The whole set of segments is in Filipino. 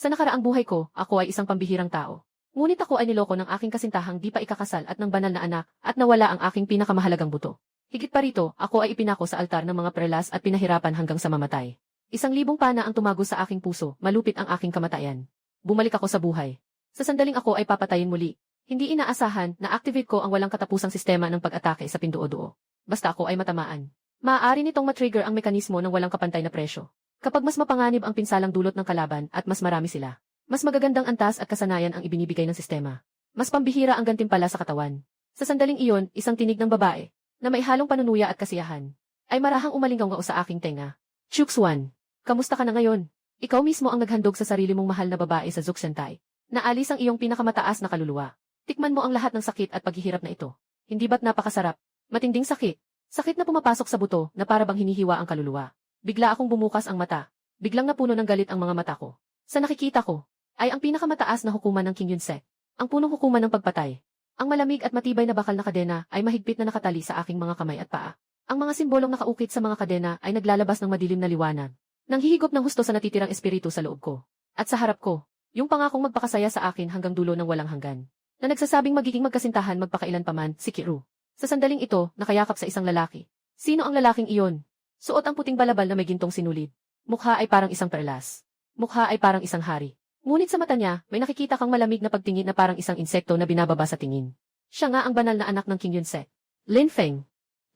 Sa nakaraang buhay ko, ako ay isang pambihirang tao. Ngunit ako ay niloko ng aking kasintahang di pa ikakasal at ng banal na anak at nawala ang aking pinakamahalagang buto. Higit pa rito, ako ay ipinako sa altar ng mga prelas at pinahirapan hanggang sa mamatay. 1,000 pana ang tumago sa aking puso, malupit ang aking kamatayan. Bumalik ako sa buhay. Sa sandaling ako ay papatayin muli. Hindi inaasahan na activate ko ang walang katapusang sistema ng pag-atake sa pinduo-duo. Basta ako ay matamaan. Maaari nitong matrigger ang mekanismo ng walang kapantay na presyo. Kapag mas mapanganib ang pinsalang dulot ng kalaban at mas marami sila, mas magagandang antas at kasanayan ang ibinibigay ng sistema. Mas pambihira ang gantimpala sa katawan. Sa sandaling iyon, isang tinig ng babae, na may halong panunuya at kasiyahan, ay marahang umalinggaw sa aking tenga. Chuxuan, kamusta ka na ngayon? Ikaw mismo ang naghandog sa sarili mong mahal na babae sa Zuxantai. Naalis ang iyong pinakamataas na kaluluwa. Tikman mo ang lahat ng sakit at paghihirap na ito. Hindi ba't napakasarap? Matinding sakit. Sakit na pumapasok sa buto na para bang hinihiwa ang kaluluwa. Bigla akong bumukas ang mata. Biglang napuno ng galit ang mga mata ko. Sa nakikita ko, ay ang pinakamataas na hukuman ng King Yunsek. Ang punong hukuman ng pagpatay. Ang malamig at matibay na bakal na kadena ay mahigpit na nakatali sa aking mga kamay at paa. Ang mga simbolong nakaukit sa mga kadena ay naglalabas ng madilim na liwanag. Nanghihigop ng husto sa natitirang espiritu sa loob ko. At sa harap ko, yung pangakong magpakasaya sa akin hanggang dulo ng walang hanggan. Na nagsasabing magiging magkasintahan magpakailan paman, si Kiru. Sa sandaling ito, nakayakap sa isang lalaki. Sino ang lalaking iyon? Suot ang puting balabal na may gintong sinulid. Mukha ay parang isang perlas. Mukha ay parang isang hari. Ngunit sa mata niya, may nakikita kang malamig na pagtingin na parang isang insekto na binababa sa tingin. Siya nga ang banal na anak ng King Yunsek. Lin Feng.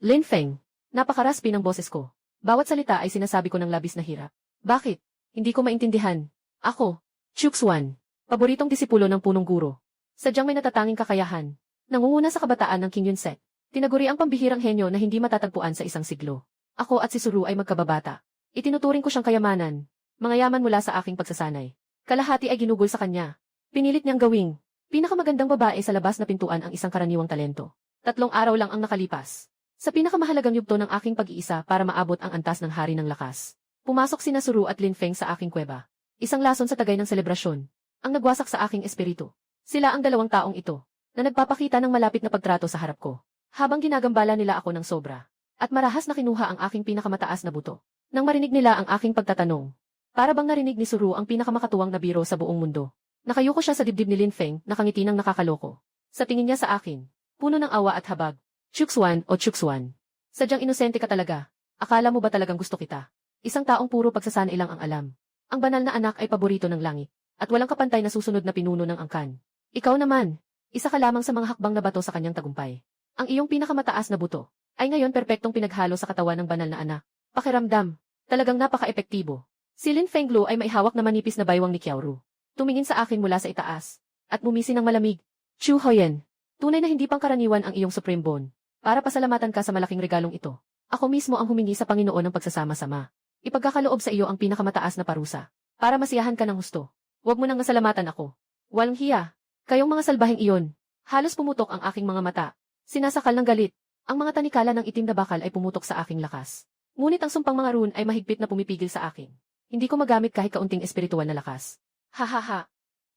Lin Feng. Napakaraspi ng boses ko. Bawat salita ay sinasabi ko ng labis na hirap. Bakit? Hindi ko maintindihan. Ako, Chuxuan, paboritong disipulo ng punong guro. Sadyang may natatanging kakayahan. Nangunguna sa kabataan ng King Yunsek. Tinaguri ang pambihirang henyo na hindi matatagpuan sa isang siglo. Ako at si Suru ay magkababata. Itinuturing ko siyang kayamanan. Mga yaman mula sa aking pagsasanay. Kalahati ay ginugol sa kanya. Pinilit niyang gawing pinakamagandang babae sa labas na pintuan ang isang karaniwang talento. 3 araw lang ang nakalipas. Sa pinakamahalagang yugto ng aking pag-iisa para maabot ang antas ng hari ng lakas. Pumasok sina Suru at Lin Feng sa aking kuweba. Isang lason sa tagay ng selebrasyon. Ang nagwasak sa aking espiritu. Sila ang 2 taong ito, na nagpapakita ng malapit na pagtrato sa harap ko. Habang ginagambala nila ako ng sobra. At marahas na kinuha ang aking pinakamataas na buto. Nang marinig nila ang aking pagtatanong. Para bang narinig ni Suru ang pinakamakatuwang na biro sa buong mundo. Nakayuko siya sa dibdib ni Lin Feng, nakangiti ng nakakaloko. Sa tingin niya sa akin, puno ng awa at habag. Chuxuan o Chuxuan. Sadyang inosente ka talaga. Akala mo ba talagang gusto kita? Isang taong puro pagsasanay lang ang alam. Ang banal na anak ay paborito ng langit. At walang kapantay na susunod na pinuno ng angkan. Ikaw naman, isa ka lamang sa mga hakbang na bato sa kanyang tagumpay. Ang iyong pinakamataas na buto ay ngayon perpektong pinaghalo sa katawan ng banal na anak. Pakiramdam, talagang napaka-epektibo. Si Lin Fenglu ay may hawak na manipis na baywang ni Qiaoru. Tumingin sa akin mula sa itaas. At mumisi ng malamig. Chu Hoyen, tunay na hindi pangkaraniwan ang iyong supreme bond. Para pasalamatan ka sa malaking regalong ito. Ako mismo ang humingi sa Panginoon ng pagsasama-sama. Ipagkakaloob sa iyo ang pinakamataas na parusa. Para masiyahan ka ng husto. Huwag mo nang nasalamatan ako. Walang hiya. Kayong mga salbahing iyon. Halos pumutok ang aking mga mata. Sinasakal ng galit. Ang mga tanikala ng itim na bakal ay pumutok sa aking lakas. Ngunit ang sumpang mga rune ay mahigpit na pumipigil sa akin. Hindi ko magamit kahit kaunting espiritual na lakas. Ha.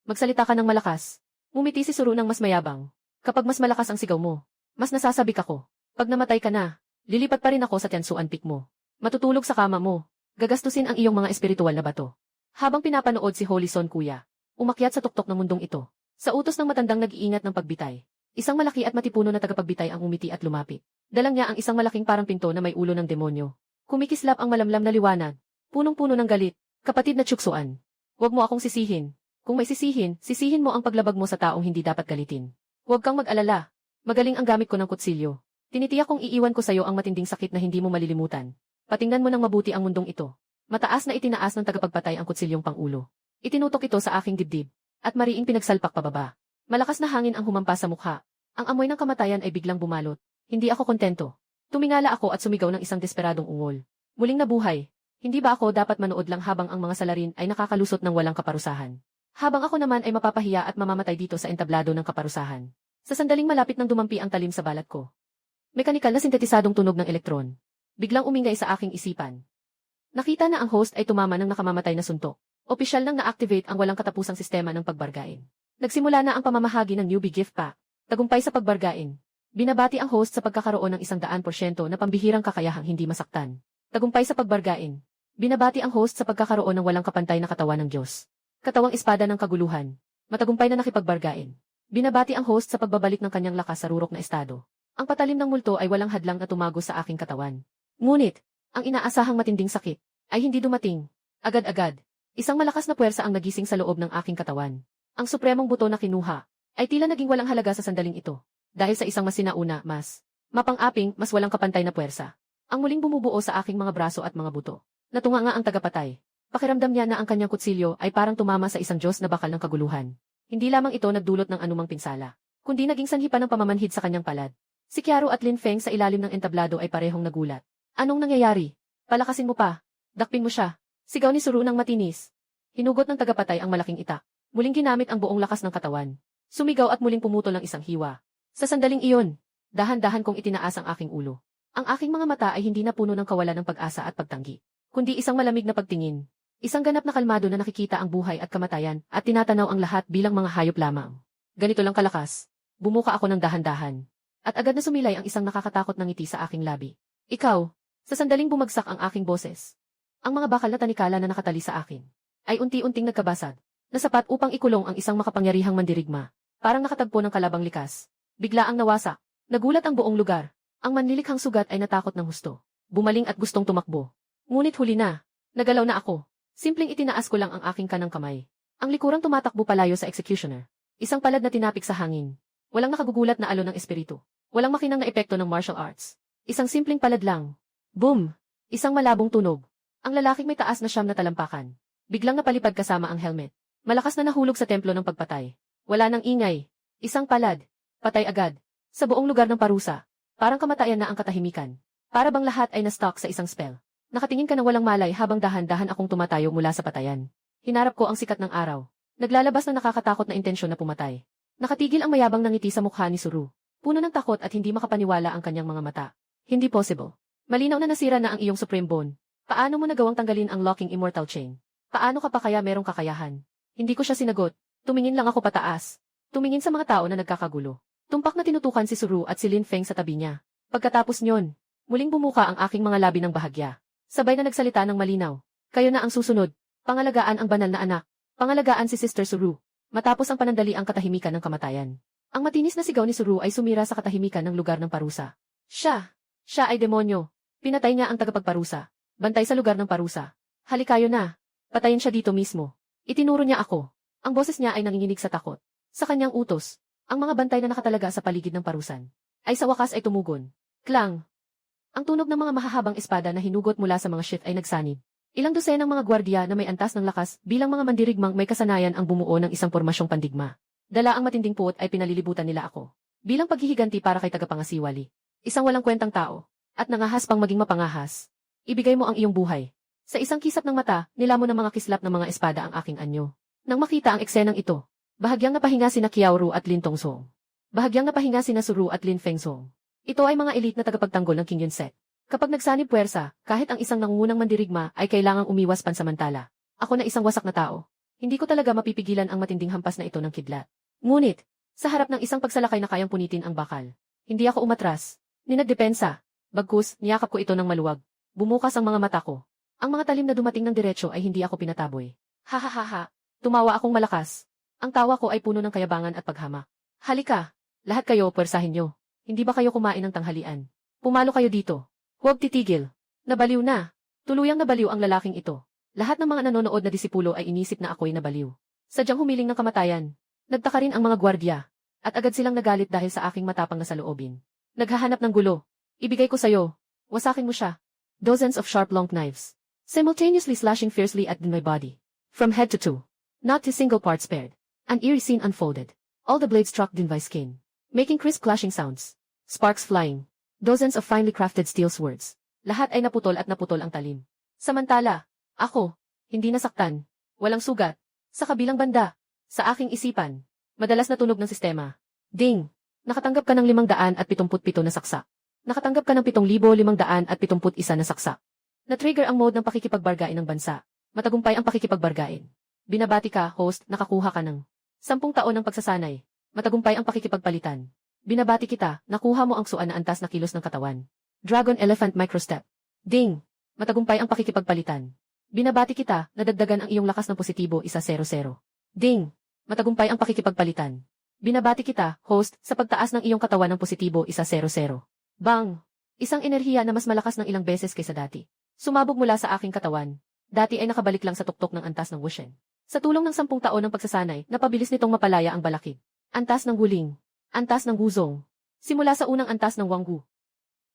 Magsalita ka ng malakas. Ngumiti si Suru ng mas mayabang. Kapag mas malakas ang sigaw mo, mas nasasabik ako. Pag namatay ka na, lilipat pa rin ako sa Tiansuan Peak mo. Matutulog sa kama mo. Gagastusin ang iyong mga espiritual na bato. Habang pinapanood si Holy Son Kuya, umakyat sa tuktok ng mundong ito. Sa utos ng matandang nag-iingat ng pagbitay. Isang malaki at matipuno na tagapagbitay ang umiti at lumapit. Dalang niya ang isang malaking parang pinto na may ulo ng demonyo. Kumikislap ang malamlam na liwanag. Punong-puno ng galit. Kapatid na Chuxuan. Huwag mo akong sisihin. Kung may sisihin, sisihin mo ang paglabag mo sa taong hindi dapat galitin. Huwag kang mag-alala. Magaling ang gamit ko ng kutsilyo. Tinitiyak kong iiwan ko sa iyo ang matinding sakit na hindi mo malilimutan. Patingnan mo ng mabuti ang mundong ito. Mataas na itinaas ng tagapagpatay ang kutsilyong pangulo. Itinutok ito sa aking dibdib. At mariing pinagsalpak pababa. Malakas na hangin ang humampas sa mukha. Ang amoy ng kamatayan ay biglang bumalot. Hindi ako kontento. Tumingala ako at sumigaw ng isang desperadong ungol. Muling nabuhay. Hindi ba ako dapat manood lang habang ang mga salarin ay nakakalusot ng walang kaparusahan? Habang ako naman ay mapapahiya at mamamatay dito sa entablado ng kaparusahan. Sa sandaling malapit nang dumampi ang talim sa balat ko. Mekanikal na sintetisadong tunog ng elektron. Biglang umingay sa aking isipan. Nakita na ang host ay tumama ng nakamamatay na suntok. Opisyal nang na-activate ang walang katapusang sistema ng pagbargain. Nagsimula na ang pamamahagi ng newbie gift pack. Tagumpay sa pagbargain. Binabati ang host sa pagkakaroon ng 100% na pambihirang kakayahang hindi masaktan. Tagumpay sa pagbargain. Binabati ang host sa pagkakaroon ng walang kapantay na katawan ng Diyos. Katawang espada ng kaguluhan. Matagumpay na nakipagbargain. Binabati ang host sa pagbabalik ng kanyang lakas sa rurok na estado. Ang patalim ng multo ay walang hadlang na tumago sa aking katawan. Ngunit, ang inaasahang matinding sakit ay hindi dumating. Agad-agad, isang malakas na puwersa ang nagising sa loob ng aking katawan. Ang supremong buto na kinuha ay tila naging walang halaga sa sandaling ito. Dahil sa isang mas sinauna, mas mapang-aping, mas walang kapantay na puwersa. Ang muling bumubuo sa aking mga braso at mga buto. Natunga nga ang tagapatay. Pakiramdam niya na ang kanyang kutsilyo ay parang tumama sa isang Diyos na bakal ng kaguluhan. Hindi lamang ito nagdulot ng anumang pinsala, kundi naging sanhi pa ng pamamanhid sa kanyang palad. Si Kiaro at Lin Feng sa ilalim ng entablado ay parehong nagulat. Anong nangyayari? Palakasin mo pa. Dakpin mo siya. Sigaw ni Suru ng matinis. Hinugot ng tagapatay ang malaking itak. Muling ginamit ang buong lakas ng katawan. Sumigaw at muling pumutol ng isang hiwa. Sa sandaling iyon, dahan-dahan kong itinaas ang aking ulo. Ang aking mga mata ay hindi na puno ng kawalan ng pag-asa at pagtanggi, kundi isang malamig na pagtingin. Isang ganap na kalmado na nakikita ang buhay at kamatayan at tinatanaw ang lahat bilang mga hayop lamang. Ganito lang kalakas. Bumuka ako ng dahan-dahan. At agad na sumilay ang isang nakakatakot na ngiti sa aking labi. Ikaw, sa sandaling bumagsak ang aking boses. Ang mga bakal na tanikala na nakatali sa akin ay unti-unting nagkabasag, na sapat upang ikulong ang isang makapangyarihang mandirigma. Parang nakatagpo ng kalabang likas. Bigla ang nawasak. Nagulat ang buong lugar. Ang manlilikhang sugat ay natakot ng husto. Bumaling at gustong tumakbo. Ngunit huli na. Nagalaw na ako. Simpleng itinaas ko lang ang aking kanang kamay. Ang likurang tumatakbo palayo sa executioner. Isang palad na tinapik sa hangin. Walang nakagugulat na alon ng espiritu. Walang makinang na epekto ng martial arts. Isang simpleng palad lang. Boom! Isang malabong tunog. Ang lalaking may taas na siyam na talampakan. Biglang napalipad kasama ang helmet. Malakas na nahulog sa templo ng pagpatay. Wala nang ingay. Isang palad. Patay agad. Sa buong lugar ng parusa. Parang kamatayan na ang katahimikan. Para bang lahat ay na-stuck sa isang spell. Nakatingin ka na walang malay habang dahan-dahan akong tumatayo mula sa patayan. Hinarap ko ang sikat ng araw. Naglalabas ng nakakatakot na intensyon na pumatay. Nakatigil ang mayabang ng ngiti sa mukha ni Suru. Puno ng takot at hindi makapaniwala ang kanyang mga mata. Hindi possible. Malinaw na nasira na ang iyong Supreme Bone. Paano mo nagawang tanggalin ang locking immortal chain? Paano ka pa kaya merong kakayahan? Hindi ko siya sinagot. Tumingin lang ako pataas. Tumingin sa mga tao na nagkakagulo. Tumpak na tinutukan si Suru at si Lin Feng sa tabi niya. Pagkatapos nyon, muling bumuka ang aking mga labi ng bahagya. Sabay na nagsalita ng malinaw. Kayo na ang susunod. Pangalagaan ang banal na anak. Pangalagaan si Sister Suru. Matapos ang panandali ang katahimikan ng kamatayan. Ang matinis na sigaw ni Suru ay sumira sa katahimikan ng lugar ng parusa. Siya ay demonyo. Pinatay niya ang tagapagparusa. Bantay sa lugar ng parusa. Halikayo na. Patayin siya dito mismo. Itinuro niya ako. Ang boses niya ay nanginginig sa takot. Sa kanyang utos, ang mga bantay na nakatalaga sa paligid ng parusan ay sa wakas ay tumugon. Klang! Ang tunog ng mga mahahabang espada na hinugot mula sa mga shift ay nagsanib. Ilang dosenang mga gwardiya na may antas ng lakas bilang mga mandirigmang may kasanayan ang bumuo ng isang pormasyong pandigma. Dala ang matinding puot ay pinalilibutan nila ako. Bilang paghihiganti para kay tagapangasiwali. Isang walang kwentang tao. At nangahas pang maging mapangahas. Ibigay mo ang iyong buhay. Sa isang kisap ng mata, nilamon ng mga kislap ng mga espada ang aking anyo. Nang makita ang eksenang ito, bahagyang napahinga sina Kiaoru at Lin Tongsong. Bahagyang napahinga sina Suru at Lin Fengsong. Ito ay mga elite na tagapagtanggol ng King Yunset. Kapag nagsanib puwersa, kahit ang isang nangungunang mandirigma ay kailangang umiwas pansamantala. Ako na isang wasak na tao. Hindi ko talaga mapipigilan ang matinding hampas na ito ng kidlat. Ngunit, sa harap ng isang pagsalakay na kayang punitin ang bakal, hindi ako umatras. Ninagdepensa. Bagkus, niyakap ko ito ng maluwag. Bumukas ang mga mata ko. Ang mga talim na dumating ng diretso ay hindi ako pinataboy. Ha. Tumawa akong malakas. Ang tawa ko ay puno ng kayabangan at paghamak. Halika. Lahat kayo, puwersahin nyo. Hindi ba kayo kumain ng tanghalian? Pumalo kayo dito. Huwag titigil. Nabaliw na. Tuluyang nabaliw ang lalaking ito. Lahat ng mga nanonood na disipulo ay inisip na ako'y nabaliw. Sadyang humiling ng kamatayan. Nagtaka rin ang mga gwardya. At agad silang nagalit dahil sa aking matapang na saloobin. Naghahanap ng gulo. Ibigay ko sayo. Wasakin mo siya. Dozens of sharp long knives. Simultaneously slashing fiercely at my body. From head to toe. Not a single part spared. An eerie scene unfolded. All the blades struck Dinvai's skin, making crisp clashing sounds. Sparks flying. Dozens of finely crafted steel swords. Lahat ay naputol at naputol ang talim. Samantala, ako, hindi nasaktan. Walang sugat. Sa kabilang banda, sa aking isipan, madalas na tunog ng sistema. Ding! Nakatanggap ka ng 577 na saksak. Nakatanggap ka ng 7,571 na saksak. Na-trigger ang mode ng pakikipagbargain ng bansa. Matagumpay ang pakikipagbargain. Binabati ka, host, nakakuha ka ng 10 taon ng pagsasanay. Matagumpay ang pakikipagpalitan. Binabati kita, nakuha mo ang suan na antas na kilos ng katawan. Dragon Elephant Microstep. Ding! Matagumpay ang pakikipagpalitan. Binabati kita, nadagdagan ang iyong lakas ng positibo 1-0. Ding! Matagumpay ang pakikipagpalitan. Binabati kita, host, sa pagtaas ng iyong katawan ng positibo 1-0. Bang! Isang enerhiya na mas malakas ng ilang beses kaysa dati. Sumabog mula sa aking katawan. Dati ay nakabalik lang sa tuktok ng antas ng Wushen. Sa tulong ng 10 taon ng pagsasanay, napabilis nitong mapalaya ang balakid. Antas ng Wuling. Antas ng Guzong. Simula sa unang antas ng Wanggu.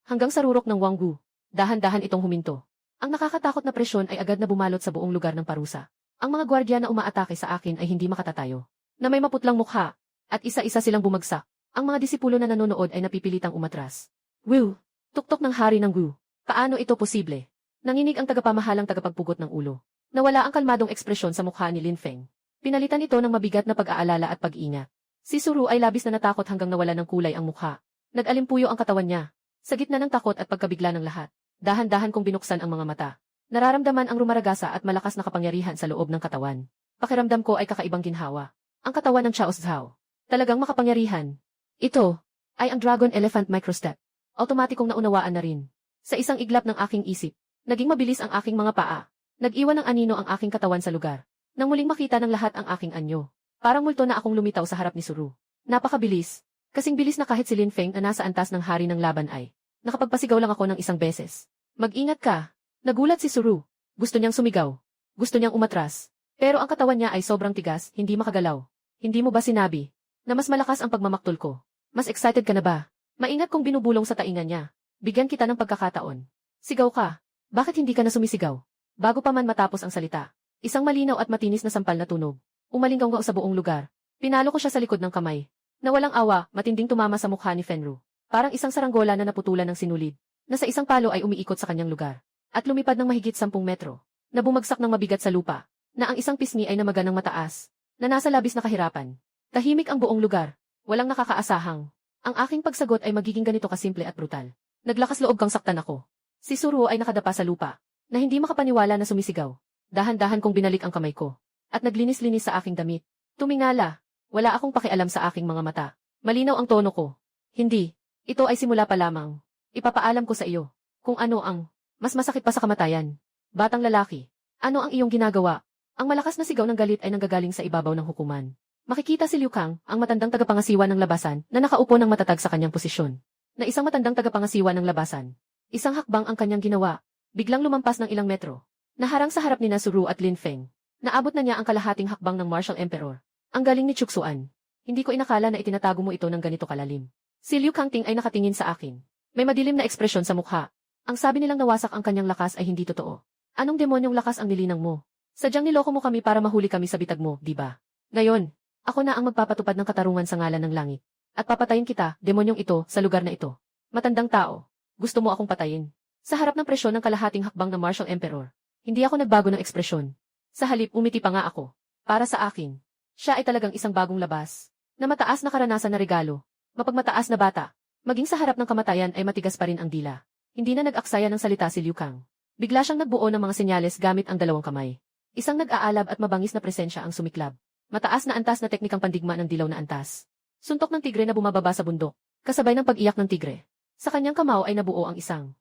Hanggang sa rurok ng Wanggu. Dahan-dahan itong huminto. Ang nakakatakot na presyon ay agad na bumalot sa buong lugar ng parusa. Ang mga gwardiya na umaatake sa akin ay hindi makatatayo. Na may maputlang mukha. At isa-isa silang bumagsak. Ang mga disipulo na nanonood ay napipilitang umatras. Wu! Tuktok ng hari ng Gu. Paano ito posible? Nanginig ang tagapamahalang tagapagpugot ng ulo. Nawala ang kalmadong ekspresyon sa mukha ni Lin Feng. Pinalitan ito ng mabigat na pag-aalala at pag-iingat. Si Suru ay labis na natakot hanggang nawala ng kulay ang mukha. Nag-alimpuyo ang katawan niya. Sa gitna ng takot at pagkabigla ng lahat, dahan-dahan kong binuksan ang mga mata. Nararamdaman ang rumaragasa at malakas na kapangyarihan sa loob ng katawan. Pakiramdam ko ay kakaibang ginhawa. Ang katawan ng Chao Zhao. Talagang makapangyarihan. Ito ay ang Dragon Elephant Microstep. Automatikong naunawaan na rin. Sa isang iglap ng aking isip, naging mabilis ang aking mga paa. Nag-iwan ng anino ang aking katawan sa lugar. Nang muling makita ng lahat ang aking anyo. Parang multo na akong lumitaw sa harap ni Suru. Napakabilis. Kasing bilis na kahit si Lin Feng na nasa antas ng hari ng laban ay. Nakapagpasigaw lang ako ng isang beses. Mag-ingat ka. Nagulat si Suru. Gusto niyang sumigaw. Gusto niyang umatras. Pero ang katawan niya ay sobrang tigas, hindi makagalaw. Hindi mo ba sinabi na mas malakas ang pagmamaktol ko? Mas excited ka na ba? Maingat kong binubulong sa taingan niya. Bigyan kita ng pagkakataon. Sigaw ka. Bakit hindi ka na sumisigaw? Bago pa man matapos ang salita. Isang malinaw at matinis na sampal na tunog. Umalinggaw sa buong lugar. Pinalo ko siya sa likod ng kamay. Na walang awa, matinding tumama sa mukha ni Fenru. Parang isang saranggola na naputulan ng sinulid. Na sa isang palo ay umiikot sa kanyang lugar. At lumipad ng mahigit 10 metro. Na bumagsak ng mabigat sa lupa. Na ang isang pisngi ay namaga ng mataas. Na nasa labis na kahirapan. Tahimik ang buong lugar. Walang nakakaasahang. Ang aking pagsagot ay magiging ganito kasimple at brutal. Naglakas loob kang saktan ako. Si Suru ay nakadapa sa lupa. Na hindi makapaniwala na sumisigaw. Dahan-dahan kong binalik ang kamay ko. At naglinis-linis sa aking damit. Tumingala. Wala akong pakialam sa aking mga mata. Malinaw ang tono ko. Hindi. Ito ay simula pa lamang. Ipapaalam ko sa iyo. Kung ano ang mas masakit pa sa kamatayan. Batang lalaki. Ano ang iyong ginagawa? Ang malakas na sigaw ng galit ay nanggagaling sa ibabaw ng hukuman. Makikita si Liu Kang, ang matandang tagapangasiwa ng labasan, na nakaupo ng matatag sa kanyang posisyon. Na isang matandang tagapangasiwa ng labasan. Isang hakbang ang kanyang ginawa. Biglang lumampas ng ilang metro. Naharang sa harap ni Suru at Lin Feng. Naabot na niya ang kalahating hakbang ng Martial Emperor. Ang galing ni Chuksuan. Hindi ko inakala na itinatago mo ito ng ganito kalalim. Si Liu Kangting ay nakatingin sa akin. May madilim na ekspresyon sa mukha. Ang sabi nilang nawasak ang kanyang lakas ay hindi totoo. Anong demonyong lakas ang nilinang mo? Sadyang niloko mo kami para mahuli kami sa bitag mo, di ba? Ngayon, ako na ang magpapatupad ng katarungan sa ngalan ng langit. At papatayin kita, demonyong ito, sa lugar na ito. Matandang tao. Gusto mo akong patayin. Sa harap ng presyon ng kalahating hakbang ng Martial Emperor. Hindi ako nagbago ng ekspresyon. Sa halip, umiti pa nga ako. Para sa akin. Siya ay talagang isang bagong labas. Na mataas na karanasan na regalo. Mapagmataas na bata. Maging sa harap ng kamatayan ay matigas pa rin ang dila. Hindi na nag-aksaya ng salita si Liu Kang. Bigla siyang nagbuo ng mga senyales gamit ang dalawang kamay. Isang nag-aalab at mabangis na presensya ang sumiklab. Mataas na antas na teknikang pandigma ng dilaw na antas. Suntok ng tigre na bumababa sa bundok. Kasabay ng pag-iyak ng tigre. Sa kanyang kamao ay nabuo ang isang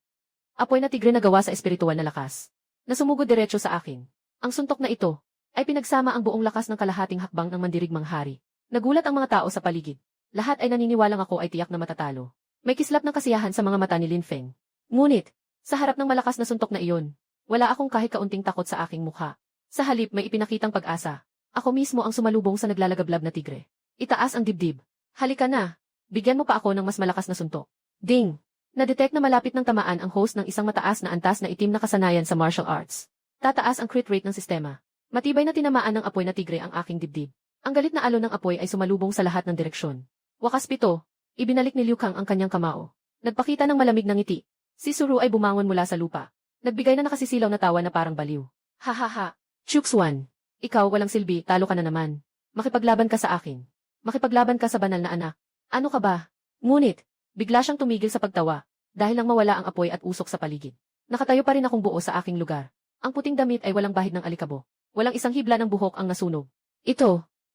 apoy na tigre na gawa sa espiritual na lakas. Na sumugod diretso sa akin. Ang suntok na ito ay pinagsama ang buong lakas ng kalahating hakbang ng mandirigmang hari. Nagulat ang mga tao sa paligid. Lahat ay naniniwalang ako ay tiyak na matatalo. May kislap ng kasiyahan sa mga mata ni Lin Feng. Ngunit, sa harap ng malakas na suntok na iyon, wala akong kahit kaunting takot sa aking mukha. Sa halip may ipinakitang pag-asa. Ako mismo ang sumalubong sa naglalagablab na tigre. Itaas ang dibdib. Halika na. Bigyan mo pa ako ng mas malakas na suntok. Ding! Na-detect na malapit ng tamaan ang host ng isang mataas na antas na itim na kasanayan sa martial arts. Tataas ang crit rate ng sistema. Matibay na tinamaan ng apoy na tigre ang aking dibdib. Ang galit na alon ng apoy ay sumalubong sa lahat ng direksyon. Wakas pito. Ibinalik ni Liu Kang ang kanyang kamao. Nagpakita ng malamig na ngiti. Si Suru ay bumangon mula sa lupa. Nagbigay na nakasisilaw na tawa na parang baliw. Ha ha ha. Chuksuan. Ikaw walang silbi, talo ka na naman. Makipaglaban ka sa akin. Makipaglaban ka sa banal na anak. Ano ka ba? Ngunit, bigla siyang tumigil sa pagtawa, dahil lang mawala ang apoy at usok sa paligid. Nakatayo pa rin akong buo sa aking lugar. Ang puting damit ay walang bahid ng alikabo. Walang isang hibla ng buhok ang nasunog.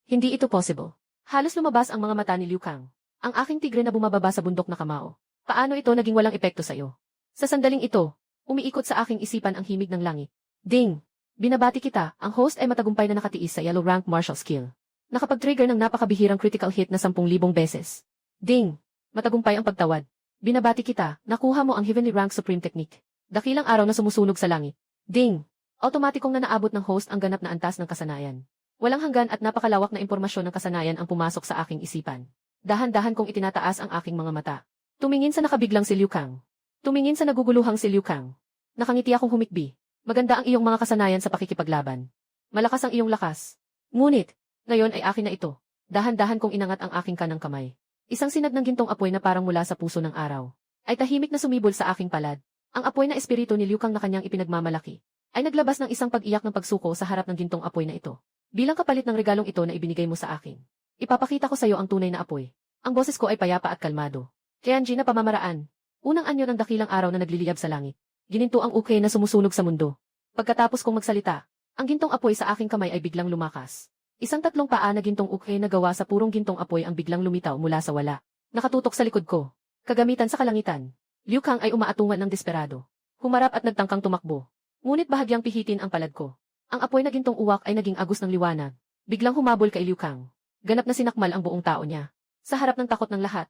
Hindi ito possible. Halos lumabas ang mga mata ni Liu Kang. Ang aking tigre na bumababa sa bundok na kamao. Paano ito naging walang epekto sa iyo? Sa sandaling ito, umiikot sa aking isipan ang himig ng langit. Ding! Binabati kita, ang host ay matagumpay na nakatiis sa yellow rank martial skill. Nakapag-trigger ng napakabihirang critical hit na 10,000 beses. Ding! Matagumpay ang pagtawad. Binabati kita, nakuha mo ang heavenly rank supreme technique. Dakilang araw na sumusunog sa langit. Ding! Automatikong na naabot ng host ang ganap na antas ng kasanayan. Walang hanggan at napakalawak na impormasyon ng kasanayan ang pumasok sa aking isipan. Dahan-dahan kong itinataas ang aking mga mata. Tumingin sa nakabiglang si Liu Kang. Tumingin sa naguguluhang si Liu Kang. Nakangiti akong humikbi. Maganda ang iyong mga kasanayan sa pakikipaglaban. Malakas ang iyong lakas. Ngunit, ngayon ay akin na ito. Dahan-dahan kong inangat ang aking kanang kamay. Isang sinag ng gintong apoy na parang mula sa puso ng araw. Ay tahimik na sumibol sa aking palad. Ang apoy na espiritu ni Liu Kang na kanyang ipinagmamalaki. Ay naglabas ng isang pag-iyak ng pagsuko sa harap ng gintong apoy na ito. Bilang kapalit ng regalong ito na ibinigay mo sa akin. Ipapakita ko sa iyo ang tunay na apoy. Ang boses ko ay payapa at kalmado. Tianji na pamamaraan. Unang anyo ng dakilang araw na nagliliyab sa langit. Gininto ang ukay na sumusunog sa mundo. Pagkatapos kong magsalita, ang gintong apoy sa aking kamay ay biglang lumakas. Isang tatlong paa na gintong ukay na gawa sa purong gintong apoy ang biglang lumitaw mula sa wala. Nakatutok sa likod ko. Kagamitan sa kalangitan. Liu Kang ay umaatungan ng desperado. Humarap at nagtangkang tumakbo. Ngunit bahagyang pihitin ang palad ko. Ang apoy na gintong uwak ay naging agos ng liwanag. Biglang humabol kay Liu Kang. Ganap na sinakmal ang buong tao niya. Sa harap ng takot ng lahat.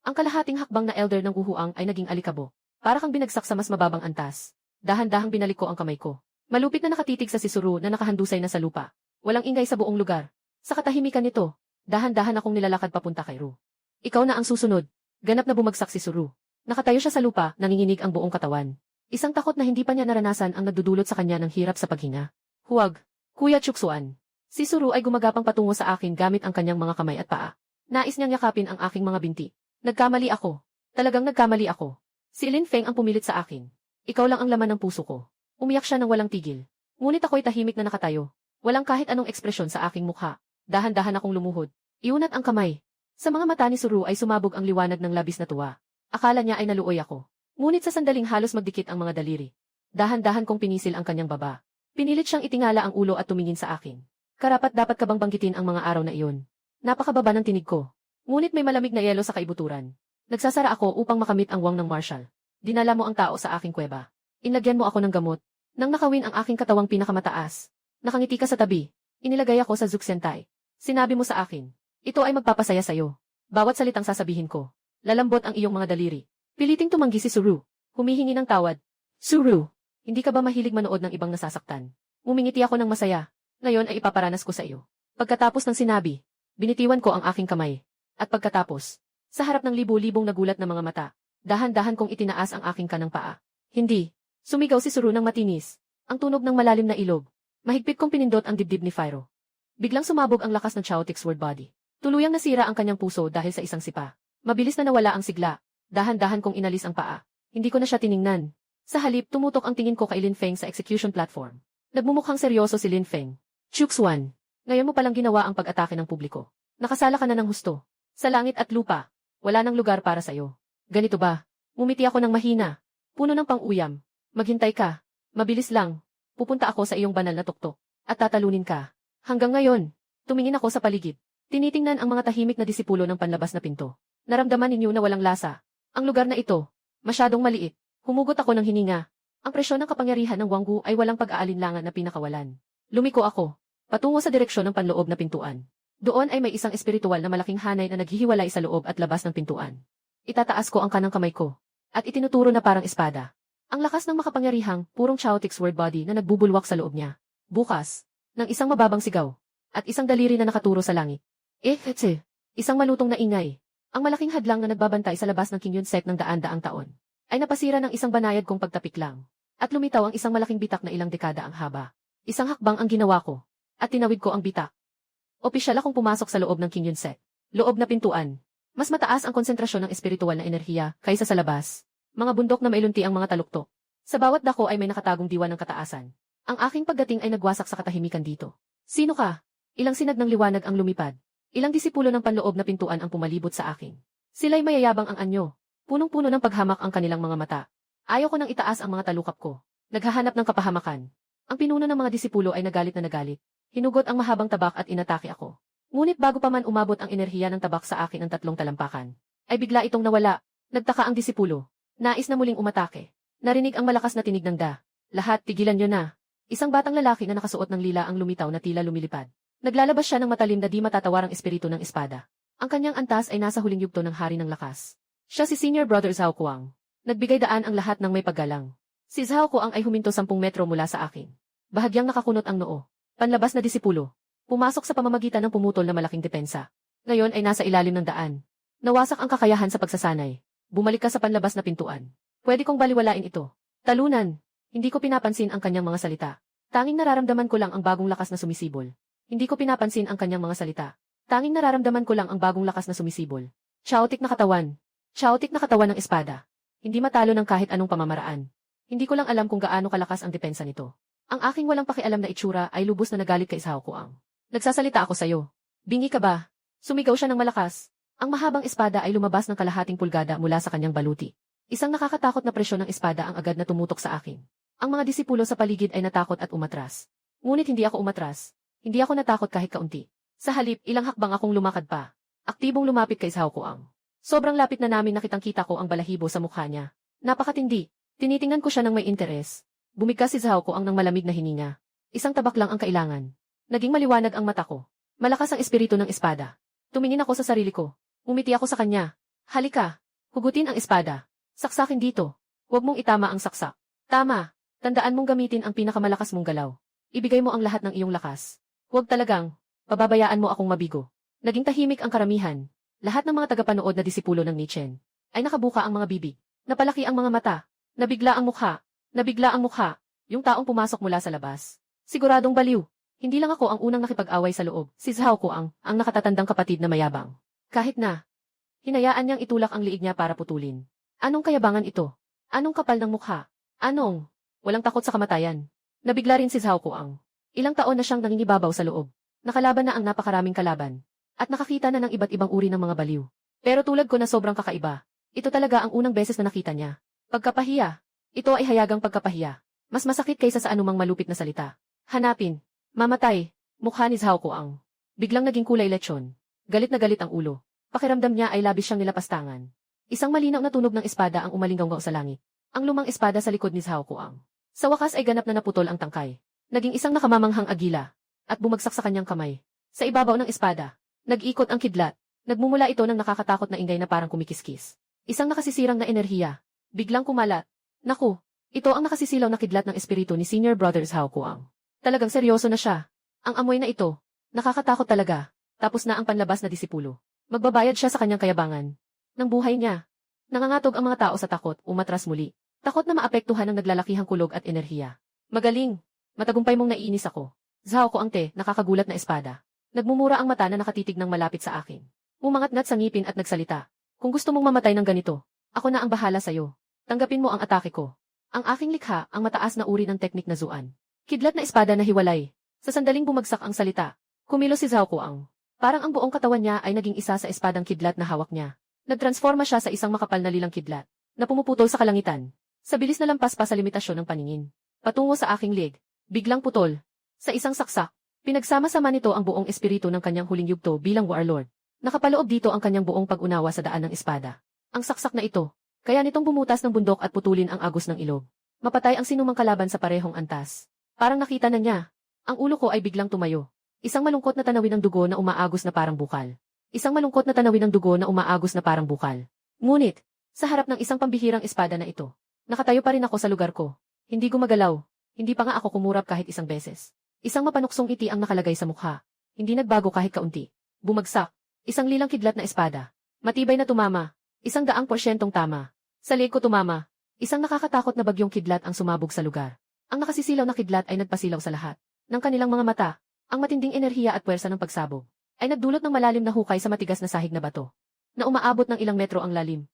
Ang kalahating hakbang na elder ng Wuhuang ay naging alikabo. Para kang binagsak sa mas mababang antas. Dahan-dahang binalik ko ang kamay ko. Malupit na nakatitig sa sisuru na nakahandusay na sa lupa. Walang ingay sa buong lugar. Sa katahimikan nito, dahan-dahan akong nilalakad papunta kay Ru. Ikaw na ang susunod. Ganap na bumagsak si Suru. Nakatayo siya sa lupa, nanginginig ang buong katawan. Isang takot na hindi pa niya naranasan ang nagdudulot sa kanya ng hirap sa paghinga. Huwag, Kuya Chuksuan. Si Suru ay gumagapang patungo sa akin gamit ang kanyang mga kamay at paa. Nais niyang yakapin ang aking mga binti. Nagkamali ako. Talagang nagkamali ako. Si Lin Feng ang pumilit sa akin. Ikaw lang ang laman ng puso ko. Umiyak siya ng walang tigil. Ngunit ako'y tahimik na nakatayo. Walang kahit anong ekspresyon sa aking mukha. Dahan-dahan akong lumuhod. Iunat ang kamay. Sa mga mata ni Suru ay sumabog ang liwanag ng labis na tuwa. Akala niya ay naluoy ako. Ngunit sa sandaling halos magdikit ang mga daliri. Dahan-dahan kong pinisil ang kanyang baba. Pinilit siyang itingala ang ulo at tumingin sa akin. Karapat dapat ka bang banggitin ang mga araw na iyon? Napakababa ng tinig ko. Ngunit may malamig na yelo sa kaibuturan. Nagsasara ako upang makamit ang wang ng Marshal. Dinala mo ang tao sa aking kuweba. Inlagyan mo ako ng gamot. Nang nakawin ang aking katawang pinakamataas. Nakangiti ka sa tabi. Inilagay ako sa Zuxentay. Sinabi mo sa akin, ito ay magpapasaya sa'yo. Bawat salitang sasabihin ko. Lalambot ang iyong mga daliri. Piliting tumanggi si Suru. Humihingi ng tawad. Suru, hindi ka ba mahilig manood ng ibang nasasaktan? Mumingiti ako ng masaya. Ngayon ay ipaparanas ko sa iyo. Pagkatapos ng sinabi, binitiwan ko ang aking kamay. At pagkatapos, sa harap ng libu-libong nagulat na mga mata, dahan-dahan kong itinaas ang aking kanang paa. Hindi. Sumigaw si Suru ng matinis. Ang tunog ng malalim na ilog. Mahigpit kong pinindot ang dibdib ni Fyro. Biglang sumabog ang lakas ng Chaotix Word Body. Tuluyang nasira ang kanyang puso dahil sa isang sipa. Mabilis na nawala ang sigla. Dahan-dahan kong inalis ang paa. Hindi ko na siya tiningnan. Sa halip, tumutok ang tingin ko kay Lin Feng sa execution platform. Nagmumukhang seryoso si Lin Feng. Chuksuan, ngayon mo palang ginawa ang pag-atake ng publiko. Nakasala ka na ng husto. Sa langit at lupa, wala nang lugar para sa'yo. Ganito ba? Ngumiti ako ng mahina. Puno ng pang-uyam. Maghintay ka. Mabilis lang. Pupunta ako sa iyong banal na tuktok. At tatalunin ka. Hanggang ngayon, tumingin ako sa paligid. Tinitingnan ang mga tahimik na disipulo ng panlabas na pinto. Naramdaman ninyo na walang lasa. Ang lugar na ito, masyadong maliit. Humugot ako ng hininga. Ang presyon ng kapangyarihan ng Wanggu ay walang pag-aalinlangan na pinakawalan. Lumiko ako, patungo sa direksyon ng panloob na pintuan. Doon ay may isang espiritual na malaking hanay na naghihiwalay sa loob at labas ng pintuan. Itataas ko ang kanang kamay ko, at itinuturo na parang espada. Ang lakas ng makapangyarihang, purong Chaotix Word Body na nagbubulwak sa loob niya. Bukas, ng isang mababang sigaw, at isang daliri na nakaturo sa langit. Isang malutong na ingay. Ang malaking hadlang na nagbabantay sa labas ng Kingyun Sect ng daan-daang taon, ay napasira ng isang banayad kong pagtapik lang. At lumitaw ang isang malaking bitak na ilang dekada ang haba. Isang hakbang ang ginawa ko, at tinawid ko ang bitak. Opisyal akong pumasok sa loob ng Kingyun Sect. Loob na pintuan. Mas mataas ang konsentrasyon ng espiritual na enerhiya kaysa sa labas. Mga bundok na mailunti ang mga taluktok. Sa bawat dako ay may nakatagong diwa ng kataasan. Ang aking pagdating ay nagwasak sa katahimikan dito. Sino ka? Ilang sinag ng liwanag ang lumipad. Ilang disipulo ng panloob na pintuan ang pumalibot sa akin. Sila'y mayayabang ang anyo. Punong-puno ng paghamak ang kanilang mga mata. Ayaw ko nang itaas ang mga talukap ko. Naghahanap ng kapahamakan. Ang pinuno ng mga disipulo ay nagalit na nagalit. Hinugot ang mahabang tabak at inatake ako. Ngunit bago pa man umabot ang enerhiya ng tabak sa akin ang 3 talampakan, ay bigla itong nawala. Nagtaka ang disipulo. Nais na muling umatake. Narinig ang malakas na tinig ng da. Lahat, tigilan nyo na. Isang batang lalaki na nakasuot ng lila ang lumitaw na tila lumilipad. Naglalabas siya ng matalim na di matatawarang espiritu ng espada. Ang kanyang antas ay nasa huling yugto ng hari ng lakas. Siya si Senior Brother Zhao Kuang. Nagbigay daan ang lahat ng may paggalang. Si Zhao Kuang ay huminto 10 metro mula sa akin. Bahagyang nakakunot ang noo. Panlabas na disipulo. Pumasok sa pamamagitan ng pumutol na malaking depensa. Ngayon ay nasa ilalim ng daan. Nawasak ang kakayahan sa pagsasanay. Bumalik ka sa panlabas na pintuan. Pwede kong baliwalain ito. Talunan. Hindi ko pinapansin ang kanyang mga salita. Tanging nararamdaman ko lang ang bagong lakas na sumisibol. Hindi ko pinapansin ang kanyang mga salita. Tanging nararamdaman ko lang ang bagong lakas na sumisibol. Chaotic na katawan. Chaotic na katawan ng espada. Hindi matalo ng kahit anong pamamaraan. Hindi ko lang alam kung gaano kalakas ang depensa nito. Ang aking walang pakialam na itsura ay lubos na nagalit kay Zhao Kuang. Nagsasalita ako sa'yo. Bingi ka ba? Sumigaw siya ng malakas. Ang mahabang espada ay lumabas ng kalahating pulgada mula sa kanyang baluti. Isang nakakatakot na presyon ng espada ang agad na tumutok sa akin. Ang mga disipulo sa paligid ay natakot at umatras. Ngunit hindi ako umatras. Hindi ako natakot kahit kaunti. Sa halip, ilang hakbang akong lumakad pa. Aktibong lumapit kay Zhao Kuang. Sobrang lapit na namin nakitang-kita ko ang balahibo sa mukha niya. Napakatindi. Tinitingnan ko siya ng may interes. Bumigkas si Zhao Kuang ng malamig na hininga. Isang tabak lang ang kailangan. Naging maliwanag ang mata ko. Malakas ang espiritu ng espada. Tumingin ako sa sarili ko. Umiti ako sa kanya. Halika. Hugutin ang espada. Saksakin dito. Huwag mong itama ang saksak. Tama. Tandaan mong gamitin ang pinakamalakas mong galaw. Ibigay mo ang lahat ng iyong lakas. Huwag talagang. Pababayaan mo akong mabigo. Naging tahimik ang karamihan. Lahat ng mga tagapanood na disipulo ng Nichen ay nakabuka ang mga bibig. Napalaki ang mga mata. Nabigla ang mukha. Nabigla ang mukha. Yung taong pumasok mula sa labas. Siguradong baliw. Hindi lang ako ang unang nakipag-away sa loob. Si Zhao Kuang, ang nakatatandang kapatid na mayabang. Kahit na. Hinayaan niyang itulak ang liig niya para putulin. Anong kayabangan ito? Anong kapal ng mukha? Anong? Walang takot sa kamatayan. Nabigla rin si Zhao Kuang. Ilang taon na siyang nangingibabaw sa loob. Nakalaban na ang napakaraming kalaban. At nakakita na ng iba't ibang uri ng mga baliw. Pero tulad ko na sobrang kakaiba. Ito talaga ang unang beses na nakita niya. Pagkapahiya. Ito ay hayagang pagkapahiya. Mas masakit kaysa sa anumang malupit na salita. Hanapin. Mamatay. Mukha ni Zhao Kuang. Biglang naging kulay lechon. Galit na galit ang ulo. Pakiramdam niya ay labis siyang nilapastangan. Isang malinaw na tunog ng espada ang umalinggaw sa langit. Ang lumang espada sa likod ni Zhao Kuang. Sa wakas ay ganap na naputol ang tangkay. Naging isang nakamamanghang agila. At bumagsak sa kanyang kamay. Sa ibabaw ng espada, nag-ikot ang kidlat. Nagmumula ito ng nakakatakot na ingay na parang kumikiskis. Isang nakasisirang na enerhiya. Biglang kumalat. Naku, ito ang nakasisilaw na kidlat ng espiritu ni Senior Brother Zhao Kuang. Talagang seryoso na siya. Ang amoy na ito, nakakatakot talaga. Tapos na ang panlabas na disipulo. Magbabayad siya sa kanyang kayabangan. Ng buhay niya. Nangangatog ang mga tao sa takot, umatras muli. Takot na maapektuhan ng naglalakihang kulog at enerhiya. Magaling. Matagumpay mong naiinis ako. Zhao Kuang nakakagulat na espada. Nagmumura ang mata na nakatitig ng malapit sa akin. Umangat-ngat sa ngipin at nagsalita. Kung gusto mong mamatay ng ganito, ako na ang bahala sa'yo. Tanggapin mo ang atake ko. Ang aking likha ang mataas na uri ng teknik na zuan. Kidlat na espada na hiwalay. Sa sandaling bumagsak ang salita, kumilos si Zhao Kuang. Parang ang buong katawan niya ay naging isa sa espadang kidlat na hawak niya. Nagtransforma siya sa isang makapal na lilang kidlat na pumuputol sa kalangitan. Sa bilis na lampas pa sa limitasyon ng paningin. Patungo sa aking leg. Biglang putol. Sa isang saksak, pinagsama-sama nito ang buong espiritu ng kanyang huling yugto bilang warlord. Nakapaloob dito ang kanyang buong pag-unawa sa daan ng espada. Ang saksak na ito, kaya nitong bumutas ng bundok at putulin ang agos ng ilog. Mapatay ang sinumang kalaban sa parehong antas. Parang nakita na niya. Ang ulo ko ay biglang tumayo. Isang malungkot na tanawin ng dugo na umaagos na parang bukal. Isang malungkot na tanawin ng dugo na umaagos na parang bukal. Ngunit, sa harap ng isang pambihirang espada na ito, nakatayo pa rin ako sa lugar ko. Hindi gumagalaw. Hindi pa nga ako kumurap kahit isang beses. Isang mapanuksong ngiti ang nakalagay sa mukha. Hindi nagbago kahit kaunti. Bumagsak. Isang lilang kidlat na espada. Matibay na tumama. 100% tama. Sa leg ko tumama. Isang nakakatakot na bagyong kidlat ang sumabog sa lugar. Ang nakasisilaw na kidlat ay nagpasilaw sa lahat. Ng kanilang mga mata, ang matinding enerhiya at puwersa ng pagsabog ay nagdulot ng malalim na hukay sa matigas na sahig na bato, na umaabot ng ilang metro ang lalim.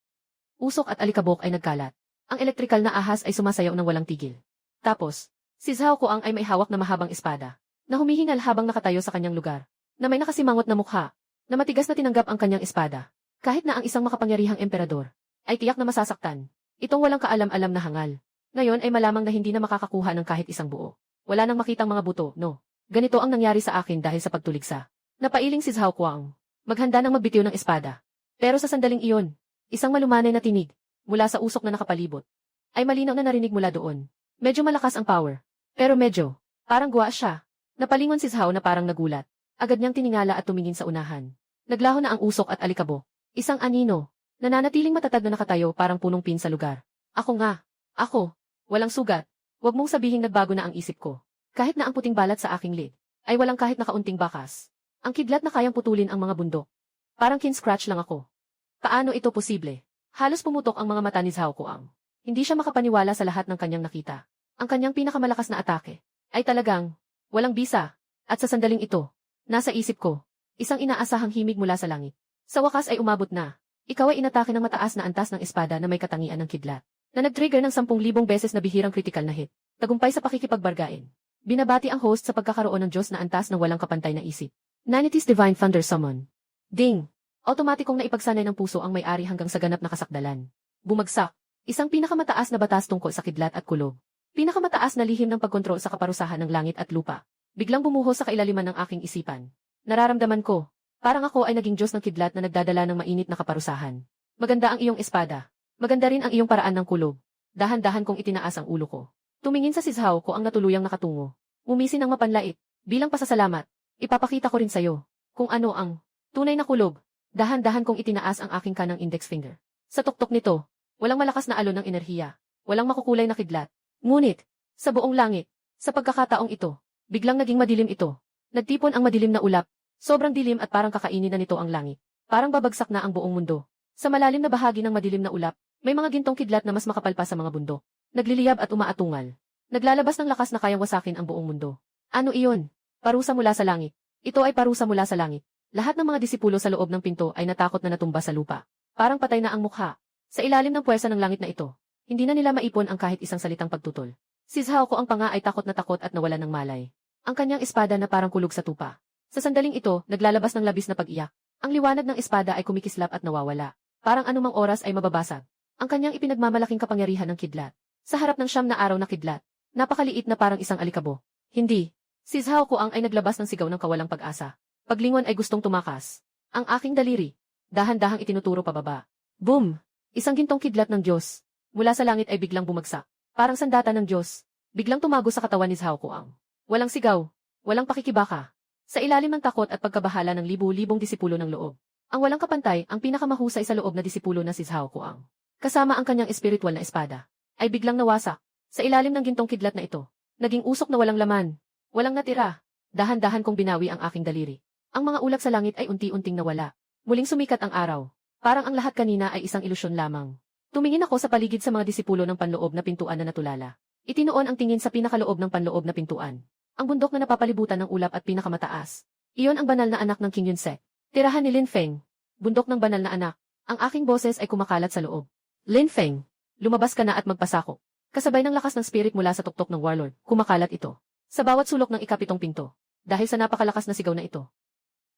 Usok at alikabok ay nagkalat. Ang elektrikal na ahas ay sumasayaw ng walang tigil. Tapos, si Zhao Kuang ay may hawak na mahabang espada, na humihingal habang nakatayo sa kanyang lugar, na may nakasimangot na mukha, na matigas na tinanggap ang kanyang espada. Kahit na ang isang makapangyarihang emperador ay tiyak na masasaktan, itong walang kaalam-alam na hangal. Ngayon ay malamang na hindi na makakakuha ng kahit isang buo. Wala nang makitang mga buto, no. Ganito ang nangyari sa akin dahil sa pagtuligsa. Napailing si Zhao Kuang. Maghanda ng magbitiw ng espada. Pero sa sandaling iyon, isang malumanay na tinig, mula sa usok na nakapalibot, ay malinaw na narinig mula doon. Medyo malakas ang power. Pero medyo Parang guwa siya. Napalingon si Zhao na parang nagulat. Agad niyang tiningala at tumingin sa unahan. Naglaho na ang usok at alikabo. Isang anino. Nananatiling matatag na nakatayo parang punong pin sa lugar. Ako nga. Ako. Walang sugat. Huwag mong sabihing nagbago na ang isip ko. Kahit na ang puting balat sa aking lid, ay walang kahit na kaunting bakas. Ang kidlat na kayang putulin ang mga bundok. Parang kin-scratch lang ako. Paano ito posible? Halos pumutok ang mga mata ni Zhao Kuang. Hindi siya makapaniwala sa lahat ng kanyang nakita. Ang kanyang pinakamalakas na atake ay talagang walang bisa. At sa sandaling ito, nasa isip ko, isang inaasahang himig mula sa langit. Sa wakas ay umabot na. Ikaw ay inatake ng mataas na antas ng espada na may katangian ng kidlat, na nag-trigger ng 10,000 beses na bihirang critical na hit. Tagumpay sa pakikipagbargain. Binabati ang host sa pagkakaroon ng Diyos na antas ng walang kapantay na isip. Nanity's Divine Thunder Summon. Ding! Automatikong naipagsanay ng puso ang may-ari hanggang sa ganap na kasakdalan. Bumagsak. Isang pinakamataas na batas tungkol sa kidlat at kulob. Pinakamataas na lihim ng pagkontrol sa kaparusahan ng langit at lupa. Biglang bumuhos sa kailaliman ng aking isipan. Nararamdaman ko, parang ako ay naging Diyos ng kidlat na nagdadala ng mainit na kaparusahan. Maganda ang iyong espada. Maganda rin ang iyong paraan ng kulob. Dahan-dahan kong itinaas ang ulo ko. Tumingin sa si Zhao ko ang natuluyang nakatungo. Umisi ng mapanlait. Bilang pasasalamat, ipapakita ko rin sa'yo kung ano ang tunay na kulob. Dahan-dahan kong itinaas ang aking kanang index finger. Sa tuktok nito, walang malakas na alon ng enerhiya. Walang makukulay na kidlat. Ngunit, sa buong langit, sa pagkakataong ito, biglang naging madilim ito. Nagtipon ang madilim na ulap. Sobrang dilim at parang kakainin na nito ang langit. Parang babagsak na ang buong mundo. Sa malalim na bahagi ng madilim na ulap, may mga gintong kidlat na mas makapal pa sa mga bundok. Nagliliyab at umaatungal. Naglalabas ng lakas na kayang wasakin ang buong mundo. Ano iyon? Parusa mula sa langit. Ito ay parusa mula sa langit. Lahat ng mga disipulo sa loob ng pinto ay natakot na natumba sa lupa. Parang patay na ang mukha. Sa ilalim ng puwersa ng langit na ito, hindi na nila maipon ang kahit isang salitang pagtutol. Si Zhao ko ang panga ay takot at nawala ng malay. Ang kanyang espada na parang kulog sa tupa. Sa sandaling ito, naglalabas ng labis na pag-iyak. Ang liwanag ng espada ay kumikislap at nawawala. Parang anumang oras ay mababasag. Ang kanyang ipinagmamalaking kapangyarihan ng kidlat. Sa harap ng 9 na araw na kidlat, napakaliit na parang isang alikabo. Hindi. Si Zhao Kuang ay naglabas ng sigaw ng kawalang pag-asa. Paglingon ay gustong tumakas. Ang aking daliri, dahan-dahang itinuturo pababa. Boom! Isang gintong kidlat ng Diyos. Mula sa langit ay biglang bumagsak. Parang sandata ng Diyos. Biglang tumago sa katawan ni Zhao Kuang. Walang sigaw. Walang pakikibaka. Sa ilalim ng takot at pagkabahala ng libu-libong disipulo ng loob. Ang walang kapantay, ang pinakamahusay sa loob na disipulo na si Zhao Kuang. Kasama ang kanyang espiritual na espada, ay biglang nawasak. Sa ilalim ng gintong kidlat na ito, naging usok na walang laman. Walang natira. Dahan-dahan kong binawi ang aking daliri. Ang mga ulap sa langit ay unti-unting nawala. Muling sumikat ang araw. Parang ang lahat kanina ay isang ilusyon lamang. Tumingin ako sa paligid sa mga disipulo ng panloob na pintuan na natulala. Itinoon ang tingin sa pinakaloob ng panloob na pintuan. Ang bundok na napapalibutan ng ulap at pinakamataas. Iyon ang banal na anak ng King Yunsek. Tirahan ni Lin Feng. Bundok ng banal na anak. Ang aking boses ay kumakalat sa loob. Lin Feng, lumabas ka na at magpasakop. Kasabay ng lakas ng spirit mula sa tuktok ng warlord, kumakalat ito. Sa bawat sulok ng ikapitong pinto. Dahil sa napakalakas na sigaw na ito.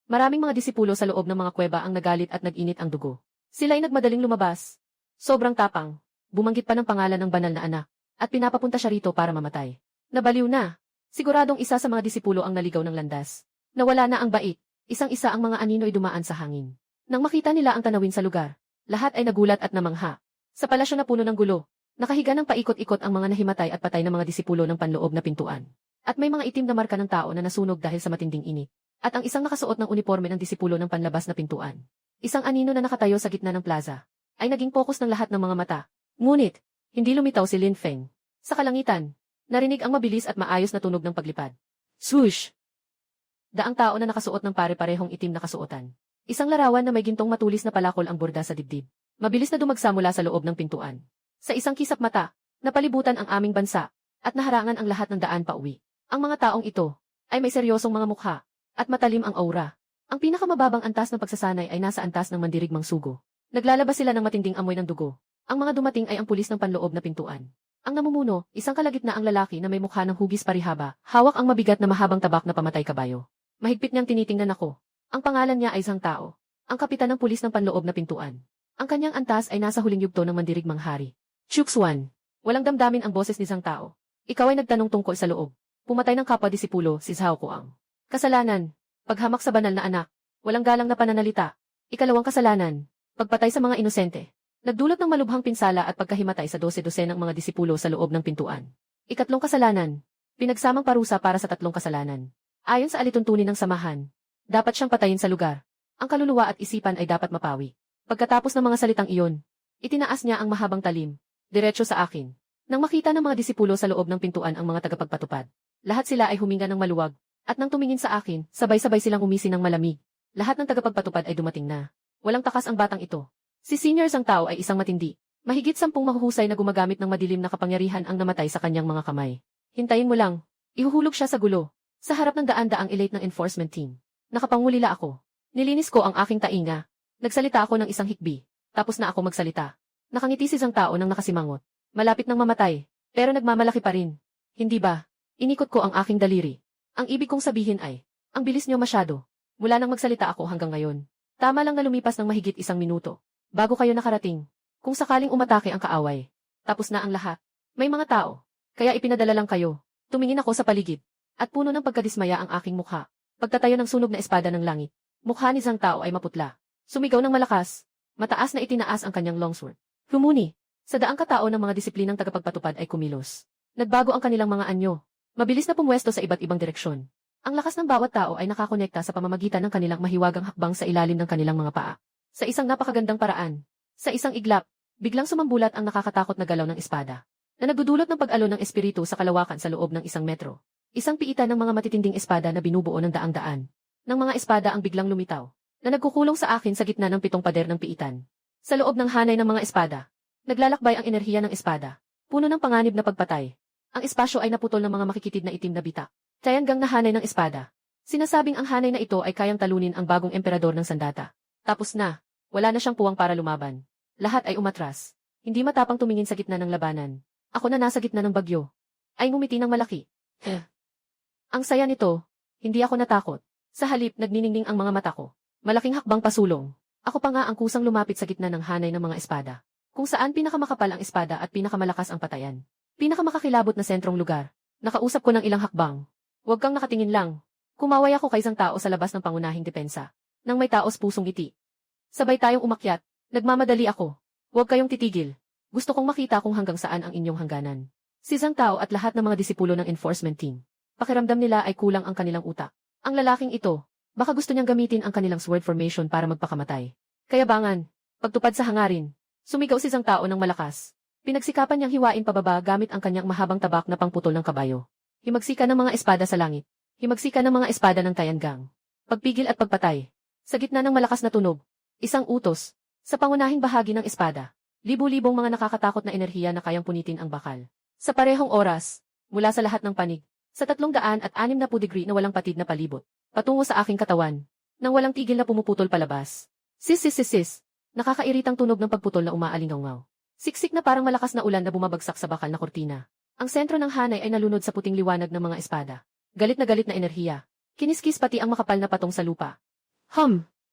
Maraming mga disipulo sa loob ng mga kuweba ang nagalit at nag-init ang dugo. Sila ay nagmadaling lumabas. Sobrang tapang. Bumanggit pa ng pangalan ng banal na anak. At pinapapunta siya rito para mamatay. Nabaliw na. Siguradong isa sa mga disipulo ang naligaw ng landas. Nawala na ang bait. Isang-isa ang mga anino ay dumaan sa hangin. Nang makita nila ang tanawin sa lugar, lahat ay nagulat at namangha. Sa palasyo na puno ng gulo, nakahiga ng paikot-ikot ang mga nahimatay at patay na mga disipulo ng panloob na pintuan. At may mga itim na marka ng tao na nasunog dahil sa matinding init. At ang isang nakasuot ng uniforme ng disipulo ng panlabas na pintuan. Isang anino na nakatayo sa gitna ng plaza, ay naging focus ng lahat ng mga mata. Ngunit, hindi lumitaw si Lin Feng. Sa kalangitan, narinig ang mabilis at maayos na tunog ng paglipad. Swoosh! Daang tao na nakasuot ng pare-parehong itim na kasuotan. Isang larawan na may gintong matulis na palakol ang borda sa dibdib. Mabilis na dumagsa mula sa loob ng pintuan. Sa isang kisap mata, napalibutan ang aming bansa, at naharangan ang lahat ng daan pa uwi. Ang mga taong ito, ay may seryosong mga mukha, at matalim ang aura. Ang pinakamababang antas ng pagsasanay ay nasa antas ng mandirigmang sugo. Naglalabas sila ng matinding amoy ng dugo. Ang mga dumating ay ang pulis ng panloob na pintuan. Ang namumuno, isang kalagitnaang lalaki na may mukha ng hugis parihaba, hawak ang mabigat na mahabang tabak na pamatay kabayo. Mahigpit niyang tinitingnan ako. Ang pangalan niya ay Zhang Tao, ang kapitan ng pulis ng panloob na pintuan. Ang kanyang antas ay nasa huling yugto ng mandirigmang hari. Chuxuan. Walang damdamin ang boses ni Zhang Tao. Ikaw ay nagtanong tungkol sa loob. Pumatay ng kapwa disipulo si Zhao Kuang. Kasalanan. Paghamak sa banal na anak. Walang galang na pananalita. Ikalawang kasalanan. Pagpatay sa mga inosente. Nagdulot ng malubhang pinsala at pagkahimatay sa 12 ng mga disipulo sa loob ng pintuan. Ikatlong kasalanan. Pinagsamang parusa para sa tatlong kasalanan. Ayon sa alituntunin ng samahan, dapat siyang patayin sa lugar. Ang kaluluwa at isipan ay dapat mapawi. Pagkatapos ng mga salitang iyon, itinaas niya ang mahabang talim, diretso sa akin. Nang makita ng mga disipulo sa loob ng pintuan ang mga tagapagpatupad, lahat sila ay huminga ng maluwag, at nang tumingin sa akin, sabay-sabay silang umisi ng malamig. Lahat ng tagapagpatupad ay dumating na. Walang takas ang batang ito. Si Senior Zhang Tao ay isang matindi. Mahigit 10 mahuhusay na gumagamit ng madilim na kapangyarihan ang namatay sa kanyang mga kamay. Hintayin mo lang. Ihuhulog siya sa gulo. Sa harap ng daan-daang elite ng enforcement team. Nakapangulila ako. Nilinis ko ang aking tainga. Nagsalita ako ng isang hikbi. Tapos na ako magsalita. Nakangiti si Zhang Tao nang nakasimangot. Malapit nang mamatay. Pero nagmamalaki pa rin. Hindi ba? Inikot ko ang aking daliri. Ang ibig kong sabihin ay, ang bilis niyo masyado. Mula nang magsalita ako hanggang ngayon. Tama lang na lumipas ng mahigit 1 minuto. Bago kayo nakarating. Kung sakaling umatake ang kaaway. Tapos na ang lahat. May mga tao. Kaya ipinadala lang kayo. Tumingin ako sa paligid. At puno ng pagkadismaya ang aking mukha. Pagtatayo ng sunog na espada ng langit. Mukha ni Zhang Tao ay maputla. Sumigaw ng malakas. Mataas na itinaas ang kanyang longsword. Lumuni. Sa daang katao ng mga disiplinang tagapagpatupad ay kumilos. Nagbago ang kanilang mga anyo. Mabilis na pumwesto sa iba't ibang direksyon. Ang lakas ng bawat tao ay nakakonekta sa pamamagitan ng kanilang mahiwagang hakbang sa ilalim ng kanilang mga paa. Sa isang napakagandang paraan. Sa isang iglap, biglang sumambulat ang nakakatakot na galaw ng espada. Na nagdudulot ng pag-alo ng espiritu sa kalawakan sa loob ng 1 metro. Isang piitan ng mga matitinding espada na binubuo ng daang-daan. Ng mga espada ang biglang lumitaw. Na nagkukulong sa akin sa gitna ng 7 pader ng piitan. Sa loob ng hanay ng mga espada. Naglalakbay ang enerhiya ng espada. Puno ng panganib na pagpatay. Ang espasyo ay naputol ng mga makikitid na itim na bitak. Tayanggang na hanay ng espada. Sinasabing ang hanay na ito ay kayang talunin ang bagong emperador ng sandata. Tapos na. Wala na siyang puwang para lumaban. Lahat ay umatras. Hindi matapang tumingin sa gitna ng labanan. Ako na nasa gitna ng bagyo. Ay ngumiti ng malaki. Ang saya nito. Hindi ako natakot. Sa halip, nagniningning ang mga mata ko. Malaking hakbang pasulong. Ako pa nga ang kusang lumapit sa gitna ng hanay ng mga espada. Kung saan pinakamakapal ang espada at pinakamalakas ang patayan. Pinakamakakilabot na sentrong lugar. Nakausap ko ng ilang hakbang. Huwag kang nakatingin lang. Kumaway ako kay isang tao sa labas ng pangunahing depensa. Nang may taos pusong ngiti. Sabay tayong umakyat. Nagmamadali ako. Huwag kayong titigil. Gusto kong makita kung hanggang saan ang inyong hangganan. Si Zhang Tao at lahat ng mga disipulo ng enforcement team. Pakiramdam nila ay kulang ang kanilang utak. Ang lalaking ito, baka gusto niyang gamitin ang kanilang sword formation para magpakamatay. Kayabangan. Pagtupad sa hangarin. Sumigaw si Zhang Tao ng malakas. Pinagsikapan niyang hiwain pababa gamit ang kanyang mahabang tabak na pangputol ng kabayo. Himagsika ng mga espada sa langit. Himagsika ng mga espada ng Tiangang. Pagpigil at pagpatay. Sa gitna ng malakas na tunog. Isang utos. Sa pangunahing bahagi ng espada. Libu-libong mga nakakatakot na enerhiya na kayang punitin ang bakal. Sa parehong oras. Mula sa lahat ng panig. Sa 360 degree na walang patid na palibot. Patungo sa aking katawan. Nang walang tigil na pumuputol palabas. Sis. Nakakairitang tunog ng pagputol na umaalingaw-ngaw. Siksik na parang malakas na ulan na bumabagsak sa bakal na kortina. Ang sentro ng hanay ay nalunod sa puting liwanag ng mga espada. Galit na enerhiya. Kiniskis pati ang makapal na patong sa lupa.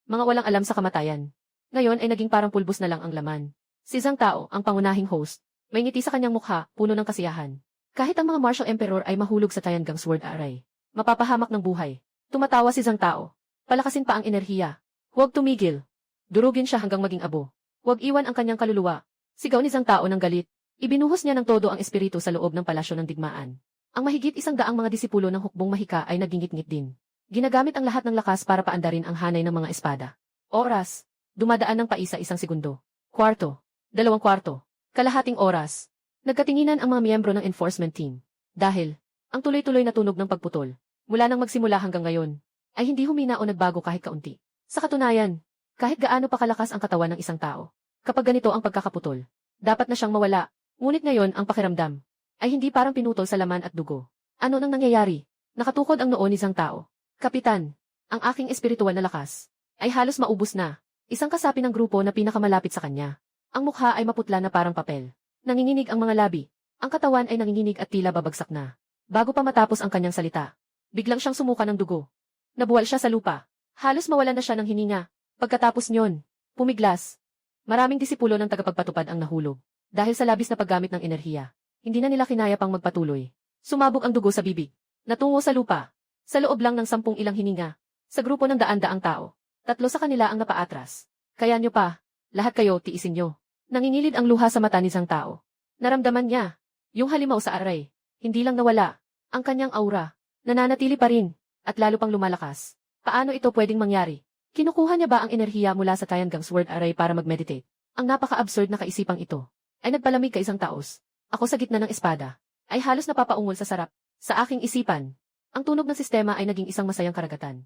Mga walang alam sa kamatayan. Ngayon ay naging parang pulbos na lang ang laman. Si Zhang Tao, ang pangunahing host, may ngiti sa kanyang mukha, puno ng kasiyahan. Kahit ang mga martial emperor ay mahulog sa Tiangang sword array. Mapapahamak ng buhay. Tumatawa si Zhang Tao. Palakasin pa ang enerhiya. Huwag tumigil. Durugin siya hanggang maging abo. Huwag iwan ang kanyang kaluluwa. Sigaw ni Zhang Tao ng galit. Ibinuhos niya ng todo ang espiritu sa loob ng palasyo ng digmaan. Ang mahigit 100 mga disipulo ng hukbong mahika ay nagingit-ngit din. Ginagamit ang lahat ng lakas para paandarin ang hanay ng mga espada. Oras. Dumadaan ng paisa-1 segundo. Kwarto. 2 kwarto. Kalahating oras. Nagkatinginan ang mga miyembro ng enforcement team. Dahil, ang tuloy-tuloy na tunog ng pagputol, mula nang magsimula hanggang ngayon, ay hindi humina o nagbago kahit kaunti. Sa katunayan, kahit gaano pa kalakas ang katawan ng isang tao, kapag ganito ang pagkakaputol, dapat na siyang mawala. Ngunit ngayon ang pakiramdam ay hindi parang pinutol sa laman at dugo. Ano nang nangyayari? Nakatukod ang noo ni Zhang Tao. Kapitan, ang aking espiritual na lakas ay halos maubos na. Isang kasapi ng grupo na pinakamalapit sa kanya. Ang mukha ay maputla na parang papel. Nanginginig ang mga labi. Ang katawan ay nanginginig at tila babagsak na. Bago pa matapos ang kanyang salita, biglang siyang sumuka ng dugo. Nabuwal siya sa lupa. Halos mawalan na siya ng hininga. Pagkatapos nyon, pumiglas. Maraming disipulo ng tagapagpatupad ang nahulog. Dahil sa labis na paggamit ng enerhiya, hindi na nila kinaya pang magpatuloy. Sumabog ang dugo sa bibig. Natungo sa lupa. Sa loob lang ng 10 ilang hininga. Sa grupo ng daan-daang tao, 3 sa kanila ang napaatras. Kaya nyo pa. Lahat kayo, tiisin nyo. Nangingilid ang luha sa mata ni Zhang Tao. Naramdaman niya. Yung halimaw sa aray. Hindi lang nawala. Ang kanyang aura, nananatili pa rin, at lalo pang lumalakas. Paano ito pwedeng mangyari? Kinukuha niya ba ang enerhiya mula sa Tiangong Sword Array para mag-meditate? Ang napaka-absurd na kaisipang ito ay nagpalamig ka isang taos. Ako sa gitna ng espada ay halos napapaungol sa sarap. Sa aking isipan, ang tunog ng sistema ay naging isang masayang karagatan.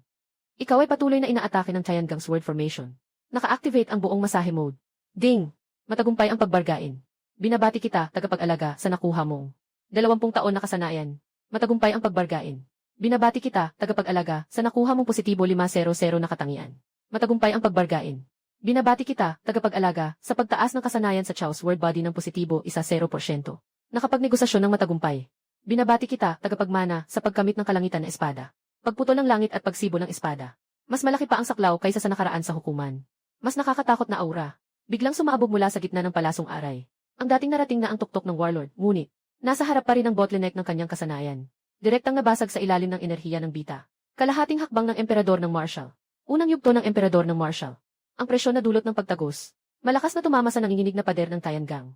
Ikaw ay patuloy na inaatake ng Tiangong Sword Formation. Naka-activate ang buong masahe mode. Ding! Matagumpay ang pagbargain. Binabati kita, tagapag-alaga, sa nakuha mong 20 taon na kasanayan. Matagumpay ang pagbargain. Binabati kita, tagapag-alaga, sa nakuha mong positibo 500 na katangian. Matagumpay ang pagbargain. Binabati kita, tagapag-alaga, sa pagtaas ng kasanayan sa Chaos Word Body ng positibo 0%. Nakapagnegosasyon ng matagumpay. Binabati kita, tagapagmana, sa pagkamit ng kalangitan na espada. Pagputol ng langit at pagsibo ng espada. Mas malaki pa ang saklaw kaysa sa nakaraan sa hukuman. Mas nakakatakot na aura. Biglang sumabog mula sa gitna ng palasong aray. Ang dating narating na ang tuktok ng warlord, ngunit nasa harap pa rin ang bottleneck ng kanyang kasanayan. Direktang nabasag sa ilalim ng enerhiya ng bita. Kalahating hakbang ng emperador ng martial. Unang yugto ng emperador ng martial. Ang presyon na dulot ng pagtagos. Malakas na tumama sa nanginginig na pader ng Tiangong.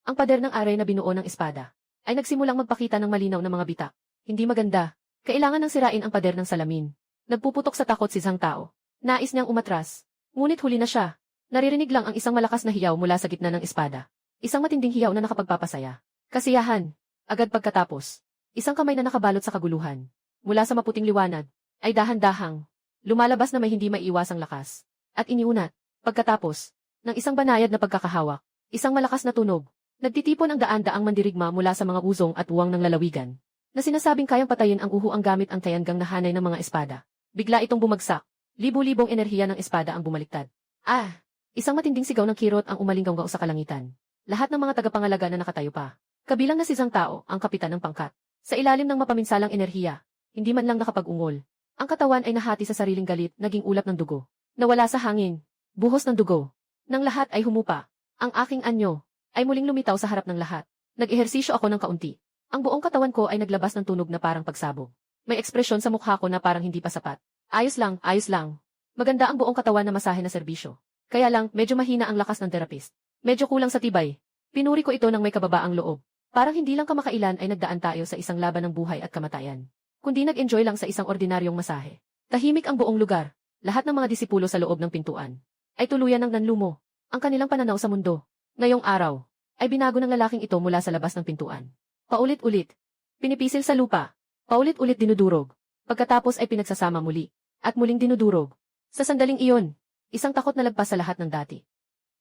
Ang pader ng aray na binuo ng espada ay nagsimulang magpakita ng malinaw na mga bitak. Hindi maganda. Kailangan ng sirain ang pader ng salamin. Nagpuputok sa takot si Zhang Tao. Nais niyang umatras. Ngunit huli na siya. Naririnig lang ang isang malakas na hiyaw mula sa gitna ng espada. Isang matinding hiyaw na nakapagpapasaya. Kasiyahan. Agad pagkatapos. Isang kamay na nakabalot sa kaguluhan. Mula sa maputing liwanag, ay dahan-dahang. Lumalabas na may hindi maiiwasang lakas. At iniunat. Pagkatapos, ng isang banayad na pagkakahawak. Isang malakas na tunog. Nagtitipon ang daan-daang mandirigma mula sa mga uzong at uwang ng lalawigan. Na sinasabing kayang patayin ang uhuang gamit ang Tiangong na hanay ng mga espada. Bigla itong bumagsak. Libu-libong enerhiya ng espada ang bumaliktad. Ah! Isang matinding sigaw ng kirot ang umalinggaw sa kalangitan. Lahat ng mga tagapangalaga na nakatayo pa. Kabilang na si Zhang Tao, ang kapitan ng pangkat. Sa ilalim ng mapaminsalang enerhiya, hindi man lang nakapag-ungol. Ang katawan ay nahati sa sariling galit, naging ulap ng dugo. Nawala sa hangin. Buhos ng dugo. Nang lahat ay humupa. Ang aking anyo ay muling lumitaw sa harap ng lahat. Nag-ehersisyo ako ng kaunti. Ang buong katawan ko ay naglabas ng tunog na parang pagsabog. May ekspresyon sa mukha ko na parang hindi pa sapat. Ayos lang, ayos lang. Maganda ang buong katawan na masahe na serbisyo. Kaya lang, medyo mahina ang lakas ng therapist. Medyo kulang sa tibay. Pinuri ko ito ng may kababaang loob. Parang hindi lang kamakailan ay nagdaan tayo sa isang laban ng buhay at kamatayan. Kundi nag-enjoy lang sa isang ordinaryong masahe. Tahimik ang buong lugar. Lahat ng mga disipulo sa loob ng pintuan ay tuluyan ng nanlumo. Ang kanilang pananaw sa mundo. Ngayong araw, ay binago ng lalaking ito mula sa labas ng pintuan. Paulit-ulit. Pinipisil sa lupa. Paulit-ulit dinudurog. Pagkatapos ay pinagsasama muli. At muling dinudurog. Sa sandaling iyon, isang takot na lagpas sa lahat ng dati.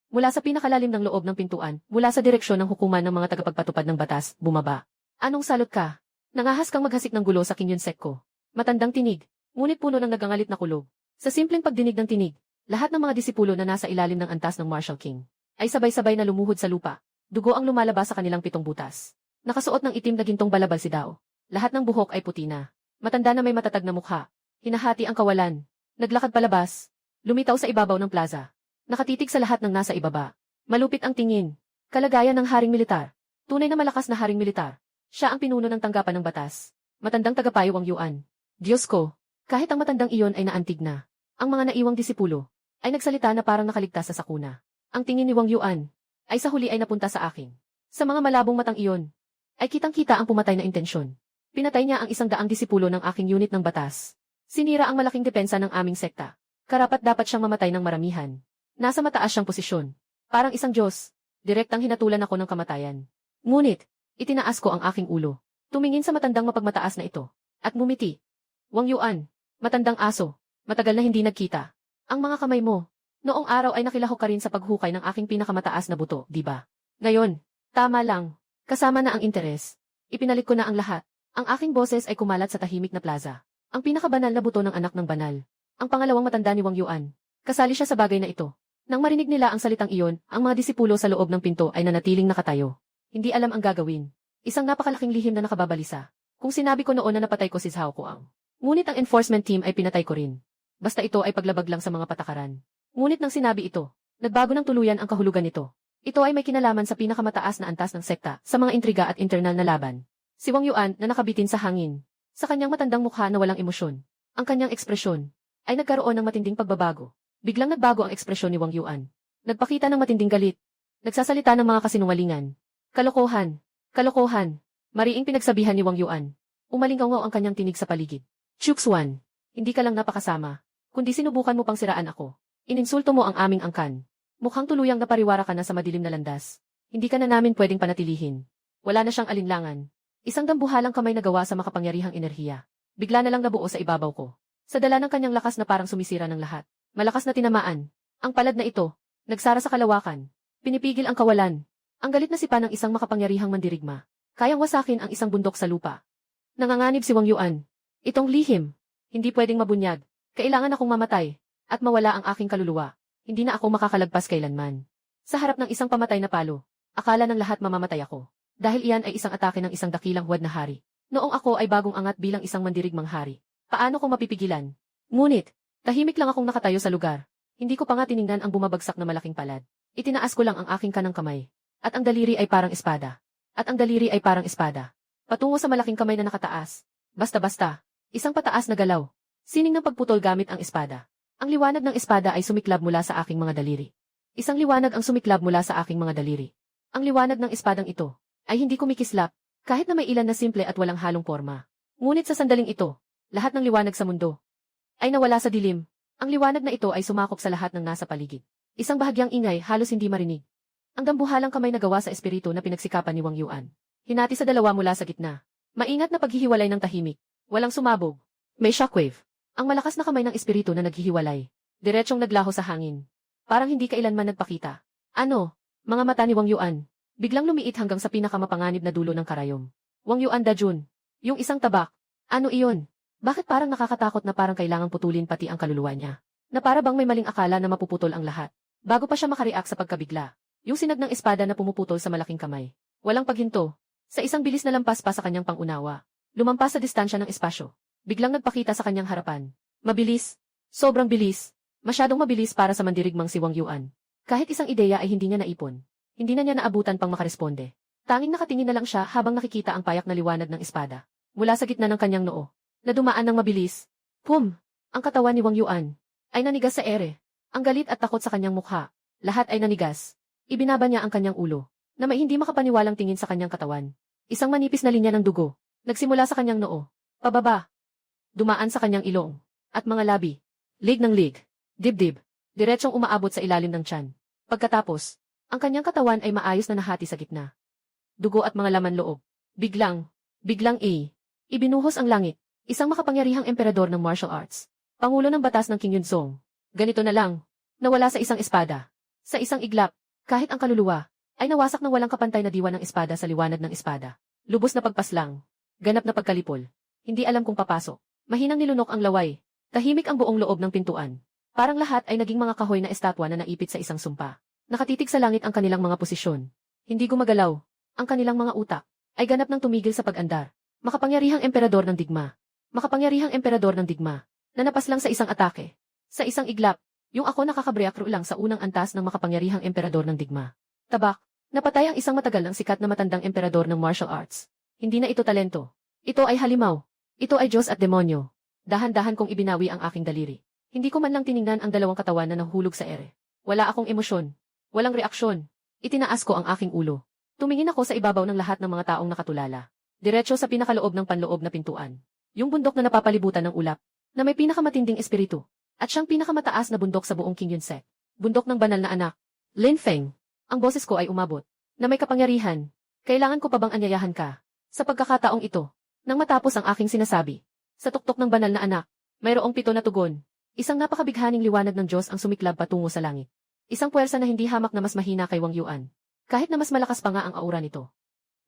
Mula sa pinakalalim ng loob ng pintuan, mula sa direksyon ng hukuman ng mga tagapagpatupad ng batas, bumaba. Anong salot ka? Nangahas kang maghasik ng gulo sa kinyonsek ko. Matandang tinig, ngunit puno ng nagangalit na kulog. Sa simpleng pagdinig ng tinig, lahat ng mga disipulo na nasa ilalim ng antas ng Martial King ay sabay-sabay na lumuhod sa lupa. Dugo ang lumalabas sa kanilang 7 butas. Nakasuot ng itim na gintong balabal si Dao. Lahat ng buhok ay puti na. Matanda na may matatag na mukha. Hinahati ang kawalan. Naglakad palabas. Lumitaw sa ibabaw ng plaza. Nakatitig sa lahat ng nasa ibaba. Malupit ang tingin. Kalagayan ng haring militar. Tunay na malakas na haring militar. Siya ang pinuno ng tanggapan ng batas. Matandang tagapayo ang Yuan. Diyos ko, kahit ang matandang iyon ay naantig na. Ang mga naiwang disipulo ay nagsalita na parang nakaligtas sa sakuna. Ang tingin ni Wang Yuan ay sa huli ay napunta sa akin. Sa mga malabong matang iyon ay kitang-kita ang pumatay na intensyon. Pinatay niya ang 100 disipulo ng aking unit ng batas. Sinira ang malaking depensa ng aming sekta. Karapat dapat siyang mamatay ng maramihan. Nasa mataas siyang posisyon. Parang isang Diyos. Direktang hinatulan ako ng kamatayan. Ngunit, itinaas ko ang aking ulo. Tumingin sa matandang mapagmataas na ito. At ngumiti. Wang Yuan, matandang aso. Matagal na hindi nagkita. Ang mga kamay mo. Noong araw ay nakilahok ka rin sa paghukay ng aking pinakamataas na buto, di ba? Ngayon, tama lang. Kasama na ang interes. Ipinalik ko na ang lahat. Ang aking boses ay kumalat sa tahimik na plaza. Ang pinakabanal na buto ng anak ng banal. Ang pangalawang matanda ni Wang Yuan. Kasali siya sa bagay na ito. Nang marinig nila ang salitang iyon, ang mga disipulo sa loob ng pinto ay nanatiling nakatayo. Hindi alam ang gagawin. Isang napakalaking lihim na nakababalisa. Kung sinabi ko noon na napatay ko si Zhao Kuang. Ngunit ang enforcement team ay pinatay ko rin. Basta ito ay paglabag lang sa mga patakaran. Ngunit nang sinabi ito, nagbago ng tuluyan ang kahulugan nito. Ito ay may kinalaman sa pinakamataas na antas ng sekta sa mga intriga at internal na laban. Si Wang Yuan na nakabitin sa hangin. Sa kanyang matandang mukha na walang emosyon. Ang kanyang ekspresyon ay nagkaroon ng matinding pagbabago. Biglang nagbago ang ekspresyon ni Wang Yuan. Nagpakita ng matinding galit. Nagsasalita ng mga kasinungalingan. Kalokohan. Kalokohan. Mariing pinagsabihan ni Wang Yuan. Umalingaw ang kanyang tinig sa paligid. Chuxuan, hindi ka lang napakasama. Kundi sinubukan mo pang siraan ako. Ininsulto mo ang aming angkan. Mukhang tuluyang napariwara ka na sa madilim na landas. Hindi ka na namin pwedeng panatilihin. Wala na siyang alinlangan. Isang dambuhalang kamay na gawa sa makapangyarihang enerhiya. Bigla na lang nabuo sa ibabaw ko. Sa dala ng kanyang lakas na parang sumisira ng lahat. Malakas na tinamaan. Ang palad na ito, nagsara sa kalawakan. Pinipigil ang kawalan. Ang galit na sipa ng isang makapangyarihang mandirigma. Kayang wasakin ang isang bundok sa lupa. Nanganganib si Wang Yuan. Itong lihim. Hindi pwedeng mabunyag. Kailangan akong mamatay. At mawala ang aking kaluluwa. Hindi na ako makakalagpas kailanman. Sa harap ng isang pamatay na palo, akala ng lahat mamamatay ako. Dahil iyan ay isang atake ng isang dakilang huwad na hari. Noong ako ay bagong angat bilang isang mandirigmang hari. Paano ko mapipigilan? Ngunit, tahimik lang akong nakatayo sa lugar. Hindi ko pa nga tiningnan ang bumabagsak na malaking palad. Itinaas ko lang ang aking kanang kamay. At ang daliri ay parang espada. At ang daliri ay parang espada. Patungo sa malaking kamay na nakataas. Basta-basta. Isang pataas na galaw. Sining ng pagputol gamit ang espada. Ang liwanag ng espada ay sumiklab mula sa aking mga daliri. Isang liwanag ang sumiklab mula sa aking mga daliri. Ang liwanag ng espadang ito ay hindi kumikislap, kahit na may ilan na simple at walang halong forma. Ngunit sa sandaling ito, lahat ng liwanag sa mundo ay nawala sa dilim. Ang liwanag na ito ay sumakop sa lahat ng nasa paligid. Isang bahagyang ingay halos hindi marinig. Ang dambuhalang kamay na gawa sa espiritu na pinagsikapan ni Wang Yuan. Hinati sa dalawa mula sa gitna. Maingat na paghihiwalay ng tahimik. Walang sumabog. May shockwave. Ang malakas na kamay ng espiritu na naghihiwalay. Diretsyong naglaho sa hangin. Parang hindi kailanman nagpakita. Ano? Mga mata ni Wang Yuan. Biglang lumiit hanggang sa pinakamapanganib na dulo ng karayom. Wang Yuan Dajun. Yung isang tabak. Ano iyon? Bakit parang nakakatakot na parang kailangang putulin pati ang kaluluwa niya? Na para bang may maling akala na mapuputol ang lahat. Bago pa siya makareact sa pagkabigla. Yung sinag ng espada na pumuputol sa malaking kamay. Walang paghinto. Sa isang bilis na lampas pa sa kanyang pangunawa. Lumampas sa distansya ng espasyo. Biglang nagpakita sa kanyang harapan. Mabilis. Sobrang bilis. Masyadong mabilis para sa mandirigmang si Wang Yuan. Kahit isang ideya ay hindi niya naipon. Hindi na niya naabutan pang makaresponde. Tanging nakatingin na lang siya habang nakikita ang payak na liwanag ng espada. Mula sa gitna ng kanyang noo. Na dumaan ng mabilis. Pum! Ang katawan ni Wang Yuan ay nanigas sa ere. Ang galit at takot sa kanyang mukha. Lahat ay nanigas. Ibinaba niya ang kanyang ulo. Na may hindi makapaniwalang tingin sa kanyang katawan. Isang manipis na linya ng dugo. Nagsimula sa kanyang noo. Pababa. Dumaan sa kanyang ilong. At mga labi. Lig ng lig. Dibdib. Diretsyong umaabot sa ilalim ng tiyan. Pagkatapos, ang kanyang katawan ay maayos na nahati sa gitna. Dugo at mga laman loob. Biglang ibinuhos ang langit. Isang makapangyarihang emperador ng martial arts. Pangulo ng batas ng King Yunzong. Ganito na lang. Nawala sa isang espada. Sa isang iglap, kahit ang kaluluwa, ay nawasak ng walang kapantay na diwa ng espada sa liwanag ng espada. Lubos na pagpaslang. Ganap na pagkalipol. Hindi alam kung papasok. Mahinang nilunok ang laway. Tahimik ang buong loob ng pintuan. Parang lahat ay naging mga kahoy na estatwa na naipit sa isang sumpa. Nakatitig sa langit ang kanilang mga posisyon. Hindi gumagalaw. Ang kanilang mga utak ay ganap ng tumigil sa pag-andar. Makapangyarihang emperador ng digma. Makapangyarihang emperador ng digma. Na napaslang sa isang atake. Sa isang iglap, yung ako nakakabreakthrough lang sa unang antas ng makapangyarihang emperador ng digma. Tabak, napatay ang isang matagal ng sikat na matandang emperador ng martial arts. Hindi na ito talento. Ito ay halimaw. Ito ay Diyos at demonyo. Dahan-dahan kong ibinawi ang aking daliri. Hindi ko man lang tiningnan ang dalawang katawan na nahulog sa ere. Wala akong emosyon. Walang reaksyon. Itinaas ko ang aking ulo. Tumingin ako sa ibabaw ng lahat ng mga taong nakatulala. Diretso sa pinakaloob ng panloob na pintuan. Yung bundok na napapalibutan ng ulap, na may pinakamatinding espiritu, at siyang pinakamataas na bundok sa buong King Yunsek. Bundok ng banal na anak. Lin Feng. Ang boses ko ay umabot. Na may kapangyarihan. Kailangan ko pa bang anyayahan ka? Sa pagkakataong ito, nang matapos ang aking sinasabi, sa tuktok ng banal na anak, mayroong 7 na tugon. Isang napakabighaning liwanag ng Diyos ang sumiklab patungo sa langit. Isang puwersa na hindi hamak na mas mahina kay Wang Yuan. Kahit na mas malakas pa nga ang aura nito.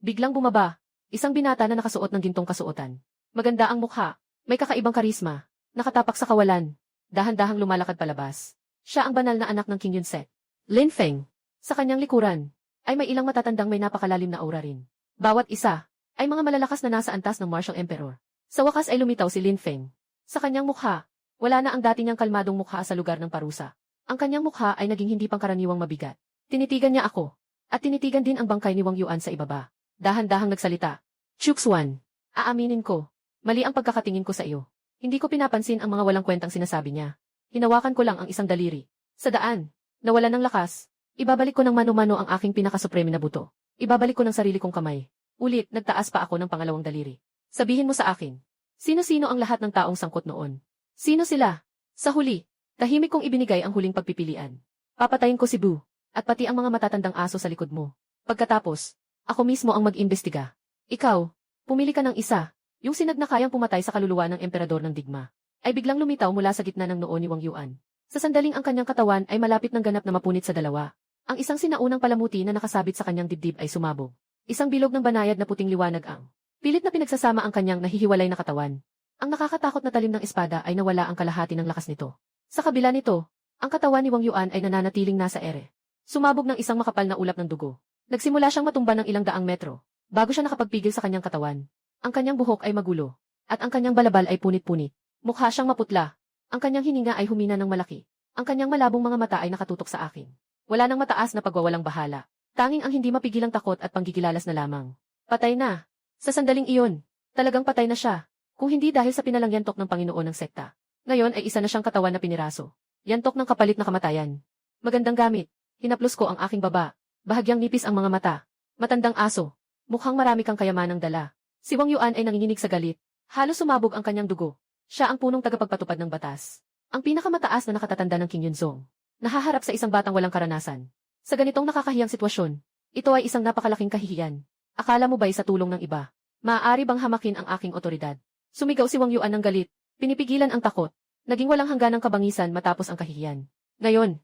Biglang bumaba. Isang binata na nakasuot ng gintong kasuotan. Maganda ang mukha. May kakaibang karisma. Nakatapak sa kawalan. Dahan-dahang lumalakad palabas. Siya ang banal na anak ng King Yunsek. Lin Feng. Sa kanyang likuran, ay may ilang matatandang may napakalalim na aura rin. Bawat isa, ay mga malalakas na nasa antas ng Martial Emperor. Sa wakas ay lumitaw si Lin Feng. Sa kanyang mukha, wala na ang dati niyang kalmadong mukha sa lugar ng parusa. Ang kanyang mukha ay naging hindi pangkaraniwang mabigat. Tinitigan niya ako. At tinitigan din ang bangkay ni Wang Yuan sa ibaba. Dahan-dahang nagsalita. Chuxuan, aaminin ko. Mali ang pagkakatingin ko sa iyo. Hindi ko pinapansin ang mga walang kwentang sinasabi niya. Hinawakan ko lang ang isang daliri. Sa daan, nawala ng lakas. Ibabalik ko ng mano-mano ang aking pinakasupreme na buto. Ibabalik ko ng sarili kong kamay. Ulit, nagtaas pa ako ng pangalawang daliri. Sabihin mo sa akin. Sino-sino ang lahat ng taong sangkot noon? Sino sila? Sa huli, tahimik kong ibinigay ang huling pagpipilian. Papatayin ko si Boo, at pati ang mga matatandang aso sa likod mo. Pagkatapos, ako mismo ang mag-imbestiga. Ikaw, pumili ka ng isa. Yung sinag na kayang pumatay sa kaluluwa ng emperador ng digma, ay biglang lumitaw mula sa gitna ng noo ni Wang Yuan. Sa sandaling ang kanyang katawan ay malapit ng ganap na mapunit sa dalawa. Ang isang sinaunang palamuti na nakasabit sa kanyang dibdib ay sumabog. Isang bilog ng banayad na puting liwanag ang pilit na pinagsasama ang kanyang nahihiwalay na katawan. Ang nakakatakot na talim ng espada ay nawala ang kalahati ng lakas nito. Sa kabila nito, ang katawan ni Wang Yuan ay nananatiling nasa ere. Sumabog ng isang makapal na ulap ng dugo. Nagsimula siyang matumba ng ilang daang metro, bago siya nakapagpigil sa kanyang katawan. Ang kanyang buhok ay magulo, at ang kanyang balabal ay punit-punit. Mukha siyang maputla. Ang kanyang hininga ay humina ng malaki. Ang kanyang malabong mga mata ay nakatutok sa akin. Wala nang mataas na pagwawalang bahala. Tanging ang hindi mapigilang takot at panggigilalas na lamang. Patay na. Sa sandaling iyon, talagang patay na siya. Kung hindi dahil sa pinalangyantok ng Panginoon ng sekta. Ngayon ay isa na siyang katawan na piniraso. Yantok ng kapalit na kamatayan. Magandang gamit. Hinaplos ko ang aking baba. Bahagyang nipis ang mga mata. Matandang aso. Mukhang marami kang kayamanang dala. Si Wang Yuan ay nanginginig sa galit. Halos sumabog ang kanyang dugo. Siya ang punong tagapagpatupad ng batas. Ang pinakamataas na nakatatanda ng King Yunzong. Nahaharap sa isang batang walang karanasan. Sa ganitong nakakahiyang sitwasyon, ito ay isang napakalaking kahihiyan. Akala mo ba'y sa tulong ng iba? Maaari bang hamakin ang aking otoridad? Sumigaw si Wang Yuan ng galit. Pinipigilan ang takot. Naging walang hangganang kabangisan matapos ang kahihiyan. Ngayon,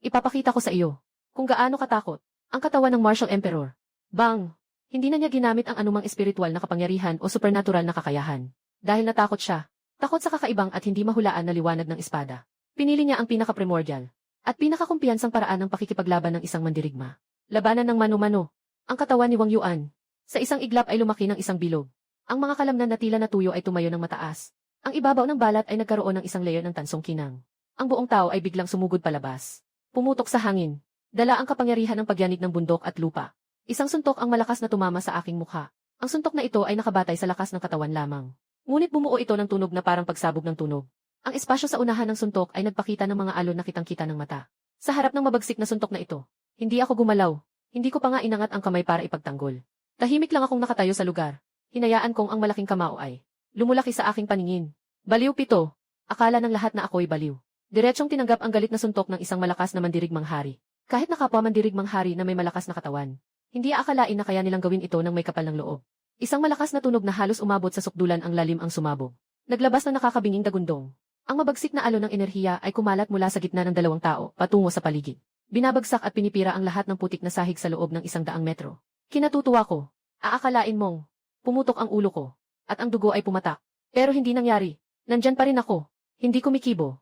ipapakita ko sa iyo kung gaano katakot ang katawan ng Martial Emperor. Bang! Hindi na niya ginamit ang anumang espiritual na kapangyarihan o supernatural na kakayahan. Dahil natakot siya. Takot sa kakaibang at hindi mahulaan na liwanag ng espada. Pinili niya ang pinaka-primordial at pinakakumpiyansang paraan ng pakikipaglaban ng isang mandirigma. Labanan ng mano-mano. Ang katawan ni Wang Yuan. Sa isang iglap ay lumaki ng isang bilog. Ang mga kalamnan na tila na tuyo ay tumayo ng mataas. Ang ibabaw ng balat ay nagkaroon ng isang layer ng tansong kinang. Ang buong tao ay biglang sumugod palabas. Pumutok sa hangin. Dala ang kapangyarihan ng pagyanig ng bundok at lupa. Isang suntok ang malakas na tumama sa aking mukha. Ang suntok na ito ay nakabatay sa lakas ng katawan lamang. Ngunit bumuo ito ng tunog na parang pagsabog ng tunog. Ang espasyo sa unahan ng suntok ay nagpakita ng mga alon na kitang-kita ng mata. Sa harap ng mabagsik na suntok na ito, hindi ako gumalaw. Hindi ko pa nga inangat ang kamay para ipagtanggol. Tahimik lang akong nakatayo sa lugar. Hinayaan kong ang malaking kamao ay lumulaki sa aking paningin. Baliw pito. Akala ng lahat na ako'y baliw. Diretsyong tinanggap ang galit na suntok ng isang malakas na mandirigmang hari. Kahit na kapwa mandirigmang hari na may malakas na katawan. Hindi aakalain na kaya nilang gawin ito ng may kapal ng loob. Isang malakas na tunog na halos umabot sa sukdulan ang lalim ang sumabog. Naglabas ng nakakabinging dagundong. Ang mabagsik na alon ng enerhiya ay kumalat mula sa gitna ng dalawang tao patungo sa paligid. Binabagsak at pinipira ang lahat ng putik na sahig sa loob ng 100 metro. Kinatutuwa ko. Aakalain mong pumutok ang ulo ko at ang dugo ay pumatak. Pero hindi nangyari. Nandyan pa rin ako. Hindi kumikibo.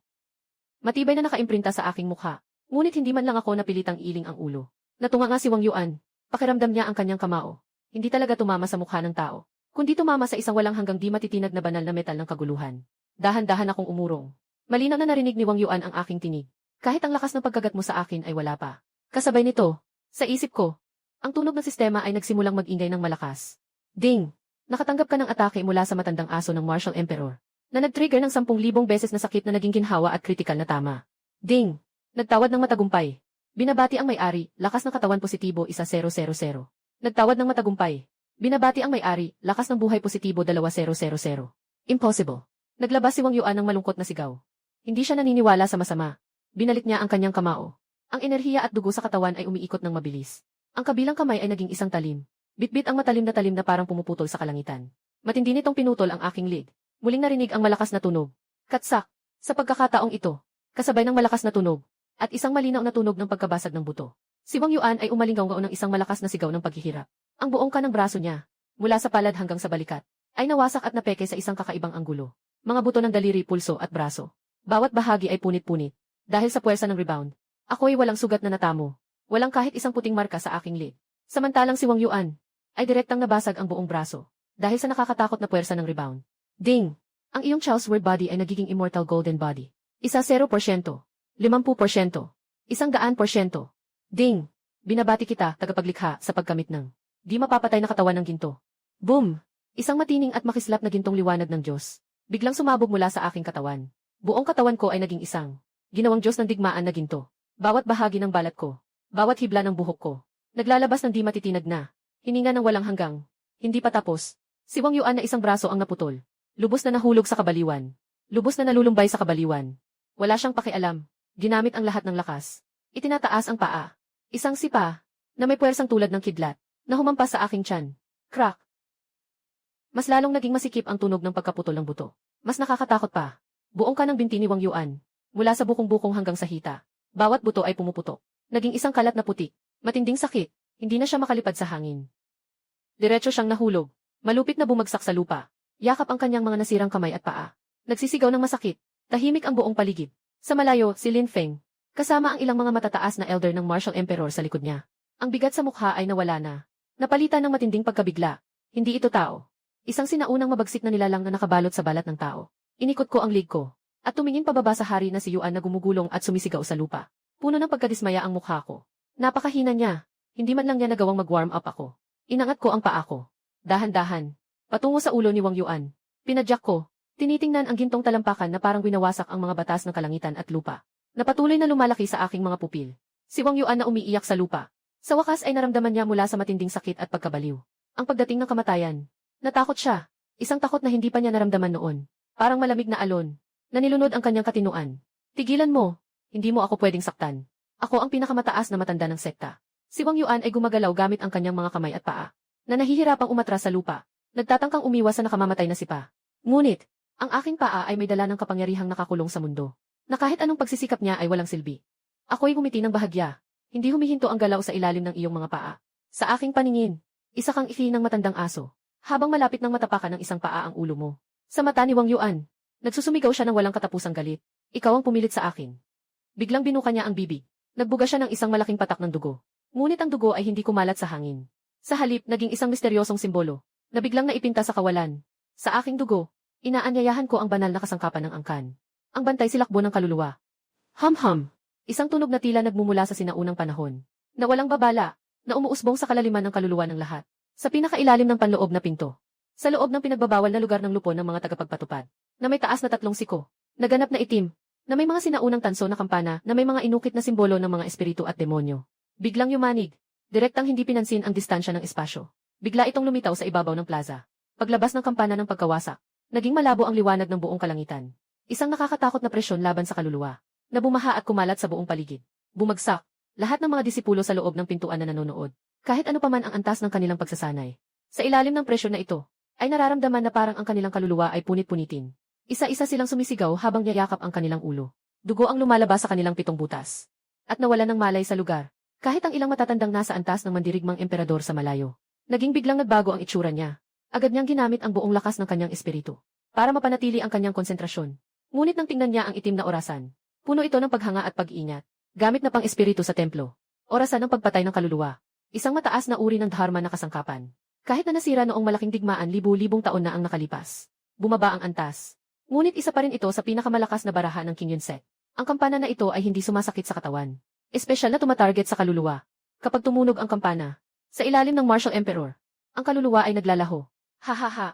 Matibay na nakaimprinta sa aking mukha. Ngunit hindi man lang ako napilitang iling ang ulo. Natunga nga si Wang Yuan. Pakiramdam niya ang kanyang kamao. Hindi talaga tumama sa mukha ng tao, kundi tumama sa isang walang hanggang di matitinag na banal na metal ng kaguluhan. Dahan-dahan akong umurong. Malinaw na narinig ni Wang Yuan ang aking tinig. Kahit ang lakas ng pagkagat mo sa akin ay wala pa. Kasabay nito, sa isip ko, ang tunog ng sistema ay nagsimulang mag-ingay ng malakas. Ding! Nakatanggap ka ng atake mula sa matandang aso ng Martial Emperor, na nag-trigger ng 10,000 beses na sakit na naging ginhawa at kritikal na tama. Ding! Nagtawad ng matagumpay. Binabati ang may-ari, lakas ng katawan positibo 1000. Nagtawad ng matagumpay. Binabati ang may-ari, lakas ng buhay positibo 2000. Impossible. Naglabas si Wang Yuan ng malungkot na sigaw. Hindi siya naniniwala sa masama. Binalik niya ang kanyang kamao. Ang enerhiya at dugo sa katawan ay umiikot ng mabilis. Ang kabilang kamay ay naging isang talim. Bitbit ang matalim na parang pumuputol sa kalangitan. Matindi nitong pinutol ang aking lid. Muling narinig ang malakas na tunog. Katsak! Sa pagkakataong ito, kasabay ng malakas na tunog, at isang malinaw na tunog ng pagkabasag ng buto. Si Wang Yuan ay umalingaw ng isang malakas na sigaw ng paghihirap. Ang buong kanang braso niya, mula sa palad hanggang sa balikat, ay nawasak at napeke sa isang kakaibang anggulo. Mga buto ng daliri, pulso at braso. Bawat bahagi ay punit-punit. Dahil sa puwersa ng rebound, ako ay walang sugat na natamo. Walang kahit isang puting marka sa aking lid. Samantalang si Wang Yuan ay direktang nabasag ang buong braso dahil sa nakakatakot na puwersa ng rebound. Ding! Ang iyong Chaos Word Body ay nagiging Immortal Golden Body. 0%, 50%, 100%. Ding! Binabati kita, tagapaglikha, sa pagkamit ng di mapapatay na katawan ng ginto. Boom! Isang matining at makislap na gintong liwanag ng Diyos. Biglang sumabog mula sa aking katawan. Buong katawan ko ay naging isang ginawang Diyos ng digmaan na ginto. Bawat bahagi ng balat ko, bawat hibla ng buhok ko, naglalabas ng di matitinag na hininga ng walang hanggang. Hindi pa tapos. Si Wang Yuan na isang braso ang naputol. Lubos na nahulog sa kabaliwan. Lubos na nalulumbay sa kabaliwan. Wala siyang pakialam. Ginamit ang lahat ng lakas. Itinataas ang paa. Isang sipa, na may puwersang tulad ng kidlat, na humampas sa aking tiyan. Crack! Mas lalong naging masikip ang tunog ng pagkaputol ng buto. Mas nakakatakot pa. Buong kanang binti ni Wang Yuan. Mula sa bukong-bukong hanggang sa hita. Bawat buto ay pumuputok. Naging isang kalat na putik. Matinding sakit. Hindi na siya makalipad sa hangin. Diretso siyang nahulog. Malupit na bumagsak sa lupa. Yakap ang kanyang mga nasirang kamay at paa. Nagsisigaw ng masakit. Tahimik ang buong paligid. Sa malayo, si Lin Feng. Kasama ang ilang mga matataas na elder ng martial emperor sa likod niya. Ang bigat sa mukha ay nawala na. Napalitan ng matinding pagkabigla. Hindi ito tao. Isang sinaunang mabagsik na nilalang na nakabalot sa balat ng tao. Inikot ko ang lig ko. At tumingin pababa sa hari na si Yuan na gumugulong at sumisigaw sa lupa. Puno ng pagkadismaya ang mukha ko. Napakahina niya. Hindi man lang niya nagawang mag-warm up ako. Inangat ko ang paa ko. Dahan-dahan. Patungo sa ulo ni Wang Yuan. Pinadyak ko. Tinitingnan ang gintong talampakan na parang winawasak ang mga batas ng kalangitan at lupa. Napatuloy na lumalaki sa aking mga pupil. Si Wang Yuan na umiiyak sa lupa. Sa wakas ay naramdaman niya mula sa matinding sakit at pagkabaliw. Ang pagdating ng kamatayan. Natakot siya. Isang takot na hindi pa niya naramdaman noon. Parang malamig na alon. Nanilunod ang kanyang katinuan. Tigilan mo. Hindi mo ako pwedeng saktan. Ako ang pinakamataas na matanda ng sekta. Si Wang Yuan ay gumagalaw gamit ang kanyang mga kamay at paa. Na nahihirapang umatras sa lupa. Nagtatangkang umiwas sa nakamamatay na sipa. Ngunit, ang aking paa ay may dala ng kapangyarihang nakakulong sa mundo. Na kahit anong pagsisikap niya ay walang silbi. Ako'y gumiti ng bahagya. Hindi humihinto ang galaw sa ilalim ng iyong mga paa. Sa aking paningin, isa kang ihi ng matandang aso. Habang malapit ng matapakan ng isang paa ang ulo mo. Sa mata ni Wang Yuan, nagsusumigaw siya ng walang katapusang galit. Ikaw ang pumilit sa akin. Biglang binuka niya ang bibig. Nagbuga siya ng isang malaking patak ng dugo. Ngunit ang dugo ay hindi kumalat sa hangin. Sa halip, naging isang misteryosong simbolo, na biglang naipinta sa kawalan. Sa aking dugo, inaanyayahan ko ang banal na kasangkapan ng angkan. Ang bantay silakbo ng kaluluwa. Ham-ham! Isang tunog na tila nagmumula sa sinaunang panahon. Na walang babala, na umuusbong sa kalaliman ng kaluluwa ng lahat. Sa pinakailalim ng panloob na pinto. Sa loob ng pinagbabawal na lugar ng lupon ng mga tagapagpatupad. Na may taas na 3 siko. Naganap na itim. Na may mga sinaunang tanso na kampana na may mga inukit na simbolo ng mga espiritu at demonyo. Biglang yumanig. Direktang hindi pinansin ang distansya ng espasyo. Bigla itong lumitaw sa ibabaw ng plaza. Paglabas ng kampana ng pagkawasak, naging malabo ang liwanag ng buong kalangitan. Isang nakakatakot na presyon laban sa kaluluwa, na bumaha at kumalat sa buong paligid. Bumagsak, lahat ng mga disipulo sa loob ng pintuan na nanonood. Kahit ano paman ang antas ng kanilang pagsasanay. Sa ilalim ng presyon na ito, ay nararamdaman na parang ang kanilang kaluluwa ay punit-punitin. Isa-isa silang sumisigaw habang niyayakap ang kanilang ulo. Dugo ang lumalabas sa kanilang 7 butas. At nawala ng malay sa lugar. Kahit ang ilang matatandang nasa antas ng mandirigmang emperador sa malayo. Naging biglang nagbago ang itsura niya. Agad niyang ginamit ang buong lakas ng kanyang espiritu. Para mapanatili ang kanyang konsentrasyon. Ngunit nang tingnan niya ang itim na orasan. Puno ito ng paghanga at pag-iingat. Gamit na pang espiritu sa templo. Orasan ng pagpatay ng kaluluwa. Isang mataas na uri ng dharma na kasangkapan. Kahit na nasira noong malaking digmaan libu-libong taon na ang nakalipas. Bumaba ang antas. Ngunit isa pa rin ito sa pinakamalakas na baraha ng King Yunset. Ang kampana na ito ay hindi sumasakit sa katawan. Espesyal na tumatarget sa kaluluwa. Kapag tumunog ang kampana, sa ilalim ng Martial Emperor, ang kaluluwa ay naglalaho. Ha ha ha.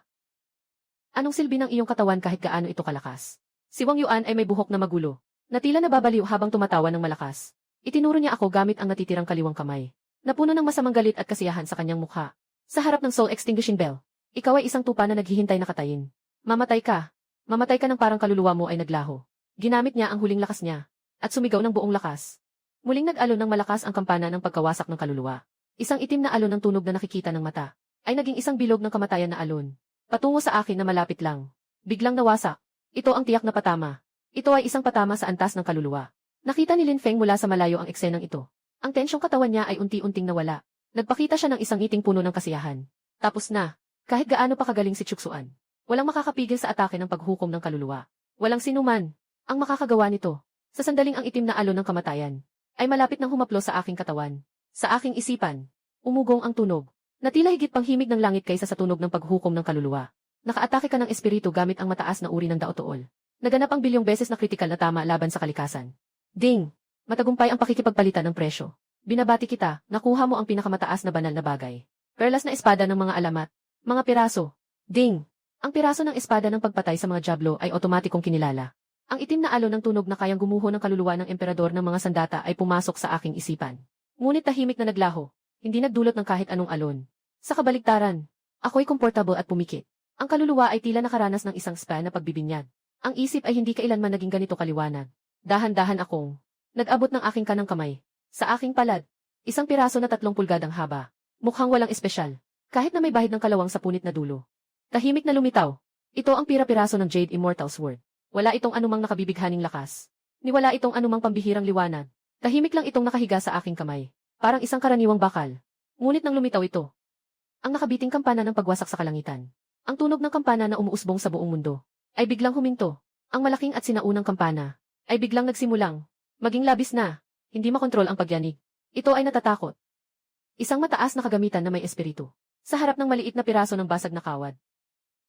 Anong silbi ng iyong katawan kahit gaano ito kalakas? Si Wang Yuan ay may buhok na magulo. Na tila nababaliw habang tumatawa ng malakas. Itinuro niya ako gamit ang natitirang kaliwang kamay. Napuno ng masamang galit at kasiyahan sa kanyang mukha. Sa harap ng soul extinguishing bell, ikaw ay isang tupa na naghihintay na katayin. Mamatay ka. Mamatay ka ng parang kaluluwa mo ay naglaho. Ginamit niya ang huling lakas niya. At sumigaw ng buong lakas. Muling nag-alon ng malakas ang kampana ng pagkawasak ng kaluluwa. Isang itim na alon ng tunog na nakikita ng mata. Ay naging isang bilog ng kamatayan na alon. Patungo sa akin na malapit lang. Biglang nawasak. Ito ang tiyak na patama. Ito ay isang patama sa antas ng kaluluwa. Nakita ni Lin Feng mula sa malayo ang eksenang ito. Ang tensyong katawan niya ay unti-unting nawala. Nagpakita siya ng isang ngiting puno ng kasiyahan. Tapos na. Kahit gaano pa kagaling si Chuksuan. Walang makakapigil sa atake ng paghukom ng kaluluwa. Walang sinuman ang makakagawa nito. Sa sandaling ang itim na alon ng kamatayan ay malapit nang humaplo sa aking katawan. Sa aking isipan, umugong ang tunog. Na tila higit pang himig ng langit kaysa sa tunog ng paghukom ng kaluluwa. Nakaatake ka ng espiritu gamit ang mataas na uri ng daotool. Naganap ang bilyong beses na kritikal na tama laban sa kalikasan. Ding! Matagumpay ang pakikipagpalitan ng presyo. Binabati kita, nakuha mo ang pinakamataas na banal na bagay. Perlas na espada ng mga alamat. Mga piraso. Ding! Ang piraso ng espada ng pagpatay sa mga jablo ay otomatikong kinilala. Ang itim na alon ng tunog na kayang gumuho ng kaluluwa ng emperador ng mga sandata ay pumasok sa aking isipan. Ngunit tahimik na naglaho. Hindi nagdulot ng kahit anong alon. Sa kabaligtaran, Ako'y komportable at pumikit. Ang kaluluwa ay tila nakaranas ng isang spa na pagbibinyag. Ang isip ay hindi kailanman naging ganito kaliwanag. Dahan-dahan akong nag-abot ng aking kanang kamay. Sa aking palad, isang piraso na 3 pulgadang haba. Mukhang walang espesyal. Kahit na may bahid ng kalawang sa punit na dulo. Tahimik na lumitaw. Ito ang pira-piraso ng Jade Immortal Sword. Wala itong anumang nakabibighaning lakas. Wala itong anumang pambihirang liwanag. Tahimik lang itong nakahiga sa aking kamay. Parang isang karaniwang bakal. Ngunit nang lumitaw ito, ang nakabiting kampana ng pagwasak sa kalangitan. Ang tunog ng kampana na umuusbong sa buong mundo ay biglang huminto. Ang malaking at sinaunang kampana ay biglang nagsimulang maging labis na, hindi makontrol ang pagyanig. Ito ay natatakot. Isang mataas na kagamitan na may espiritu. Sa harap ng maliit na piraso ng basag na kawad.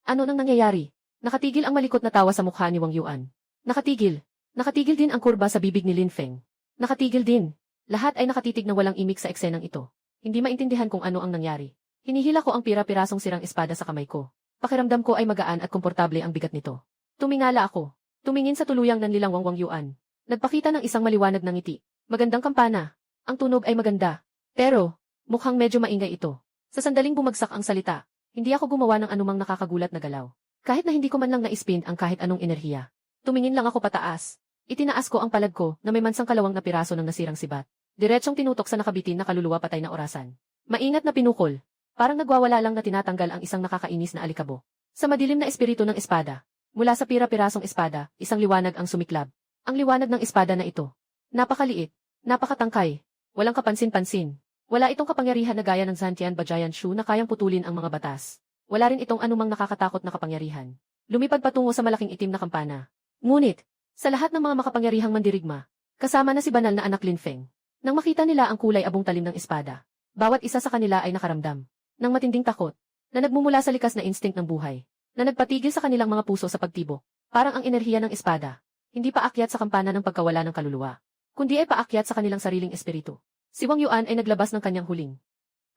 Ano nang nangyayari? Nakatigil ang malikot na tawa sa mukha ni Wang Yuan. Nakatigil. Nakatigil din ang kurba sa bibig ni Lin Feng. Nakatigil din. Lahat ay nakatitig na walang imik sa eksenang ito. Hindi maintindihan kung ano ang nangyari. Hinihila ko ang pira-pirasong sirang espada sa kamay ko. Pakiramdam ko ay magaan at komportable ang bigat nito. Tumingala ako. Tumingin sa tuluyang nanlilangwang Wang Yuan. Nagpakita ng isang maliwanag na ngiti. Magandang kampana. Ang tunog ay maganda. Pero, mukhang medyo maingay ito. Sa sandaling bumagsak ang salita, hindi ako gumawa ng anumang nakakagulat na galaw. Kahit na hindi ko man lang na-spin ang kahit anong enerhiya. Tumingin lang ako pataas. Itinaas ko ang palad ko na may mansang kalawang na piraso ng nasirang sibat. Diretsong tinutok sa nakabitin na kaluluwa patay na orasan. Maingat na pinukol. Parang nagwawala lang na tinatanggal ang isang nakakainis na alikabo. Sa madilim na espiritu ng espada, mula sa pira-pirasong espada, isang liwanag ang sumiklab. Ang liwanag ng espada na ito. Napakaliit, napakatangkay, walang kapansin-pansin. Wala itong kapangyarihan na gaya ng Zantian Bajayan Shu na kayang putulin ang mga batas. Wala rin itong anumang nakakatakot na kapangyarihan. Lumipad patungo sa malaking itim na kampana. Ngunit, sa lahat ng mga makapangyarihang mandirigma, kasama na si banal na anak Lin Feng, nang makita nila ang kulay abong talim ng espada, bawat isa sa kanila ay nakaramdam ng matinding takot, na nagmumula sa likas na instinct ng buhay, na nagpatigil sa kanilang mga puso sa pagtibok, parang ang enerhiya ng espada, hindi pa akyat sa kampana ng pagkawala ng kaluluwa, kundi ay paakyat sa kanilang sariling espiritu. Si Wang Yuan ay naglabas ng kanyang huling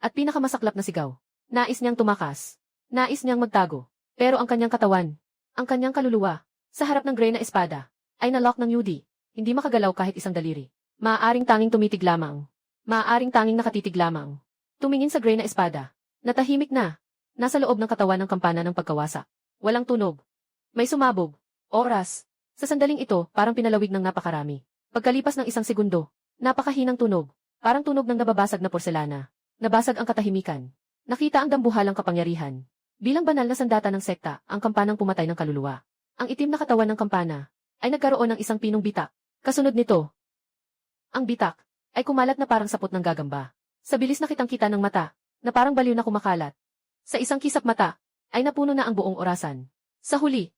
at pinakamasaklap na sigaw. Nais niyang tumakas, nais niyang magtago, pero ang kanyang katawan, ang kanyang kaluluwa, sa harap ng gray na espada, ay nalock ng Yudi, hindi makagalaw kahit isang daliri. Maaaring tanging tumitig lamang, maaaring tanging nakatitig lamang. Tumingin sa gray na espada. Natahimik na. Nasa loob ng katawan ng kampana ng pagkawasak. Walang tunog. May sumabog. Oras. Sa sandaling ito, parang pinalawig ng napakarami. Pagkalipas ng isang segundo, napakahinang tunog. Parang tunog ng nababasag na porselana. Nabasag ang katahimikan. Nakita ang dambuhalang kapangyarihan. Bilang banal na sandata ng sekta, ang kampanang pumatay ng kaluluwa. Ang itim na katawan ng kampana ay nagkaroon ng isang pinong bitak. Kasunod nito, ang bitak ay kumalat na parang sapot ng gagamba. Sa bilis na kitang-kita ng mata, na parang baliw na kumakalat. Sa isang kisap mata, ay napuno na ang buong orasan. Sa huli,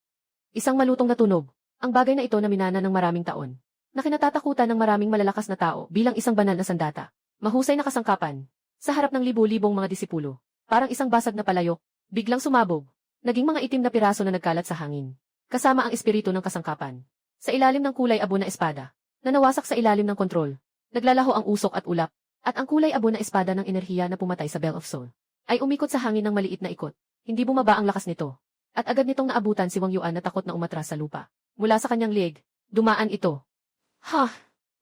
isang malutong na tunog, ang bagay na ito na minana ng maraming taon, na kinatatakutan ng maraming malalakas na tao bilang isang banal na sandata. Mahusay na kasangkapan, sa harap ng libu-libong mga disipulo, parang isang basag na palayok, biglang sumabog, naging mga itim na piraso na nagkalat sa hangin, kasama ang espiritu ng kasangkapan. Sa ilalim ng kulay abo na espada, na nawasak sa ilalim ng kontrol, naglalaho ang usok at ulap, at ang kulay abo na espada ng enerhiya na pumatay sa Bell of Soul ay umikot sa hangin ng maliit na ikot. Hindi bumaba ang lakas nito. At agad nitong naabutan si Wang Yuan na takot na umatras sa lupa. Mula sa kanyang leeg, dumaan ito. Ha!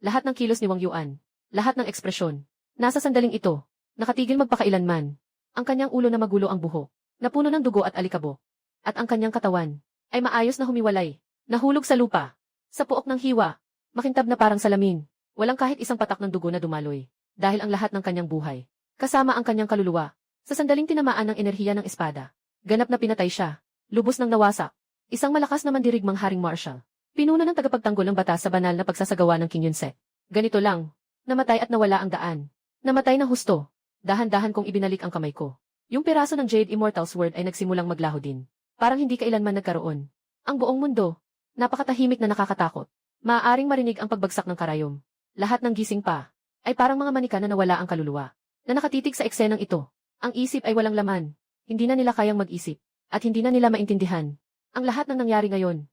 Lahat ng kilos ni Wang Yuan, lahat ng ekspresyon, nasa sandaling ito, nakatigil magpakailanman. Ang kanyang ulo na magulo ang buhok, napuno ng dugo at alikabok. At ang kanyang katawan ay maayos na humiwalay, nahulog sa lupa. Sa puok ng hiwa, makintab na parang salamin. Walang kahit isang patak ng dugo na dumaloy. Dahil ang lahat ng kanyang buhay, kasama ang kanyang kaluluwa, sa sandaling tinamaan ng enerhiya ng espada, ganap na pinatay siya, lubos ng nawasak, isang malakas na mandirigmang Haring Marshal, pinuno ng tagapagtanggol ng batas sa banal na pagsasagawa ng King Yunse. Ganito lang, namatay at nawala ang daan, namatay ng husto, dahan-dahan kong ibinalik ang kamay ko. Yung piraso ng Jade Immortal Sword ay nagsimulang maglaho din, parang hindi kailanman nagkaroon. Ang buong mundo, napakatahimik na nakakatakot, maaaring marinig ang pagbagsak ng karayom, lahat ng gising pa ay parang mga manika na nawala ang kaluluwa, na nakatitig sa eksenang ito. Ang isip ay walang laman, hindi na nila kayang mag-isip, at hindi na nila maintindihan ang lahat ng nangyari ngayon.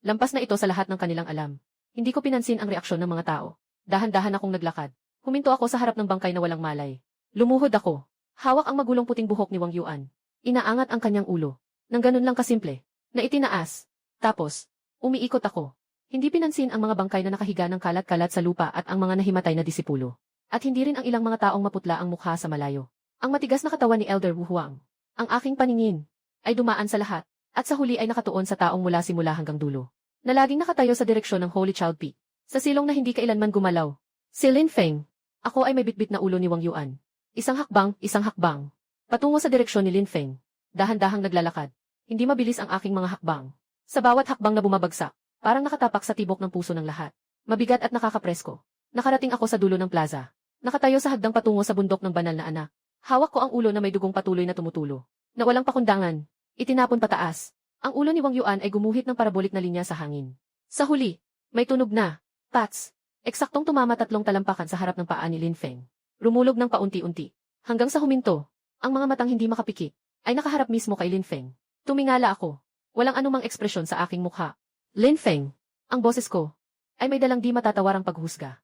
Lampas na ito sa lahat ng kanilang alam. Hindi ko pinansin ang reaksyon ng mga tao. Dahan-dahan akong naglakad. Huminto ako sa harap ng bangkay na walang malay. Lumuhod ako. Hawak ang magulong puting buhok ni Wang Yuan. Inaangat ang kanyang ulo. Nang ganun lang kasimple, na itinaas. Tapos, umiikot ako. Hindi pinansin ang mga bangkay na nakahiga ng kalat-kalat sa lupa at ang mga nahimatay na disipulo. At hindi rin ang ilang mga taong maputla ang mukha sa malayo. Ang matigas na katawan ni Elder Wu Huang. Ang aking paningin ay dumaan sa lahat, at sa huli ay nakatuon sa taong mula simula hanggang dulo, na laging nakatayo sa direksyon ng Holy Child Peak, sa silong na hindi kailanman gumalaw. Si Lin Feng. Ako ay may bitbit na ulo ni Wang Yuan. Isang hakbang, patungo sa direksyon ni Lin Feng. Dahan-dahang naglalakad. Hindi mabilis ang aking mga hakbang. Sa bawat hakbang na bumabagsak, parang nakatapak sa tibok ng puso ng lahat. Mabigat at nakakapresko. Nakarating ako sa dulo ng plaza. Nakatayo sa hagdang patungo sa bundok ng banal na anak. Hawak ko ang ulo na may dugong patuloy na tumutulo, na walang pakundangan. Itinapon pataas. Ang ulo ni Wang Yuan ay gumuhit ng parabolik na linya sa hangin. Sa huli, may tunog na, pats. Eksaktong tumama 3 talampakan sa harap ng paa ni Lin Feng. Rumulog ng paunti-unti. Hanggang sa huminto, ang mga matang hindi makapikit, ay nakaharap mismo kay Lin Feng. Tumingala ako. Walang anumang ekspresyon sa aking mukha. Lin Feng, ang boses ko, ay may dalang di matatawarang paghusga.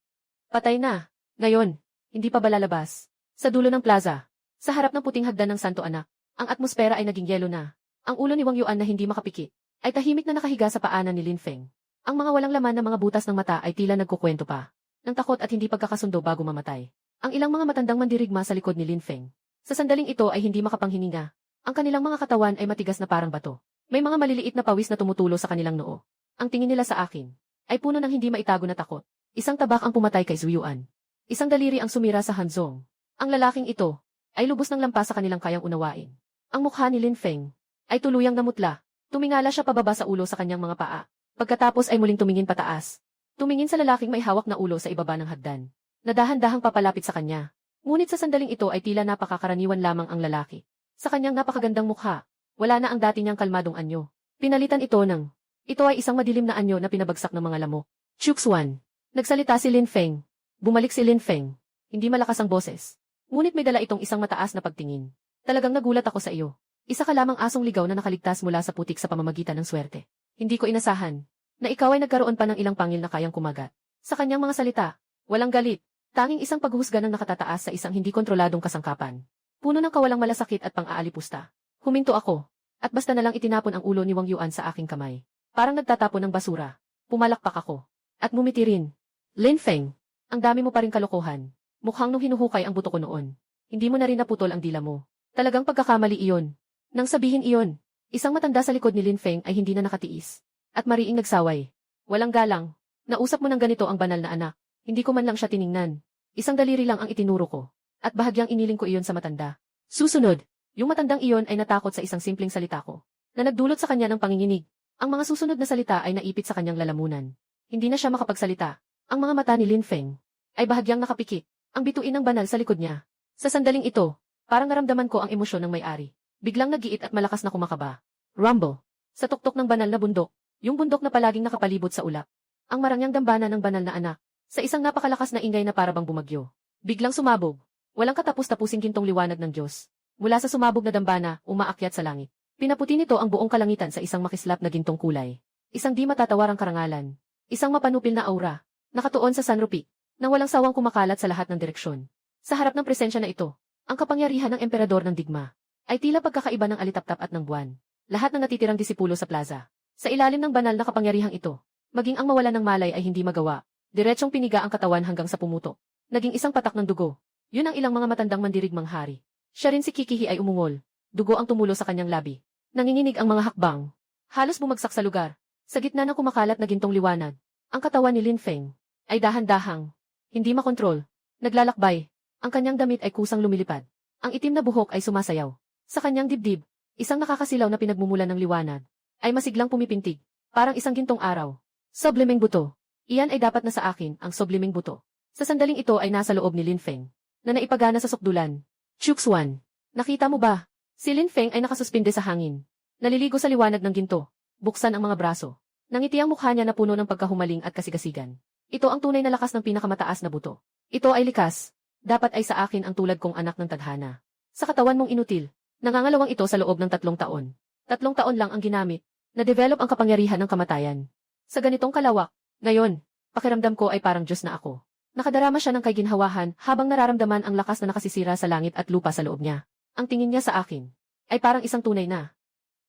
Patay na. Ngayon, hindi pa ba lalabas? Sa dulo ng plaza, sa harap ng puting hagdan ng Santo Anak, ang atmosfera ay naging yelo na. Ang ulo ni Wang Yuan na hindi makapikit, ay tahimik na nakahiga sa paanan ni Lin Feng. Ang mga walang laman na mga butas ng mata ay tila nagkukwento pa, ng takot at hindi pagkakasundo bago mamatay. Ang ilang mga matandang mandirigma sa likod ni Lin Feng. Sa sandaling ito ay hindi makapanghininga. Ang kanilang mga katawan ay matigas na parang bato. May mga maliliit na pawis na tumutulo sa kanilang noo. Ang tingin nila sa akin ay puno ng hindi maitago na takot. Isang tabak ang pumatay kay Zhu Yuan. Isang daliri ang sumira sa Hanzong. Ang lalaking ito ay lubos ng lampas sa kanilang kayang unawain. Ang mukha ni Lin Feng ay tuluyang namutla. Tumingala siya pababa sa ulo sa kanyang mga paa. Pagkatapos ay muling tumingin pataas. Tumingin sa lalaking may hawak na ulo sa ibaba ng hagdan. Nadahan-dahang papalapit sa kanya. Ngunit sa sandaling ito ay tila napakakaraniwan lamang ang lalaki. Sa kanyang napakagandang mukha, wala na ang dati niyang kalmadong anyo. Pinalitan ito ng, ito ay isang madilim na anyo na pinabagsak ng mga lamok. Chuxuan. Nagsalita si Lin Feng. Bumalik si Lin Feng. Hindi malakas ang boses. Ngunit may dala itong isang mataas na pagtingin. Talagang nagulat ako sa iyo. Isa ka lamang asong ligaw na nakaligtas mula sa putik sa pamamagitan ng swerte. Hindi ko inasahan na ikaw ay nagkaroon pa ng ilang pangil na kayang kumagat. Sa kanyang mga salita, walang galit, tanging isang paghusga ng nakatataas sa isang hindi kontroladong kasangkapan. Puno ng kawalang malasakit at pang-aalipusta. Huminto ako, at basta na lang itinapon ang ulo ni Wang Yuan sa aking kamay. Parang nagtatapon ng basura. Pumalakpak ako. At ngumiti rin. Lin Feng, ang dami mo pa rin kalokohan. Mukhang nung hinuhukay ang buto ko noon. Hindi mo na rin naputol ang dila mo. Talagang pagkakamali iyon. Nang sabihin iyon, isang matanda sa likod ni Lin Feng ay hindi na nakatiis. At mariing nagsaway. Walang galang. Nausap mo ng ganito ang banal na anak. Hindi ko man lang siya tiningnan. Isang daliri lang ang itinuro ko. At bahagyang iniling ko iyon sa matanda. Susunod, yung matandang iyon ay natakot sa isang simpleng salita ko, na nagdulot sa kanya ng panginginig. Ang mga susunod na salita ay naipit sa kanyang lalamunan. Hindi na siya makapagsalita. Ang mga mata ni Lin Feng ay bahagyang nakapikit. Ang bituin ng banal sa likod niya. Sa sandaling ito, parang naramdaman ko ang emosyon ng may-ari. Biglang nagiit at malakas na kumakaba. Rumble. Sa tuktok ng banal na bundok, yung bundok na palaging nakapalibot sa ulap. Ang marangyang dambana ng banal na anak, sa isang napakalakas na ingay na parabang bumagyo. Biglang sumabog. Walang katapus-tapusing gintong liwanag ng Diyos. Mula sa sumabog na dambana, umaakyat sa langit. Pinaputi nito ang buong kalangitan sa isang makislap na gintong kulay. Isang di matatawarang karangalan. Isang mapanupil na aura. Nakatuon sa Sanrupi, nang walang sawang kumakalat sa lahat ng direksyon. Sa harap ng presensya na ito, ang kapangyarihan ng emperador ng digma ay tila pagkakaiba ng alitaptap at ng buwan. Lahat ng natitirang disipulo sa plaza. Sa ilalim ng banal na kapangyarihang ito, maging ang mawala ng malay ay hindi magawa. Diretsong piniga ang katawan hanggang sa pumuto. Naging isang patak ng dugo. Yun ang ilang mga matandang mandirigmang hari. Siya rin si Kikihi ay umungol. Dugo ang tumulo sa kanyang labi. Nanginginig ang mga hakbang. Halos bumagsak sa lugar. Sa gitna ng kumakalat na gintong liwanag, ang katawan ni Lin Feng ay dahan-dahang, hindi makontrol, naglalakbay. Ang kanyang damit ay kusang lumilipad. Ang itim na buhok ay sumasayaw. Sa kanyang dibdib, isang nakakasilaw na pinagmumulan ng liwanag, ay masiglang pumipintig, parang isang gintong araw. Sublimeng buto. Iyan ay dapat na sa akin, ang sublimeng buto. Sa sandaling ito ay nasa loob ni Lin Feng, na naipagana sa sukdulan. Chuxuan, nakita mo ba? Si Lin Feng ay nakasuspinde sa hangin. Naliligo sa liwanag ng ginto. Buksan ang mga braso. Nangiti ang mukha niya na puno ng pagkahumaling at kasigasigan. Ito ang tunay na lakas ng pinakamataas na buto. Ito ay likas. Dapat ay sa akin ang tulad kong anak ng tadhana. Sa katawan mong inutil, nangangalawang ito sa loob ng 3 taon. 3 taon lang ang ginamit. Na-develop ang kapangyarihan ng kamatayan. Sa ganitong kalawak, ngayon, pakiramdam ko ay parang Diyos na ako. Nakadarama siya ng kaginhawahan habang nararamdaman ang lakas na nakasisira sa langit at lupa sa loob niya. Ang tingin niya sa akin ay parang isang tunay na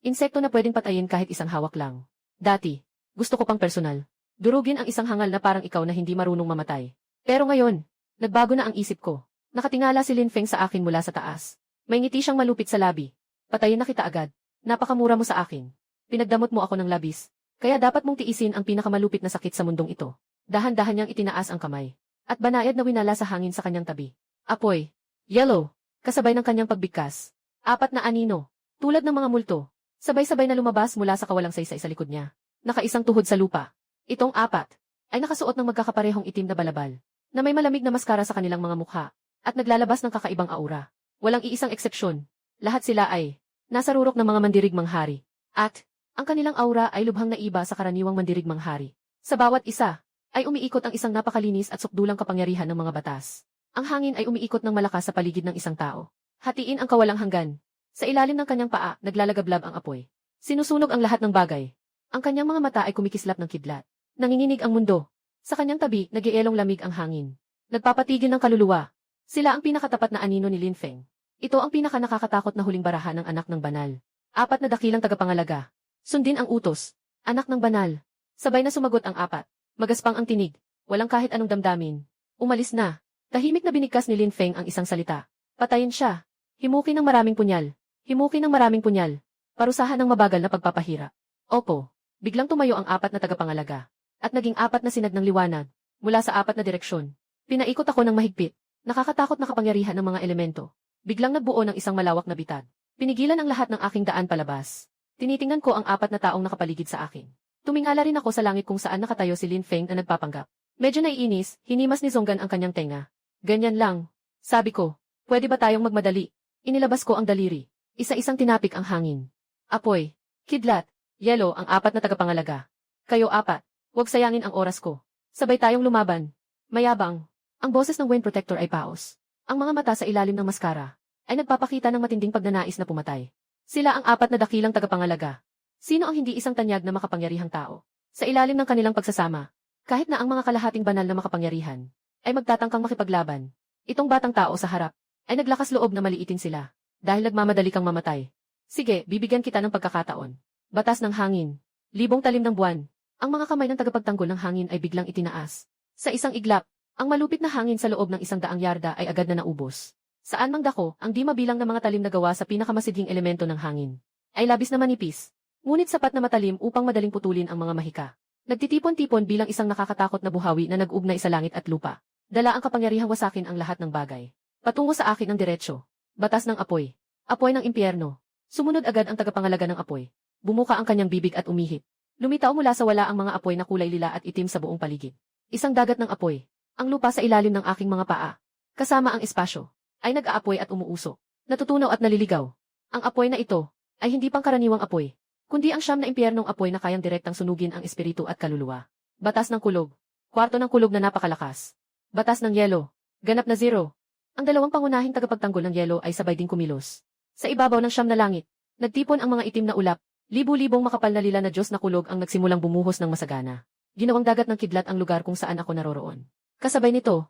insekto na pwedeng patayin kahit isang hawak lang. Dati, gusto ko pang personal. Durugin ang isang hangal na parang ikaw na hindi marunong mamatay. Pero ngayon, nagbago na ang isip ko. Nakatingala si Lin Feng sa akin mula sa taas. May ngiti siyang malupit sa labi. Patayin na kita agad. Napakamura mo sa akin. Pinagdamot mo ako ng labis. Kaya dapat mong tiisin ang pinakamalupit na sakit sa mundong ito. Dahan-dahan niyang itinaas ang kamay. At banayad na winala sa hangin sa kanyang tabi. Apoy. Yellow. Kasabay ng kanyang pagbigkas. 4 na anino. Tulad ng mga multo. Sabay-sabay na lumabas mula sa kawalang saysay sa likod niya. Nakaisang tuhod sa lupa. Itong 4 ay nakasuot ng magkakaparehong itim na balabal, na may malamig na maskara sa kanilang mga mukha, at naglalabas ng kakaibang aura. Walang iisang eksepsyon. Lahat sila ay nasa rurok ng mga mandirigmang hari. At ang kanilang aura ay lubhang naiba sa karaniwang mandirigmang hari. Sa bawat isa ay umiikot ang isang napakalinis at sukdulang kapangyarihan ng mga batas. Ang hangin ay umiikot ng malakas sa paligid ng isang tao. Hatiin ang kawalang hanggan. Sa ilalim ng kanyang paa, naglalagablab ang apoy. Sinusunog ang lahat ng bagay. Ang kanyang mga mata ay kumikislap ng kidlat. Nanginginig ang mundo. Sa kanyang tabi, nag-ielong lamig ang hangin. Nagpapatigil ng kaluluwa. Sila ang pinakatapat na anino ni Lin Feng. Ito ang pinaka-nakakatakot na huling barahan ng anak ng banal. 4 na dakilang tagapangalaga. Sundin ang utos. Anak ng banal. Sabay na sumagot ang 4. Magaspang ang tinig. Walang kahit anong damdamin. Umalis na. Tahimik na binigkas ni Lin Feng ang isang salita. Patayin siya. Himukin ng maraming punyal. Himukin ng maraming punyal. Parusahan ng mabagal na pagpapahira. Opo. Biglang tumayo ang 4 na tagapangalaga. At naging 4 na sinag ng liwanag. Mula sa 4 na direksyon. Pinaikot ako ng mahigpit. Nakakatakot na kapangyarihan ng mga elemento. Biglang nagbuo ng isang malawak na bitag. Pinigilan ang lahat ng aking daan palabas. Tinitingnan ko ang 4 na taong nakapaligid sa akin. Tumingala rin ako sa langit kung saan nakatayo si Lin Feng na nagpapanggap. Medyo naiinis, hinimas ni Zonggan ang kanyang tenga. Ganyan lang. Sabi ko, pwede ba tayong magmadali? Inilabas ko ang daliri. Isa-isang tinapik ang hangin. Apoy. Kidlat. Yellow ang 4 na tagapangalaga. Kayo 4. Huwag sayangin ang oras ko. Sabay tayong lumaban. Mayabang. Ang boses ng Wind Protector ay paos. Ang mga mata sa ilalim ng maskara ay nagpapakita ng matinding pagnanais na pumatay. Sila ang 4 na dakilang tagapangalaga. Sino ang hindi isang tanyag na makapangyarihang tao? Sa ilalim ng kanilang pagsasama, kahit na ang mga kalahating banal na makapangyarihan ay magtatangkang makipaglaban. Itong batang tao sa harap ay naglakas loob na maliitin sila dahil nagmamadali kang mamatay. Sige, bibigyan kita ng pagkakataon. Batas ng hangin. Libong talim ng buwan. Ang mga kamay ng tagapagtanggol ng hangin ay biglang itinaas. Sa isang iglap, ang malupit na hangin sa loob ng 100 yarda ay agad na naubos. Saan mang dako, ang di mabilang na mga talim na gawa sa pinakamasidhing elemento ng hangin ay labis na manipis, ngunit sapat na matalim upang madaling putulin ang mga mahika. Nagtitipon-tipon bilang isang nakakatakot na buhawi na nag-ugnay sa langit at lupa. Dala ang kapangyarihang wasakin ang lahat ng bagay. Patungo sa akin ang diretsyo. Batas ng apoy. Apoy ng impyerno. Sumunod agad ang tagapangalaga ng apoy. Bumuka ang kanyang bibig at umihip. Lumitaw mula sa wala ang mga apoy na kulay lila at itim sa buong paligid. Isang dagat ng apoy. Ang lupa sa ilalim ng aking mga paa, kasama ang espasyo, ay nag-aapoy at umuusok. Natutunaw at naliligaw. Ang apoy na ito ay hindi pangkaraniwang apoy, kundi ang 9 na impyernong apoy na kayang direktang sunugin ang espiritu at kaluluwa. Batas ng kulog. Kwarto ng kulog na napakalakas. Batas ng yelo. Ganap na 0. Ang dalawang pangunahing tagapagtanggol ng yelo ay sabay ding kumilos. Sa ibabaw ng 9 na langit, nagtipon ang mga itim na ulap. Libu-libong makapal na lila na Diyos na kulog ang nagsimulang bumuhos ng masagana. Ginawang dagat ng kidlat ang lugar kung saan ako naroroon. Kasabay nito,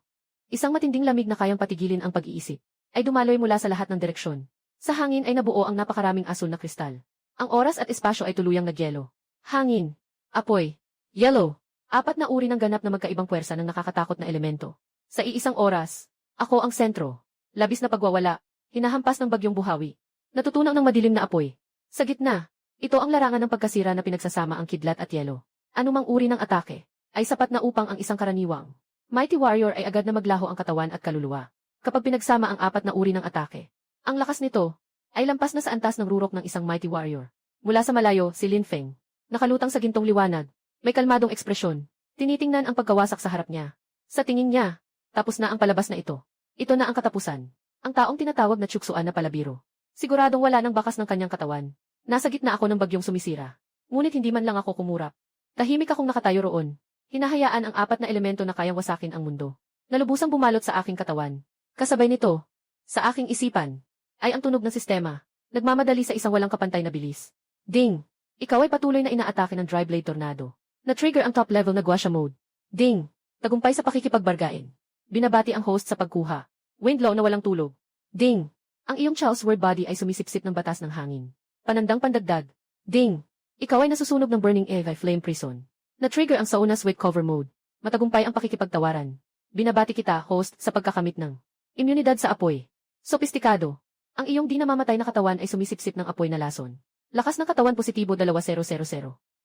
isang matinding lamig na kayang patigilin ang pag-iisip, ay dumaloy mula sa lahat ng direksyon. Sa hangin ay nabuo ang napakaraming asul na kristal. Ang oras at espasyo ay tuluyang nagyelo. Hangin, apoy, yellow, 4 na uri ng ganap na magkaibang puwersa ng nakakatakot na elemento. Sa iisang oras, ako ang sentro. Labis na pagwawala, hinahampas ng bagyong buhawi. Natutunaw ng madilim na apoy. Sa gitna, ito ang larangan ng pagkasira na pinagsasama ang kidlat at yelo. Anumang uri ng atake ay sapat na upang ang isang karaniwang Mighty Warrior ay agad na maglaho ang katawan at kaluluwa. Kapag pinagsama ang 4 na uri ng atake, ang lakas nito ay lampas na sa antas ng rurok ng isang Mighty Warrior. Mula sa malayo, si Lin Feng, nakalutang sa gintong liwanag, may kalmadong ekspresyon. Tinitingnan ang pagkawasak sa harap niya. Sa tingin niya, tapos na ang palabas na ito. Ito na ang katapusan. Ang taong tinatawag na tsuktsuan na palabiro. Siguradong wala ng bakas ng kanyang katawan. Nasa gitna ako ng bagyong sumisira. Ngunit hindi man lang ako kumurap. Tahimik akong nakatayo roon. Hinahayaan ang 4 na elemento na kayang wasakin ang mundo. Nalubusang bumalot sa aking katawan. Kasabay nito, sa aking isipan, ay ang tunog ng sistema. Nagmamadali sa isang walang kapantay na bilis. Ding! Ikaw ay patuloy na inaatake ng Dry Blade Tornado. Na-trigger ang top level na Guasha mode. Ding! Tagumpay sa pakikipagbargain. Binabati ang host sa pagkuha. Windlaw na walang tulog. Ding! Ang iyong Charles Word Body ay sumisipsip ng batas ng hangin. Panandang pandagdag. Ding! Ikaw ay nasusunog ng Burning Eve Flame Prison. Na-trigger ang Sauna Sweat Cover Mode. Matagumpay ang pakikipagtawaran. Binabati kita, host, sa pagkakamit ng imunidad sa apoy. Sopistikado. Ang iyong di namamatay na katawan ay sumisipsip ng apoy na lason. Lakas ng katawan positibo 2000.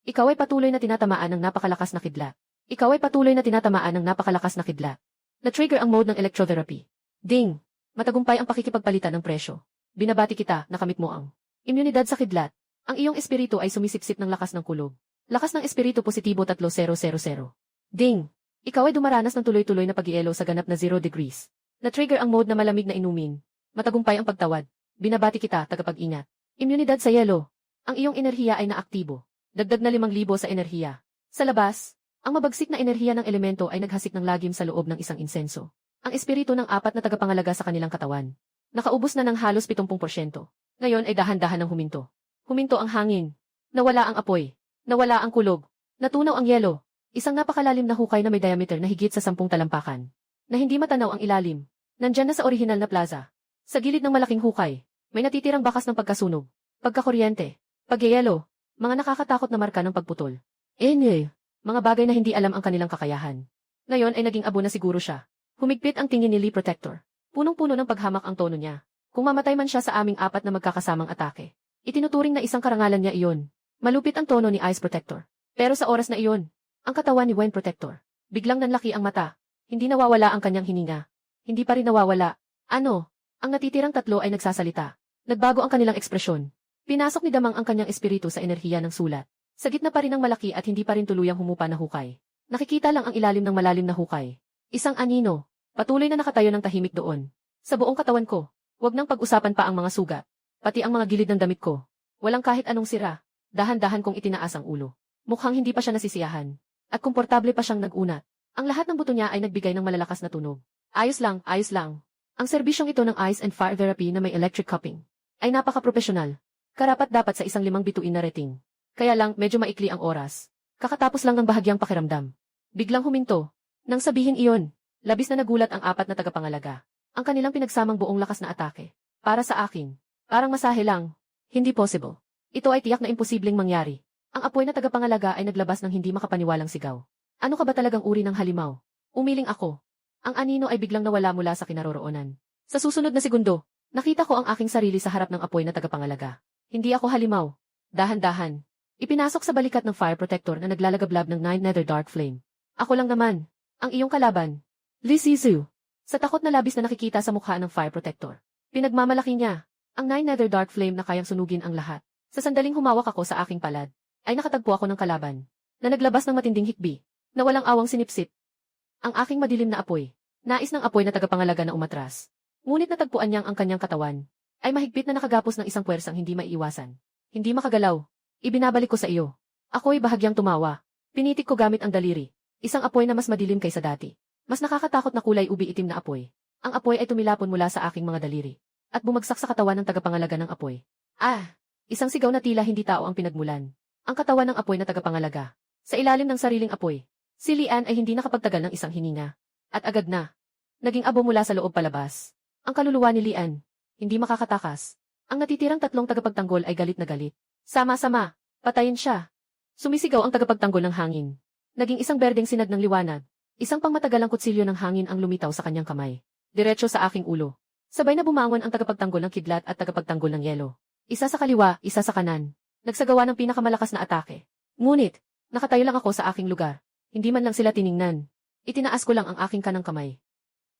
Ikaw ay patuloy na tinatamaan ng napakalakas na kidlat. Ikaw ay patuloy na tinatamaan ng napakalakas na kidlat. Na-trigger ang mode ng electrotherapy. Ding! Matagumpay ang pakikipagpalitan ng presyo. Binabati kita, nakamit mo ang imyunidad sa kidlat. Ang iyong espiritu ay sumisipsip ng lakas ng kulog. Lakas ng espiritu positibo 3000. Ding! Ikaw ay dumaranas ng tuloy-tuloy na pag-ielo sa ganap na 0 degrees. Na-trigger ang mode na malamig na inumin. Matagumpay ang pagtawad. Binabati kita, tagapag-ingat. Imyunidad sa yelo. Ang iyong enerhiya ay naaktibo. Dagdag na 5,000 sa enerhiya. Sa labas, ang mabagsik na enerhiya ng elemento ay naghasik ng lagim sa loob ng isang insenso. Ang espiritu ng 4 na tagapangalaga sa kanilang katawan. Nakaubos na ng halos 70%. Ngayon ay dahan-dahan ng huminto. Huminto ang hangin. Nawala ang apoy. Nawala ang kulog. Natunaw ang yelo. Isang napakalalim na hukay na may diameter na higit sa 10 talampakan. Na hindi matanaw ang ilalim. Nandyan na sa orihinal na plaza. Sa gilid ng malaking hukay, may natitirang bakas ng pagkasunog, pagkakuryente, pagyayelo, mga nakakatakot na marka ng pagputol. Mga bagay na hindi alam ang kanilang kakayahan. Ngayon ay naging abo na siguro siya. Humigpit ang tingin ni Lee Protector. Punong-puno ng paghamak ang tono niya. Kung mamatay man siya sa aming 4 na magkakasamang atake. Itinuturing na isang karangalan niya iyon. Malupit ang tono ni Ice Protector. Pero sa oras na iyon, ang katawan ni Wine Protector. Biglang nanlaki ang mata. Hindi nawawala ang kanyang hininga. Hindi pa rin nawawala. Ano? Ang natitirang 3 ay nagsasalita. Nagbago ang kanilang ekspresyon. Pinasok ni Damang ang kanyang espiritu sa enerhiya ng sulat. Sa gitna pa rin ng malaki at hindi pa rin tuluyang humupa na hukay. Nakikita lang ang ilalim ng malalim na hukay. Isang anino. Patuloy na nakatayo ng tahimik doon. Sa buong katawan ko. Huwag nang pag-usapan pa ang mga sugat. Pati ang mga gilid ng damit ko. Walang kahit anong sira. Dahan-dahan kong itinaas ang ulo. Mukhang hindi pa siya nasisiyahan. At komportable pa siyang nag-unat. Ang lahat ng buto niya ay nagbigay ng malalakas na tunog. Ayos lang, ayos lang. Ang serbisyong ito ng ice and fire therapy na may electric cupping ay napaka-profesional. Karapat-dapat sa isang 5 bituin na rating. Kaya lang, medyo maikli ang oras. Kakatapos lang ng bahagyang pakiramdam. Biglang huminto. Nang sabihin iyon, labis na nagulat ang 4 na tagapangalaga. Ang kanilang pinagsamang buong lakas na atake. Para sa akin, parang masahe lang. Hindi possible. Ito ay tiyak na imposibleng mangyari. Ang apoy na tagapangalaga ay naglabas ng hindi makapaniwalang sigaw. Ano ka ba talagang uri ng halimaw? Umiling ako. Ang anino ay biglang nawala mula sa kinaroroonan. Sa susunod na segundo, nakita ko ang aking sarili sa harap ng apoy na tagapangalaga. Hindi ako halimaw. Dahan-dahan. Ipinasok sa balikat ng fire protector na naglalagablab ng 9 nether dark flame. Ako lang naman, ang iyong kalaban. Lee Sisu. Sa takot na labis na nakikita sa mukha ng fire protector. Pinagmamalaki niya, ang 9 nether dark flame na kayang sunugin ang lahat. Sa sandaling humawak ako sa aking palad, ay nakatagpo ako ng kalaban, na naglabas ng matinding hikbi, na walang awang sinipsip. Ang aking madilim na apoy, nais ng apoy na tagapangalaga na umatras. Ngunit natagpuan niyang ang kanyang katawan, ay mahigpit na nakagapos ng isang puwersang hindi maiiwasan. Hindi makagalaw. Ibinabalik ko sa iyo. Ako'y bahagyang tumawa. Pinitik ko gamit ang daliri. Isang apoy na mas madilim kaysa dati. Mas nakakatakot na kulay ubi itim na apoy. Ang apoy ay tumilapon mula sa aking mga daliri. At bumagsak sa katawan ng tagapangalaga ng apoy. Isang sigaw na tila hindi tao ang pinagmulan. Ang katawan ng apoy na tagapangalaga. Sa ilalim ng sariling apoy. Si Lian ay hindi nakapagtagal ng isang hininga. At agad na. Naging abo mula sa loob palabas. Ang kaluluwa ni Lian. Hindi makakatakas. Ang natitirang 3 tagapagtanggol ay galit na galit. Sama-sama. Patayin siya. Sumisigaw ang tagapagtanggol ng hangin. Naging isang berdeng sinag ng liwanag. Isang pangmatagalang kutsilyo ng hangin ang lumitaw sa kanyang kamay. Diretso sa aking ulo. Sabay na bumangon ang tagapagtanggol ng kidlat at tagapagtanggol ng yelo. Isa sa kaliwa, isa sa kanan. Nagsagawa ng pinakamalakas na atake. Ngunit, nakatayo lang ako sa aking lugar. Hindi man lang sila tiningnan. Itinaas ko lang ang aking kanang kamay.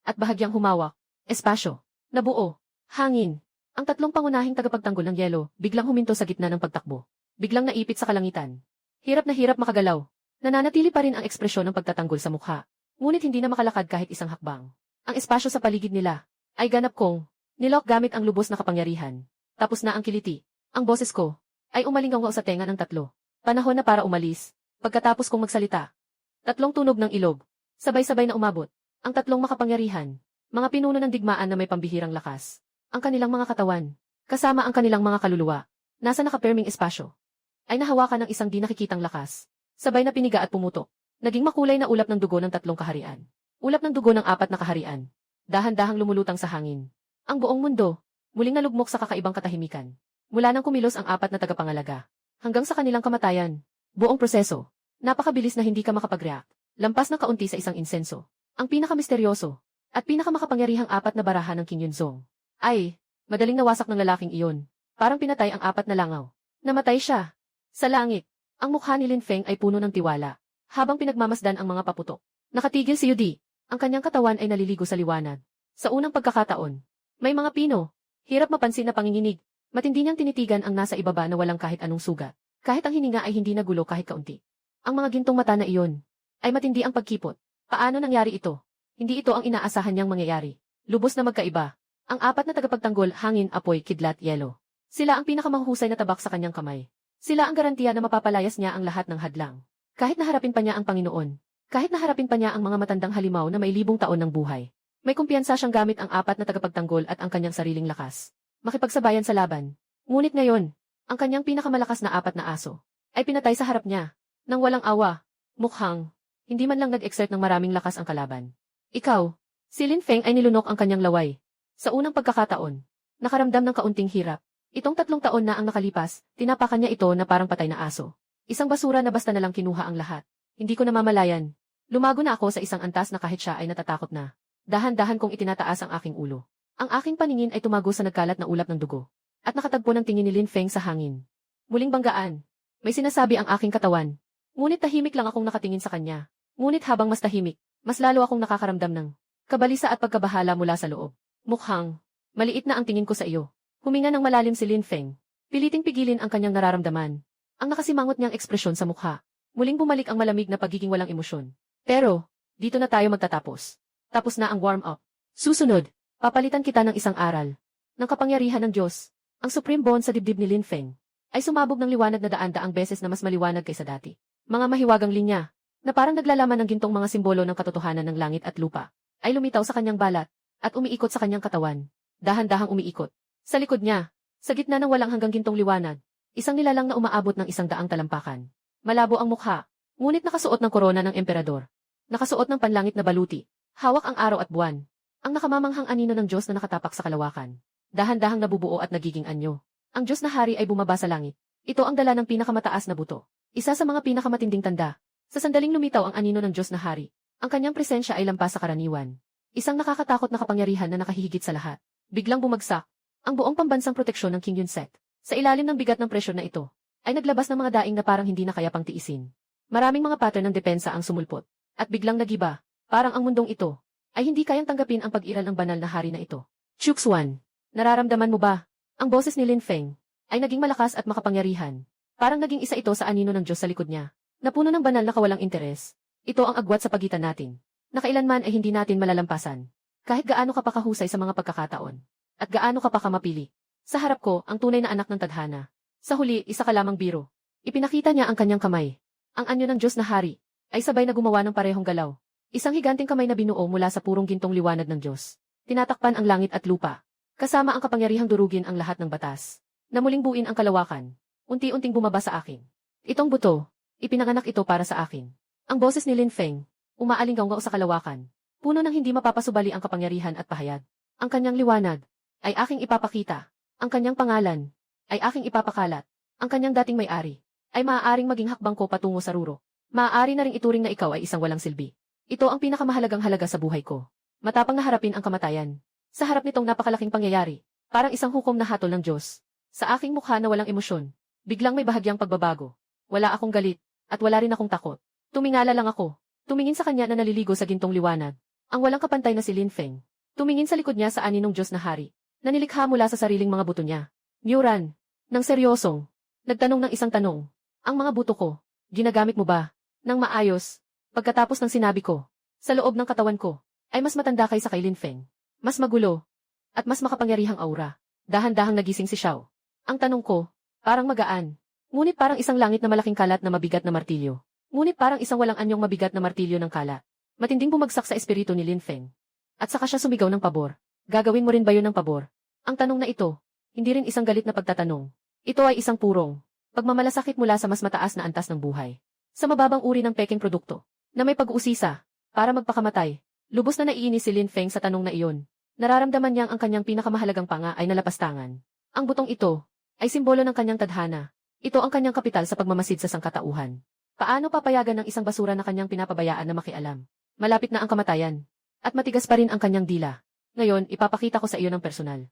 At bahagyang humawak. Espasyo. Nabuo. Hangin. Ang 3 pangunahing tagapagtanggol ng yelo, biglang huminto sa gitna ng pagtakbo. Biglang naipit sa kalangitan. Hirap na hirap makagalaw. Nananatili pa rin ang ekspresyon ng pagtatanggol sa mukha. Ngunit hindi na makalakad kahit isang hakbang. Ang espasyo sa paligid nila ay ganap kong nilok gamit ang lubos na kapangyarihan. Tapos na ang kiliti. Ang boses ko ay umalingaw sa tenga ng 3. Panahon na para umalis. Pagkatapos kong magsalita. 3 tunog ng ilog. Sabay-sabay na umabot. Ang 3 makapangyarihan. Mga pinuno ng digmaan na may pambihirang lakas. Ang kanilang mga katawan. Kasama ang kanilang mga kaluluwa. Nasa nakaperming espasyo. Ay nahawakan ng isang di nakikitang lakas. Sabay na piniga at pumutok. Naging makulay na ulap ng dugo ng 3 kaharian. Ulap ng dugo ng 4 na kaharian. Dahan-dahang lumulutang sa hangin. Ang buong mundo, muling nalugmok sa kakaibang katahimikan. Mula nang kumilos ang 4 na tagapangalaga. Hanggang sa kanilang kamatayan. Buong proseso. Napakabilis na hindi ka makapag-react. Lampas ng kaunti sa isang insenso. Ang pinakamisteryoso at pinakamakapangyarihang 4 na baraha ng King Yunzong ay Madaling nawasak ng lalaking iyon. Parang pinatay ang 4 na langaw. Namatay siya. Sa langit, ang mukha ni Lin Feng ay puno ng tiwala. Habang pinagmamasdan ang mga paputok. Nakatigil si Yudi. Ang kanyang katawan ay naliligo sa liwanag. Sa unang pagkakataon, may mga pino. Hirap mapansin na panginginig. Matindi niyang tinitigan ang nasa ibaba na walang kahit anong sugat. Kahit ang hininga ay hindi nagulo kahit kaunti. Ang mga gintong mata na iyon ay matindi ang pagkipot. Paano nangyari ito? Hindi ito ang inaasahan niyang mangyayari. Lubos na magkaiba. Ang 4 na tagapagtanggol, hangin, apoy, kidlat, yelo. Sila ang pinakamahusay na tabak sa kanyang kamay. Sila ang garantiya na mapapalayas niya ang lahat ng hadlang. Kahit naharapin pa niya ang Panginoon. Kahit naharapin pa niya ang mga matandang halimaw na may libong taon ng buhay. May kumpiyansa siyang gamit ang 4 na tagapagtanggol at ang kanyang sariling lakas. Makipagsabayan sa laban. Ngunit ngayon, ang kanyang pinakamalakas na 4 na aso ay pinatay sa harap niya. Nang walang awa, mukhang, hindi man lang nag-exert ng maraming lakas ang kalaban. Ikaw, si Lin Feng ay nilunok ang kanyang laway. Sa unang pagkakataon, nakaramdam ng kaunting hirap. Itong 3 taon na ang nakalipas, tinapakan niya ito na parang patay na aso. Isang basura na basta na lang kinuha ang lahat. Hindi ko namamalayan. Lumago na ako sa isang antas na kahit siya ay natatakot na. Dahan-dahan kong itinataas ang aking ulo. Ang aking paningin ay tumago sa nagkalat na ulap ng dugo. At nakatagpo ng tingin ni Lin Feng sa hangin. Muling banggaan. May sinasabi ang aking katawan. Ngunit tahimik lang akong nakatingin sa kanya. Ngunit habang mas tahimik, mas lalo akong nakakaramdam ng kabalisa at pagkabahala mula sa loob. Mukhang, maliit na ang tingin ko sa iyo. Huminga ng malalim si Lin Feng. Piliting pigilin ang kanyang nararamdaman. Ang nakasimangot niyang ekspresyon sa mukha. Muling bumalik ang malamig na pagiging walang emosyon. Pero, dito na tayo magtatapos. Tapos na ang warm-up. Susunod, papalitan kita ng isang aral. Ng kapangyarihan ng Diyos, ang supreme bond sa dibdib ni Lin Feng, ay sumabog ng liwanag na daan-daang beses na mas maliwanag kaysa dati. Mga mahiwagang linya, na parang naglalaman ng gintong mga simbolo ng katotohanan ng langit at lupa, ay lumitaw sa kanyang balat, at umiikot sa kanyang katawan. Dahan-dahang umiikot. Sa likod niya, sa gitna ng walang hanggang gintong liwanag, isang nilalang na umaabot ng 100 talampakan. Malabo ang mukha, ngunit nakasuot ng korona ng emperador. Nakasuot ng panlangit na baluti, hawak ang araw at buwan. Ang nakamamanghang anino ng Diyos na nakatapak sa kalawakan. Dahan-dahang nabubuo at nagiging anyo. Ang Diyos na hari ay bumaba sa langit. Ito ang dala ng pinakamataas na buto. Isa sa mga pinakamatinding tanda. Sa sandaling lumitaw ang anino ng Diyos na hari, ang kanyang presensya ay lampas sa karaniwan. Isang nakakatakot na kapangyarihan na nakahihigit sa lahat. Biglang bumagsak ang buong pambansang proteksyon ng King Yun-sek. Sa ilalim ng bigat ng presyon na ito, ay naglabas ng mga daing na parang hindi na kaya pang tiisin. Maraming mga pattern ng depensa ang sumulpot. At biglang nagiba, parang ang mundong ito, ay hindi kayang tanggapin ang pag-iral ng banal na hari na ito. Chuxuan, nararamdaman mo ba? Ang boses ni Lin Feng, ay naging malakas at makapangyarihan. Parang naging isa ito sa anino ng Diyos sa likod niya, na puno ng banal na kawalang interes. Ito ang agwat sa pagitan natin, na kailanman ay hindi natin malalampasan. Kahit gaano ka pa kahusay sa mga pagkakataon. At gaano ka pa kamapili. Sa harap ko, ang tunay na anak ng tadhana. Sa huli, isa ka lamang biro. Ipinakita niya ang kanyang kamay. Ang anyo ng Diyos na hari, ay sabay na gumawa ng parehong galaw. Isang higanting kamay na binuo mula sa purong gintong liwanag ng Diyos. Tinatakpan ang langit at lupa. Kasama ang kapangyarihang durugin ang lahat ng batas. Na muling buin ang kalawakan. Unti-unting bumaba sa akin. Itong buto, ipinanganak ito para sa akin. Ang boses ni Lin Feng, umaalinggaw sa kalawakan. Puno ng hindi mapapasubali ang kapangyarihan at pahayag. Ang kanyang liwanag, ay aking ipapakita. Ang kanyang pangalan, ay aking ipapakalat. Ang kanyang dating may-ari, ay maaaring maging hakbang ko patungo sa ruro. Maaari na ring ituring na ikaw ay isang walang silbi. Ito ang pinakamahalagang halaga sa buhay ko. Matapang na harapin ang kamatayan. Sa harap nitong napakalaking pangyayari, parang isang hukom na hatol ng Diyos. Sa aking mukha na walang emosyon, biglang may bahagyang pagbabago. Wala akong galit, at wala rin akong takot. Tumingala lang ako. Tumingin sa kanya na naliligo sa gintong liwanag. Ang walang kapantay na si Lin Feng. Tumingin sa likod niya sa aninong Diyos na hari. Nanilikha mula sa sariling mga buto niya. Muran, nang seryosong, nagtanong ng isang tanong. Ang mga buto ko, ginagamit mo ba? Nang maayos, pagkatapos ng sinabi ko, sa loob ng katawan ko, ay mas matanda kaysa kay Lin Feng. Mas magulo, at mas makapangyarihang aura. Dahan-dahang nagising si Xiao. Ang tanong ko, parang magaan. Ngunit parang isang langit na malaking kalat na mabigat na martilyo. Ngunit parang isang walang anyong mabigat na martilyo ng kalat. Matinding bumagsak sa espiritu ni Lin Feng. At saka siya sumigaw ng pabor. Gagawin mo rin ba yun ng pabor? Ang tanong na ito, hindi rin isang galit na pagtatanong. Ito ay isang purong pagmamalasakit mula sa mas mataas na antas ng buhay. Sa mababang uri ng peking produkto, na may pag-uusisa, para magpakamatay. Lubos na naiinis si Lin Feng sa tanong na iyon. Nararamdaman niyang ang kanyang pinakamahalagang panga ay nalapastangan. Ang butong ito, ay simbolo ng kanyang tadhana. Ito ang kanyang kapital sa pagmamasid sa sangkatauhan. Paano papayagan ng isang basura na kanyang pinapabayaan na makialam? Malapit na ang kamatayan. At matigas pa rin ang kanyang dila. Ngayon, ipapakita ko sa iyo ng personal.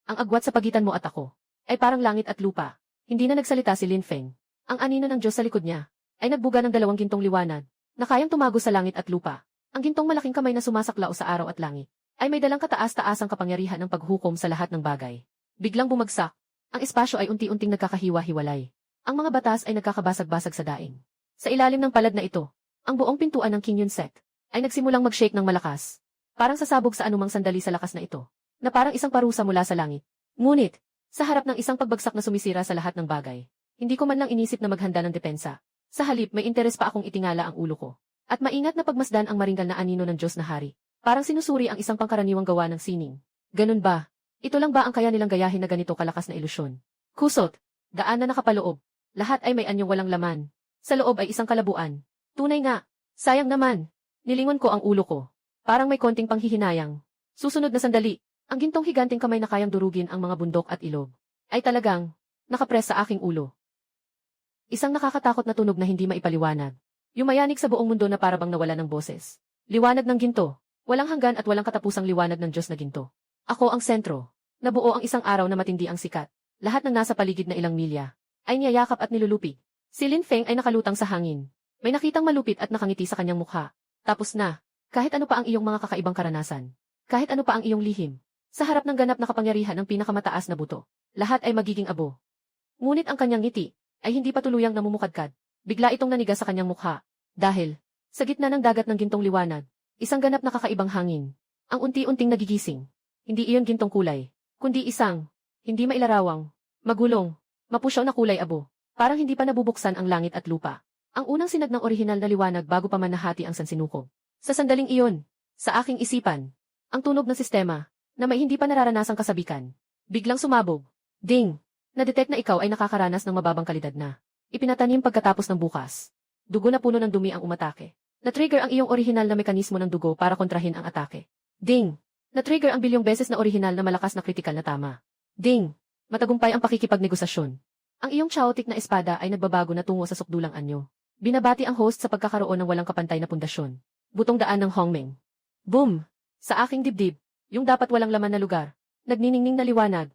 Ang agwat sa pagitan mo at ako ay parang langit at lupa. Hindi na nagsalita si Lin Feng. Ang anino ng Diyos sa likod niya ay nagbuga ng dalawang gintong liwanag na kayang tumago sa langit at lupa. Ang gintong malaking kamay na sumasaklaw sa araw at langit ay may dalang kataas-taasang kapangyarihan ng paghukom sa lahat ng bagay. Biglang bumagsak. Ang espasyo ay unti-unting nagkakahiwa-hiwalay. Ang mga batas ay nagkakabasag-basag sa daing. Sa ilalim ng palad na ito, ang buong pintuan ng King Yun Sect ay nagsimulang mag-shake ng malakas. Parang sasabog sa anumang sandali sa lakas na ito, na parang isang parusa mula sa langit. Ngunit, sa harap ng isang pagbagsak na sumisira sa lahat ng bagay, hindi ko man lang inisip na maghanda ng depensa. Sa halip may interes pa akong itingala ang ulo ko. At maingat na pagmasdan ang maringgal na anino ng Diyos na hari. Parang sinusuri ang isang pangkaraniwang gawa ng sining. Ganun ba? Ito lang ba ang kaya nilang gayahin na ganito kalakas na ilusyon? Kusot, daan na nakapaloob. Lahat ay may anyong walang laman. Sa loob ay isang kalabuan. Tunay nga. Sayang naman. Nilingon ko ang ulo ko. Parang may konting panghihinayang. Susunod na sandali, ang gintong higanting kamay na kayang durugin ang mga bundok at ilog ay talagang nakapres sa aking ulo. Isang nakakatakot na tunog na hindi maipaliwanag. Yumayanig sa buong mundo na parabang nawala ng boses. Liwanag ng ginto. Walang hanggan at walang katapusang liwanag ng Diyos na ginto. Ako ang sentro. Nabuo ang isang araw na matindi ang sikat. Lahat ng nasa paligid na ilang milya ay niyayakap at nilulupig. Si Lin Feng ay nakalutang sa hangin. May nakitang malupit at nakangiti sa kanyang mukha. Tapos na. Kahit ano pa ang iyong mga kakaibang karanasan. Kahit ano pa ang iyong lihim. Sa harap ng ganap na kapangyarihan ng pinakamataas na buto, lahat ay magiging abo. Ngunit ang kanyang ngiti ay hindi pa tuluyang namumukadkad. Bigla itong naniga sa kanyang mukha. Dahil, sa gitna ng dagat ng gintong liwanag, isang ganap na kakaibang hangin. Ang unti-unting nagigising. Hindi iyon gintong kulay, kundi isang, hindi mailarawang, magulong, mapusyaw na kulay abo. Parang hindi pa nabubuksan ang langit at lupa. Ang unang sinag ng orihinal na liwanag bago pa man nahati ang sansinukob. Sa sandaling iyon, sa aking isipan, ang tunog ng sistema, na may hindi pa nararanasang kasabikan. Biglang sumabog. Ding! Na-detect na ikaw ay nakakaranas ng mababang kalidad na. Ipinatanim pagkatapos ng bukas. Dugo na puno ng dumi ang umatake. Na-trigger ang iyong orihinal na mekanismo ng dugo para kontrahin ang atake. Ding! Na-trigger ang bilyong beses na orihinal na malakas na kritikal na tama. Ding! Matagumpay ang pakikipagnegosasyon. Ang iyong chaotic na espada ay nagbabago na tungo sa sukdulang anyo. Binabati ang host sa pagkakaroon ng walang kapantay na pundasyon. Butong daan ng Hongmeng. Boom! Sa aking dibdib, yung dapat walang laman na lugar, nagniningning na liwanag.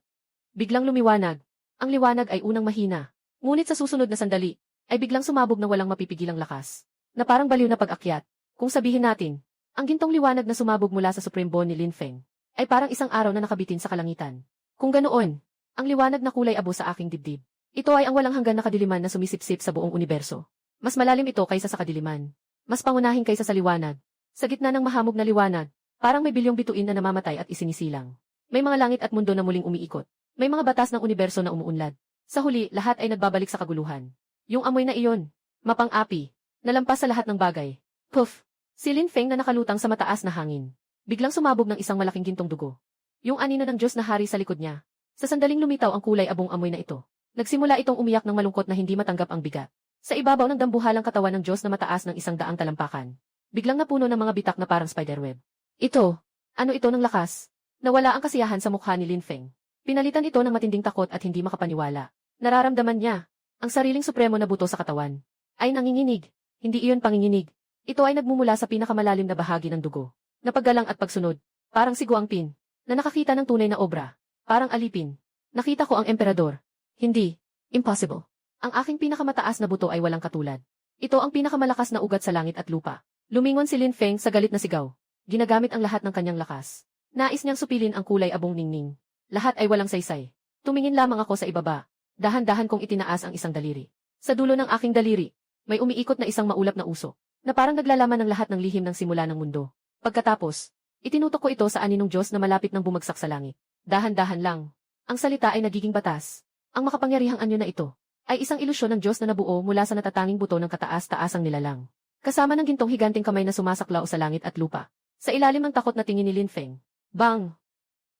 Biglang lumiwanag. Ang liwanag ay unang mahina. Ngunit sa susunod na sandali, ay biglang sumabog na walang mapipigilang lakas. Na parang baliw na pag-akyat. Kung sabihin natin, ang gintong liwanag na sumabog mula sa Supreme Bone ni Lin Feng, ay parang isang araw na nakabitin sa kalangitan. Kung ganoon, ang liwanag na kulay abo sa aking dibdib, ito ay ang walang hanggan na kadiliman na sumisipsip sa buong universo. Mas malalim ito kaysa sa kadiliman. Mas pangunahin kaysa sa liwanag. Sa gitna ng mahamog na liwanag, parang may bilyong bituin na namamatay at isinisilang. May mga langit at mundo na muling umiikot. May mga batas ng universo na umuunlad. Sa huli, lahat ay nagbabalik sa kaguluhan. Yung amoy na iyon, mapang-api, nalampas sa lahat ng bagay. Puff! Si Lin Feng na nakalutang sa mataas na hangin. Biglang sumabog ng isang malaking gintong dugo. Yung anino ng Diyos na hari sa likod niya. Sa sandaling lumitaw ang kulay abong amoy na ito. Nagsimula itong umiyak ng malungkot na hindi matanggap ang bigat. Sa ibabaw ng dambuhalang katawan ng Diyos na mataas ng 100 talampakan. Biglang napuno ng mga bitak na parang spiderweb. Ito, ano ito ng lakas? Nawala ang kasiyahan sa mukha ni Lin Feng. Pinalitan ito ng matinding takot at hindi makapaniwala. Nararamdaman niya, ang sariling supremo na buto sa katawan. Ay nanginginig. Hindi iyon panginginig. Ito ay nagmumula sa pinakamalalim na bahagi ng dugo. Na paggalang at pagsunod. Parang si Guangpin, na nakakita ng tunay na obra. Parang alipin. Nakita ko ang emperador. Hindi. Impossible. Ang aking pinakamataas na buto ay walang katulad. Ito ang pinakamalakas na ugat sa langit at lupa. Lumingon si Lin Feng sa galit na sigaw. Ginagamit ang lahat ng kanyang lakas. Nais niyang supilin ang kulay abong ningning. Lahat ay walang saysay. Tumingin lamang ako sa ibaba. Dahan-dahan kong itinaas ang isang daliri. Sa dulo ng aking daliri, may umiikot na isang maulap na uso, na parang naglalaman ng lahat ng lihim ng simula ng mundo. Pagkatapos, itinutok ko ito sa aninong Diyos na malapit ng bumagsak sa langit. Dahan-dahan lang. Ang salita ay nagiging batas. Ang makapangyarihang anyo na ito ay isang ilusyon ng Diyos na nabuo mula sa natatanging buto ng kataas-taasang nilalang. Kasama ng gintong higanting kamay na sumasaklaw sa langit at lupa. Sa ilalim ng takot na tingin ni Lin Feng. Bang!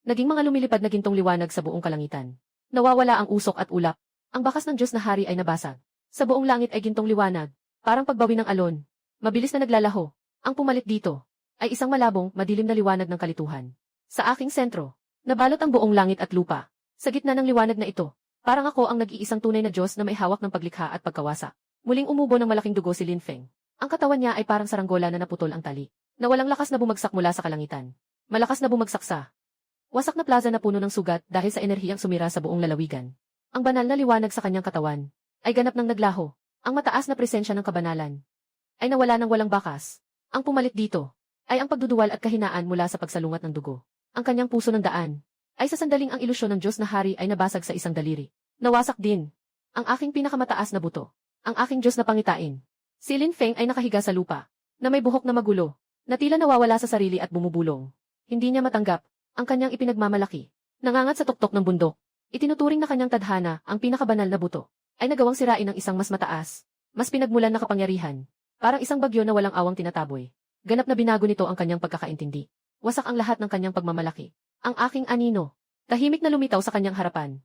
Naging mga lumilipad na gintong liwanag sa buong kalangitan. Nawawala ang usok at ulap. Ang bakas ng Diyos na hari ay nabasag. Sa buong langit ay gintong liwanag. Parang pagbawi ng alon. Mabilis na naglalaho. Ang pumalit dito ay isang malabong, madilim na liwanag ng kalituhan. Sa aking sentro, nabalot ang buong langit at lupa. Sa gitna ng liwanag na ito, parang ako ang nag-iisang tunay na Diyos na may hawak ng paglikha at pagkawasa. Muling umubo ng malaking dugo si Lin Feng. Ang katawan niya ay parang saranggola na naputol ang tali, na walang lakas na bumagsak mula sa kalangitan. Malakas na bumagsak sa Wasak na plaza na puno ng sugat dahil sa enerhiyang sumira sa buong lalawigan. Ang banal na liwanag sa kanyang katawan ay ganap ng naglaho. Ang mataas na presensya ng kabanalan ay nawala ng walang bakas. Ang pumalit dito ay ang pagduduwal at kahinaan mula sa pagsalungat ng dugo. Ang kanyang puso ng daan ay sa sandaling ang ilusyon ng Diyos na hari ay nabasag sa isang daliri. Nawasak din ang aking pinakamataas na buto, ang aking Diyos na pangitain. Si Lin Feng ay nakahiga sa lupa, na may buhok na magulo, na tila nawawala sa sarili at bumubulong. Hindi niya matanggap ang kanyang ipinagmamalaki. Nangangat sa tuktok ng bundok, itinuturing na kanyang tadhana ang pinakabanal na buto ay nagawang sirain ng isang mas mataas, mas pinagmulan na kapangyarihan, parang isang bagyo na walang awang tinataboy. Ganap na binago nito ang kanyang pagkakaintindi. Wasak ang lahat ng kanyang pagmamalaki. Ang aking anino, tahimik na lumitaw sa kanyang harapan.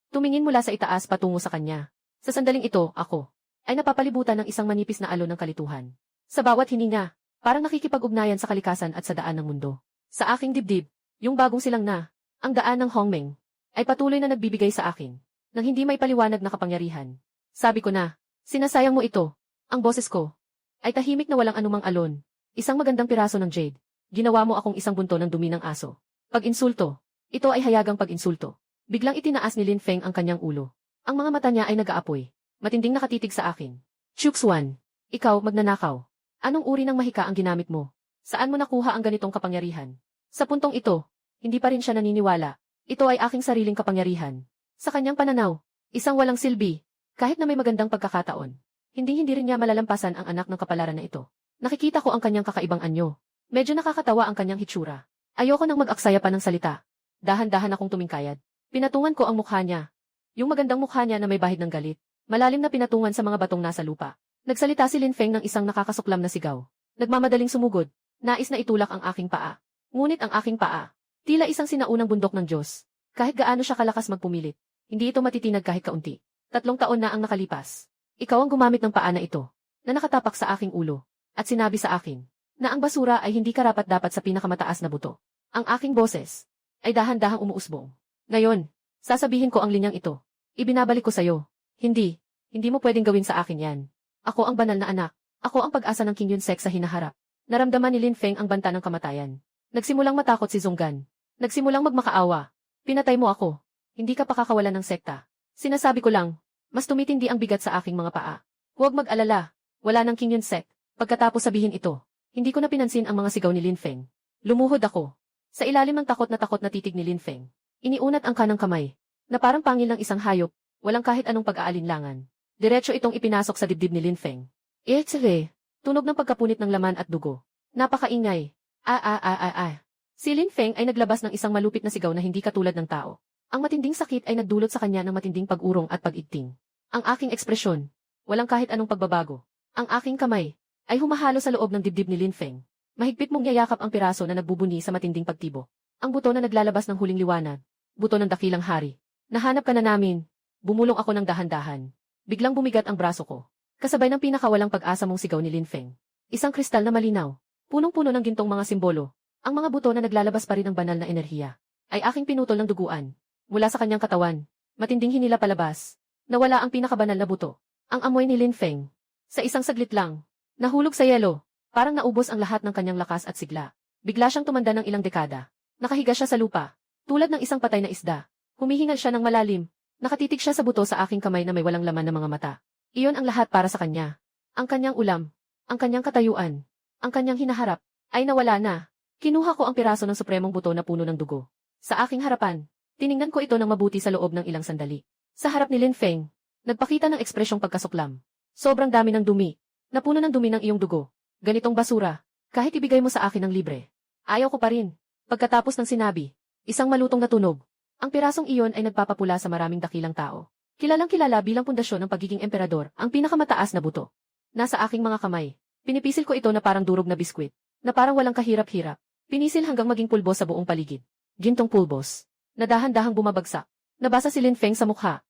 Tumingin mula sa itaas patungo sa kanya. Sa sandaling ito, ako ay napapalibutan ng isang manipis na alon ng kalituhan. Sa bawat hininga, parang nakikipag-ugnayan sa kalikasan at sa daan ng mundo. Sa aking dibdib, yung bagong silang na, ang daan ng Hongmeng, ay patuloy na nagbibigay sa akin nang hindi may paliwanag na kapangyarihan. Sabi ko na, sinasayang mo ito. Ang boses ko ay tahimik na walang anumang alon. Isang magandang piraso ng jade. Ginawa mo akong isang bunto ng dumi ng aso. Pag-insulto. Ito ay hayagang pag-insulto. Biglang itinaas ni Lin Feng ang kanyang ulo. Ang mga mata niya ay nag-aapoy. Matinding nakatitig sa akin. Chuxuan, ikaw magnanakaw. Anong uri ng mahika ang ginamit mo? Saan mo nakuha ang ganitong kapangyarihan? Sa puntong ito, hindi pa rin siya naniniwala. Ito ay aking sariling kapangyarihan. Sa kanyang pananaw, isang walang silbi, kahit na may magandang pagkakataon. Hindi rin niya malalampasan ang anak ng kapalaran na ito. Nakikita ko ang kanyang kakaibang anyo. Medyo nakakatawa ang kanyang hitsura. Ayoko nang mag-aksaya pa ng salita. Dahan-dahan akong tumingkayad. Pinatungan ko ang mukha niya. Yung magandang mukha niya na may bahid ng galit. Malalim na pinatungan sa mga batong nasa lupa. Nagsalita si Lin Feng ng isang nakakasuklam na sigaw. Nagmamadaling sumugod. Nais na itulak ang aking paa. Ngunit ang aking paa, tila isang sinaunang bundok ng Diyos. Kahit gaano siya kalakas magpumilit, hindi ito matitinag kahit kaunti. 3 taon na ang nakalipas. Ikaw ang gumamit ng paa na ito, na nakatapak sa aking ulo, at sinabi sa akin, na ang basura ay hindi karapat-dapat sa pinakamataas na buto. Ang aking boses ay dahan-dahang umuusbong. Ngayon, sasabihin ko ang linyang ito. Ibinabalik ko sa'yo. Hindi mo pwedeng gawin sa akin yan. Ako ang banal na anak. Ako ang pag-asa ng King Yunsek sa hinaharap. Naramdaman ni Lin Feng ang banta ng kamatayan. Nagsimulang matakot si Zonggan. Nagsimulang magmakaawa. Pinatay mo ako. Hindi ka pakakawalan ng sekta. Sinasabi ko lang, mas tumitindi ang bigat sa aking mga paa. Huwag mag-alala. Wala ng King Yunsek. Pagkatapos sabihin ito, hindi ko na pinansin ang mga sigaw ni Lin Feng. Lumuhod ako. Sa ilalim ng takot na titig ni Lin Feng, iniunat ang kanang kamay, na parang pangil ng isang hayop, walang kahit anong pag-aalinlangan. Diretso itong ipinasok sa dibdib ni Lin Feng. Tunog ng pagkapunit ng laman at dugo. Napakaingay. Si Lin Feng ay naglabas ng isang malupit na sigaw na hindi katulad ng tao. Ang matinding sakit ay nagdulot sa kanya ng matinding pag-urong at pag-igting. Ang aking ekspresyon, walang kahit anong pagbabago. Ang aking kamay ay humahalo sa loob ng dibdib ni Lin Feng. Mahigpit mong yayakap ang piraso na nagbubuni sa matinding pagtibo. Ang buto na naglalabas ng huling liwanag. Buto ng dakilang hari. Nahanap ka na namin. Bumulong ako ng dahan-dahan. Biglang bumigat ang braso ko. Kasabay ng pinakawalang pag-asa mong sigaw ni Lin Feng. Isang kristal na malinaw. Punong-puno ng gintong mga simbolo. Ang mga buto na naglalabas pa rin ng banal na enerhiya ay aking pinutol ng duguan. Mula sa kanyang katawan, matinding hinila palabas. Nawala ang pinakabanal na buto. Ang amoy ni Lin Feng. Sa isang saglit lang, nahulog sa yelo. Parang naubos ang lahat ng kanyang lakas at sigla. Bigla siyang tumanda ng ilang dekada. Nakahiga siya sa lupa, tulad ng isang patay na isda. Humihingal siya ng malalim. Nakatitig siya sa buto sa aking kamay na may walang laman na mga mata. Iyon ang lahat para sa kanya. Ang kanyang ulam, ang kanyang katayuan, ang kanyang hinaharap, ay nawala na. Kinuha ko ang piraso ng supremong buto na puno ng dugo. Sa aking harapan, tiningnan ko ito ng mabuti sa loob ng ilang sandali. Sa harap ni Lin Feng, nagpakita ng ekspresyong pagkasuklam. Sobrang dami ng dumi, napuno ng dumi ng iyong dugo. Ganitong basura, kahit ibigay mo sa akin ng libre. Ayaw ko pa rin. Pagkatapos ng sinabi, isang malutong na tunog. Ang pirasong iyon ay nagpapapula sa maraming dakilang tao. Kilalang-kilala bilang pundasyon ng pagiging emperador, ang pinakamataas na buto. Nasa aking mga kamay. Pinipisil ko ito na parang durog na biskwit, na parang walang kahirap-hirap. Pinisil hanggang maging pulbos sa buong paligid. Gintong pulbos. Na dahan-dahang bumabagsak. Nabasa si Lin Feng sa mukha.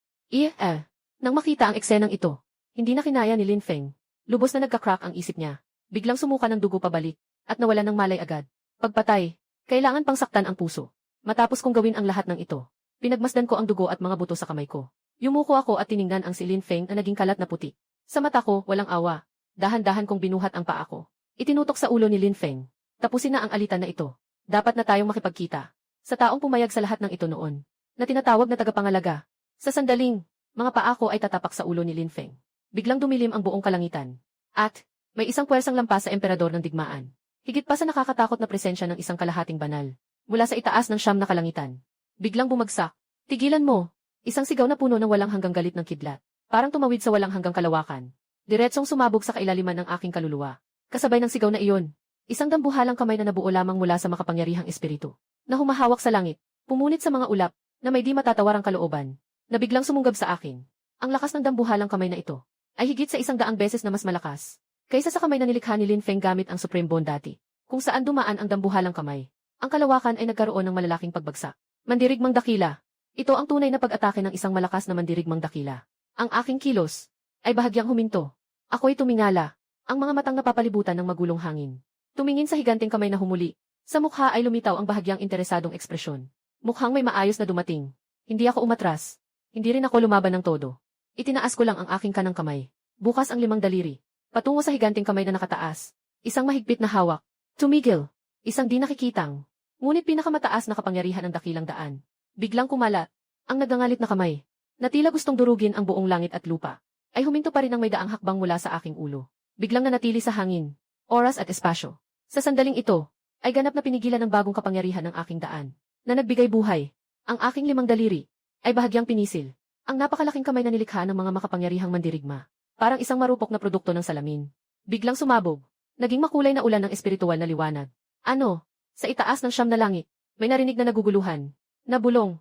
Nang makita ang eksenang ito, hindi na kinaya ni Lin Feng. Lubos na nagka-crack ang isip niya. Biglang sumuka ng dugo pabalik, at nawala ng malay agad. Pagpatay, kailangan pang saktan ang puso. Matapos kong gawin ang lahat ng ito, pinagmasdan ko ang dugo at mga buto sa kamay ko. Yumuko ako at tiningnan ang si Lin Feng na naging kalat na puti. Sa mata ko, walang awa. Dahan-dahan kong binuhat ang paa ko. Itinutok sa ulo ni Lin Feng. Tapusin na ang alitan na ito. Dapat na tayong makipagkita. Sa taong pumayag sa lahat ng ito noon, na tinatawag na tagapangalaga. Sa sandaling, mga paa ko ay tatapak sa ulo ni Lin Feng. Biglang dumilim ang buong kalangitan. At, may isang puwersang lampas sa emperador ng digmaan. Higit pa sa nakakatakot na presensya ng isang kalahating banal. Mula sa itaas ng siyam na kalangitan. Biglang bumagsak. Tigilan mo! Isang sigaw na puno ng walang hanggang galit ng kidlat. Parang tumawid sa walang hanggang kalawakan. Diretsong sumabog sa kailaliman ng aking kaluluwa. Kasabay ng sigaw na iyon, isang dambuhalang kamay na nabuo lamang mula sa makapangyarihang espiritu, na humahawak sa langit, pumunit sa mga ulap, na may di matatawarang kalooban, na biglang sumunggab sa akin. Ang lakas ng dambuhalang kamay na ito, ay higit sa 100 beses na mas malakas, kaysa sa kamay na nilikha ni Lin Feng gamit ang Supreme Bond dati, kung saan dumaan ang dambuhalang kamay. Ang kalawakan ay nagkaroon ng malalaking pagbagsak. Mandirigmang dakila. Ito ang tunay na pag-atake ng isang malakas na mandirigmang dakila. Ang aking kilos ay bahagyang huminto. Ako'y tumingala. Ang mga matang napapalibutan ng magulong hangin. Tumingin sa higanteng kamay na humuli. Sa mukha ay lumitaw ang bahagyang interesadong ekspresyon. Mukhang may maayos na dumating. Hindi ako umatras. Hindi rin ako lumaban ng todo. Itinaas ko lang ang aking kanang kamay. Bukas ang 5 daliri. Patungo sa higanteng kamay na nakataas. Isang mahigpit na hawak. Tumigil. Isang di nakikitang. Ngunit pinakamataas na kapangyarihan ng dakilang daan. Biglang kumalat. Ang nagangalit na kamay, na tila gustong durugin ang buong langit at lupa, ay huminto pa rin ng may daang hakbang mula sa aking ulo. Biglang nanatili sa hangin, oras at espasyo. Sa sandaling ito, ay ganap na pinigilan ng bagong kapangyarihan ng aking daan, na nagbigay buhay. Ang aking 5 daliri, ay bahagyang pinisil. Ang napakalaking kamay na nilikha ng mga makapangyarihang mandirigma, parang isang marupok na produkto ng salamin. Biglang sumabog, naging makulay na ulan ng espiritual na liwanag. Ano? Sa itaas ng siyam na langit, may narinig na naguguluhan. Nabulong.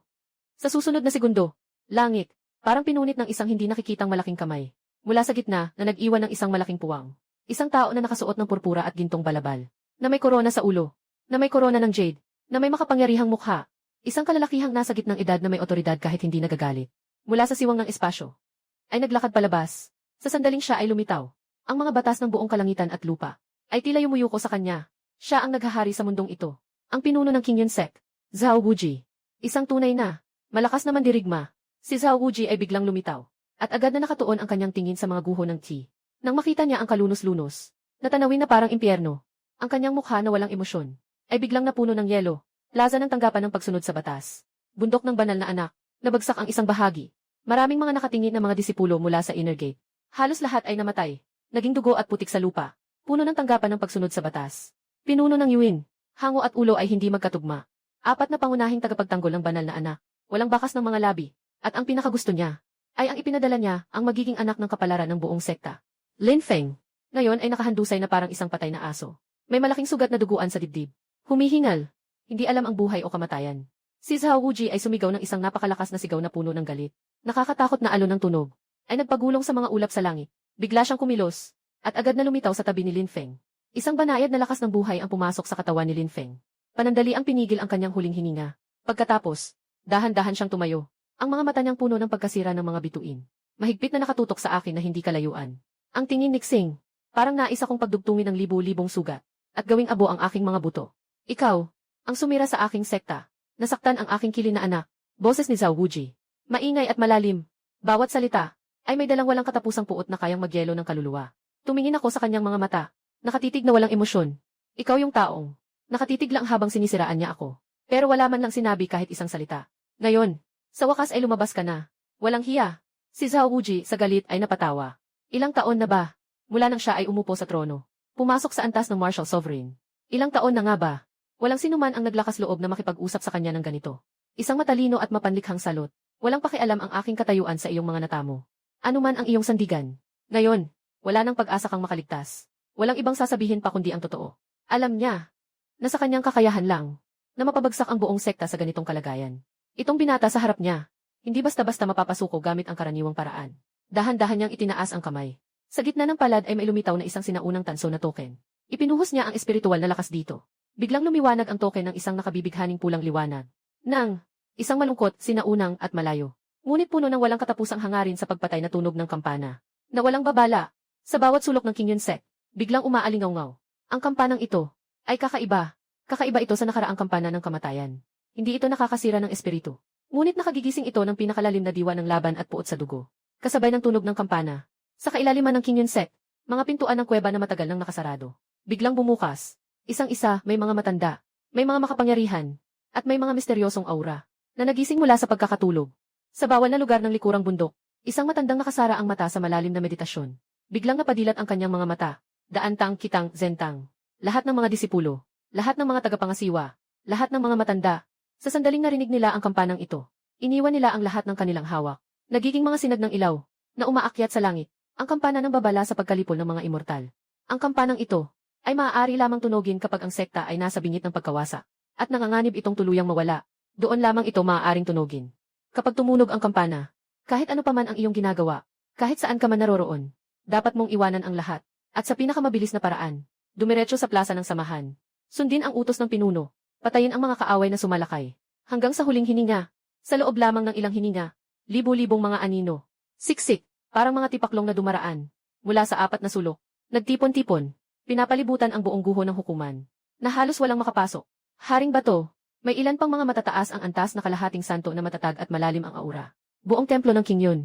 Sa susunod na segundo, langit, parang pinunit ng isang hindi nakikitang malaking kamay. Mula sa gitna na nag-iwan ng isang malaking puwang. Isang tao na nakasuot ng purpura at gintong balabal. Na may korona sa ulo. Na may korona ng jade. Na may makapangyarihang mukha. Isang kalalakihang nasa gitnang edad na may otoridad kahit hindi nagagalit. Mula sa siwang ng espasyo, ay naglakad palabas. Sa sandaling siya ay lumitaw. Ang mga batas ng buong kalangitan at lupa ay tila yumuyuko sa kanya. Siya ang naghahari sa mundong ito. Ang pinuno ng King Yun Sek, Zhao Wuji. Isang tunay na, malakas na mandirigma. Si Zhao Wuji ay biglang lumitaw. At agad na nakatuon ang kanyang tingin sa mga guho ng Qi. Nang makita niya ang kalunos-lunos, natanawin na parang impyerno, ang kanyang mukha na walang emosyon, ay biglang napuno ng yelo, plaza ng tanggapan ng pagsunod sa batas. Bundok ng banal na anak, nabagsak ang isang bahagi. Maraming mga nakatingin na mga disipulo mula sa inner gate. Halos lahat ay namatay, naging dugo at putik sa lupa. Puno ng tanggapan ng pagsunod sa batas. Pinuno ng Yuin, hango at ulo ay hindi magkatugma. 4 na pangunahing tagapagtanggol ng banal na anak, walang bakas ng mga labi, at ang pinakagusto niya, ay ang ipinadala niya ang magiging anak ng kapalaran ng buong sekta. Lin Feng, ngayon ay nakahandusay na parang isang patay na aso. May malaking sugat na duguan sa dibdib. Humihingal, hindi alam ang buhay o kamatayan. Si Zhao Wuji ay sumigaw ng isang napakalakas na sigaw na puno ng galit. Nakakatakot na alon ng tunog, ay nagpagulong sa mga ulap sa langit. Bigla siyang kumilos, at agad na lumitaw sa tabi ni Lin Feng. Isang banayad na lakas ng buhay ang pumasok sa katawan ni Lin Feng. Panandali ang pinigil ang kanyang huling hininga. Pagkatapos, dahan-dahan siyang tumayo. Ang mga mata niyang puno ng pagkasira ng mga bituin. Mahigpit na nakatutok sa akin na hindi kalayuan. Ang tingin niksing, parang nais akong pagdugtungin ng libu-libong sugat, at gawing abo ang aking mga buto. Ikaw, ang sumira sa aking sekta, nasaktan ang aking kilin na anak, boses ni Zhao Wuji. Maingay at malalim. Bawat salita, ay may dalang walang katapusang puot na kayang magyelo ng kaluluwa. Tumingin ako sa kanyang mga mata, nakatitig na walang emosyon. Ikaw yung taong nakatitig lang habang sinisiraan niya ako. Pero wala man lang sinabi kahit isang salita. Ngayon, sa wakas ay lumabas ka na. Walang hiya. Si Zhao Wuji sa galit ay napatawa. Ilang taon na ba? Mula nang siya ay umupo sa trono. Pumasok sa antas ng Martial Sovereign. Ilang taon na nga ba? Walang sinuman ang naglakas loob na makipag-usap sa kanya ng ganito. Isang matalino at mapanlikhang salot. Walang pakialam ang aking katayuan sa iyong mga natamo. Ano man ang iyong sandigan. Ngayon, wala nang pag-asa kang makaligtas. Walang ibang sasabihin pa kundi ang totoo. Alam niya na sa kanyang kakayahan lang na mapabagsak ang buong sekta sa ganitong kalagayan. Itong binata sa harap niya, hindi basta-basta mapapasuko gamit ang karaniwang paraan. Dahan-dahan niyang itinaas ang kamay. Sa gitna ng palad ay may lumitaw na isang sinaunang tanso na token. Ipinuhos niya ang espiritual na lakas dito. Biglang lumiwanag ang token ng isang nakabibighaning pulang liwanag. Nang isang malungkot, sinaunang at malayo. Ngunit puno ng walang katapusang hangarin sa pagpatay na tunog ng kampana. Na walang babala. Sa bawat sulok ng King Yun Sek, biglang umaalingaw-ngaw. Ang kampanang ito ay kakaiba. Kakaiba ito sa nakaraang kampana ng kamatayan. Hindi ito nakakasira ng espiritu. Ngunit nakagigising ito ng pinakalalim na diwa ng laban at puot sa dugo. Kasabay ng tunog ng kampana. Sa kailaliman ng King Yun Sek, mga pintuan ng kuweba na matagal nang nakasarado. Biglang bumukas. Isang-isa, may mga matanda. May mga makapangyarihan. At may mga misteryosong aura na nagising mula sa pagkakatulog. Sa bawal na lugar ng likurang bundok, isang matandang nakasara ang mata sa malalim na meditasyon. Biglang napadilat ang kanyang mga mata. Daantang, kitang, zentang. Lahat ng mga disipulo, lahat ng mga tagapangasiwa, lahat ng mga matanda. Sa sandaling narinig nila ang kampanang ito, iniwan nila ang lahat ng kanilang hawak. Nagiging mga sinag ng ilaw na umaakyat sa langit. Ang kampana ng babala sa pagkalipol ng mga immortal. Ang kampanang ito ay maaari lamang tunogin kapag ang sekta ay nasa bingit ng pagkawasak at nanganganib itong tuluyang mawala. Doon lamang ito maaaring tunogin. Kapag tumunog ang kampana, kahit ano pa man ang iyong ginagawa, kahit saan ka man naroroon, dapat mong iwanan ang lahat at sa pinakamabilis na paraan, dumiretso sa plaza ng samahan. Sundin ang utos ng pinuno, patayin ang mga kaaway na sumalakay. Hanggang sa huling hininga, sa loob lamang ng ilang hininga, libo-libong mga anino, siksik, parang mga tipaklong na dumaraan, mula sa 4 na sulok, nagtipon-tipon, pinapalibutan ang buong guho ng hukuman, na halos walang makapasok. Haring bato, may ilan pang mga matataas ang antas na kalahating santo na matatag at malalim ang aura. Buong templo ng King Yun.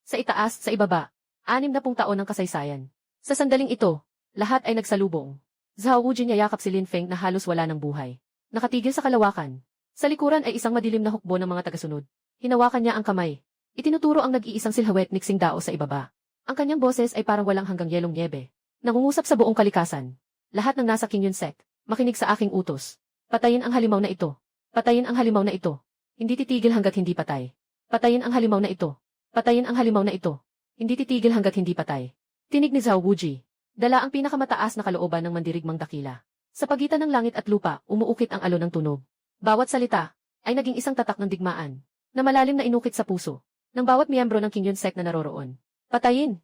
Sa itaas, sa ibaba, 60 taon ng kasaysayan. Sa sandaling ito, lahat ay nagsalubong. Zhao Wuji niyayakap si Lin Feng na halos wala ng buhay. Nakatigil sa kalawakan. Sa likuran ay isang madilim na hukbo ng mga tagasunod. Hinawakan niya ang kamay. Itinuturo ang nag-iisang silhouette ni Xing Dao sa ibaba. Ang kanyang boses ay parang walang hanggang yelong niebe. Nangungusap sa buong kalikasan. Lahat ng nasa King Yun sect, makinig sa aking utos. Patayin ang halimaw na ito. Patayin ang halimaw na ito. Hindi titigil hanggat hindi patay. Patayin ang halimaw na ito. Patayin ang halimaw na ito. Hindi titigil hanggat hindi patay. Tinig ni Zhao Wuji. Dala ang pinakamataas na kalooban ng mandirigmang dakila. Sa pagitan ng langit at lupa, umuukit ang alon ng tunog. Bawat salita ay naging isang tatak ng digmaan na malalim na inukit sa puso ng bawat miyembro ng King Yun sect na naroroon. Patayin!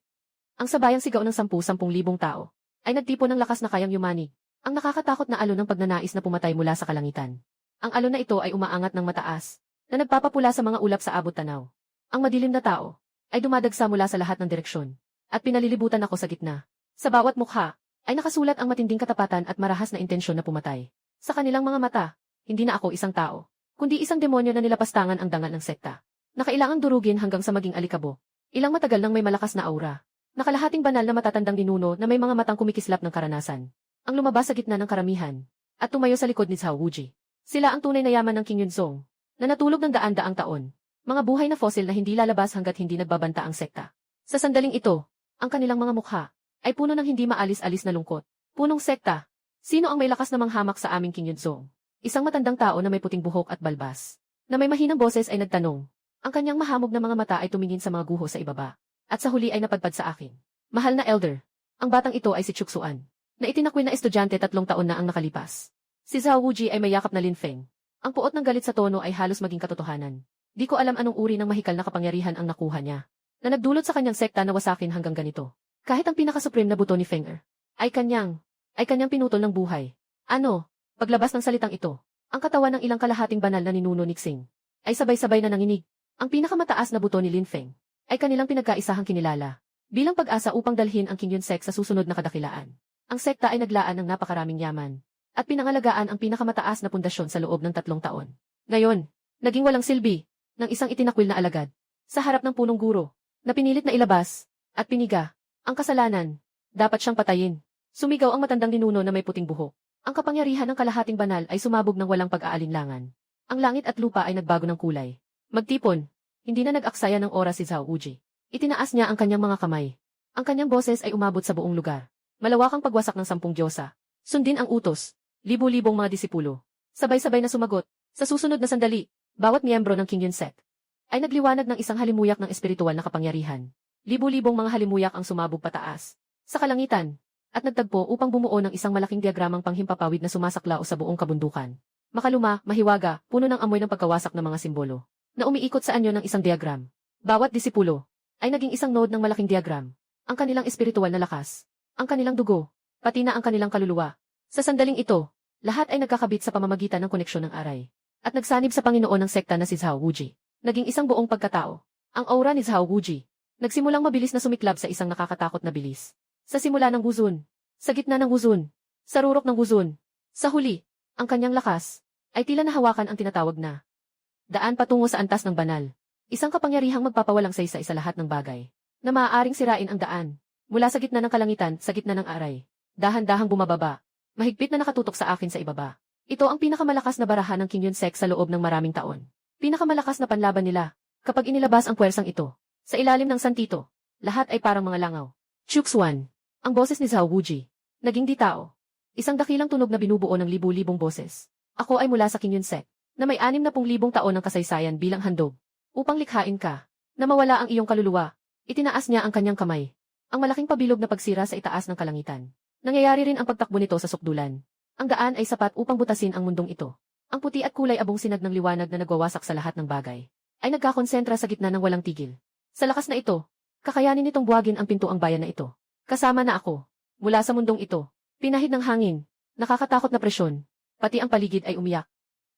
Ang sabayang sigaw ng 10,000 tao ay nagtipon ng lakas na kayang yumanig. Ang nakakatakot na alon ng pagnanais na pumatay mula sa kalangitan. Ang alon na ito ay umaangat ng mataas na nagpapapula sa mga ulap sa abot tanaw. Ang madilim na tao ay dumadagsa mula sa lahat ng direksyon at pinalilibutan ako sa gitna. Sa bawat mukha ay nakasulat ang matinding katapatan at marahas na intensyon na pumatay. Sa kanilang mga mata, hindi na ako isang tao, kundi isang demonyo na nilapastangan ang dangal ng sekta. Nakailangang durugin hanggang sa maging alikabo. Ilang matagal nang may malakas na aura. Nakalahating banal na matatandang ninuno na may mga matang kumikislap ng karanasan. Ang lumabas sa gitna ng karamihan at tumayo sa likod ni Zhao Wuji. Sila ang tunay na yaman ng King Yunzong na natulog ng daan-daang taon. Mga buhay na fossil na hindi lalabas hanggat hindi nagbabanta ang sekta. Sa sandaling ito, ang kanilang mga mukha ay puno ng hindi maalis-alis na lungkot. Punong sekta. Sino ang may lakas na manghamak sa aming King Yunzong? Isang matandang tao na may puting buhok at balbas, na may mahinang boses ay nagtanong. Ang kanyang mahamog na mga mata ay tumingin sa mga guho sa ibaba, at sa huli ay napadpad sa akin. Mahal na elder, ang batang ito ay si Chuksuan, na itinakwil na estudyante 3 taon na ang nakalipas. Si Zhao Wuji ay may yakap na Lin Feng. Ang puot ng galit sa tono ay halos maging katotohanan. Di ko alam anong uri ng mahikal na kapangyarihan ang nakuha niya, na nagdulot sa kanyang sekta na wasakin hanggang ganito. Kahit ang pinaka-supreme na buto ni Fenger ay kanyang pinutol ng buhay. Ano? Paglabas ng salitang ito, ang katawan ng ilang kalahating banal na ninuno ni Xing ay sabay-sabay na nanginig. Ang pinakamataas na buto ni Lin Feng ay kanilang pinagkaisahang kinilala bilang pag-asa upang dalhin ang King Yun sect sa susunod na kadakilaan. Ang sekta ay naglaan ng napakaraming yaman at pinangalagaan ang pinakamataas na pundasyon sa loob ng 3 taon. Ngayon, naging walang silbi ng isang itinakwil na alagad sa harap ng punong guro na pinilit na ilabas at piniga ang kasalanan. Dapat siyang patayin. Sumigaw ang matandang ninuno na may puting buhok. Ang kapangyarihan ng kalahating banal ay sumabog ng walang pag-aalinlangan. Ang langit at lupa ay nagbago ng kulay. Magtipon. Hindi na nag-aksaya ng oras si Zhao Wuji. Itinaas niya ang kanyang mga kamay. Ang kanyang boses ay umabot sa buong lugar. Malawakang pagwasak ng 10 diyosa. Sundin ang utos. Libo-libong mga disipulo. Sabay-sabay na sumagot. Sa susunod na sandali, bawat miyembro ng King Yun sect ay nagliwanag ng isang halimuyak ng espiritual na kapangyarihan. Libo-libong mga halimuyak ang sumabog pataas sa kalangitan at nagtagpo upang bumuo ng isang malaking diagramang panghimpapawid na sumasaklao sa buong kabundukan. Makaluma, mahiwaga, puno ng amoy ng pagkawasak ng mga simbolo na umiikot sa anyo ng isang diagram. Bawat disipulo ay naging isang node ng malaking diagram. Ang kanilang espiritual na lakas, ang kanilang dugo, pati na ang kanilang kaluluwa. Sa sandaling ito, lahat ay nagkakabit sa pamamagitan ng koneksyon ng aray at nagsanib sa Panginoon ng sekta na si Zhao Wuji. Naging isang buong pagkatao. Ang aura ni Zhao Wuji nagsimulang mabilis na sumiklab sa isang nakakatakot na bilis. Sa simula ng Wuzun, sa gitna ng Wuzun, sa rurok ng Wuzun, sa huli, ang kanyang lakas ay tila nahawakan ang tinatawag na daan patungo sa antas ng banal. Isang kapangyarihang magpapawalang saysay sa lahat ng bagay na maaaring sirain ang daan. Mula sa gitna ng kalangitan, sa gitna ng aray. Dahan-dahang bumababa. Mahigpit na nakatutok sa akin sa ibaba. Ito ang pinakamalakas na barahan ng King Yunsek sa loob ng maraming taon. Pinakamalakas na panlaban nila. Kapag inilabas ang puwersang ito, sa ilalim ng santito, lahat ay parang mga langaw. Chuxuan. Ang boses ni Zhao Wuji. Naging di tao. Isang dakilang tunog na binubuo ng libu-libong boses. Ako ay mula sa King Yunsek, na may 60,000 taon ng kasaysayan bilang handog. Upang likhain ka, na mawala ang iyong kaluluwa, itinaas niya ang kanyang kamay. Ang malaking pabilog na pagsira sa itaas ng kalangitan. Nangyayari rin ang pagtakbo nito sa sukdulan. Ang daan ay sapat upang butasin ang mundong ito. Ang puti at kulay abong sinag ng liwanag na nagwawasak sa lahat ng bagay, ay nagkakonsentra sa gitna ng walang tigil. Sa lakas na ito, kakayanin nitong buwagin ang pintuang bayan na ito. Kasama na ako. Mula sa mundong ito, pinahid ng hangin, nakakatakot na presyon, pati ang paligid ay umiyak.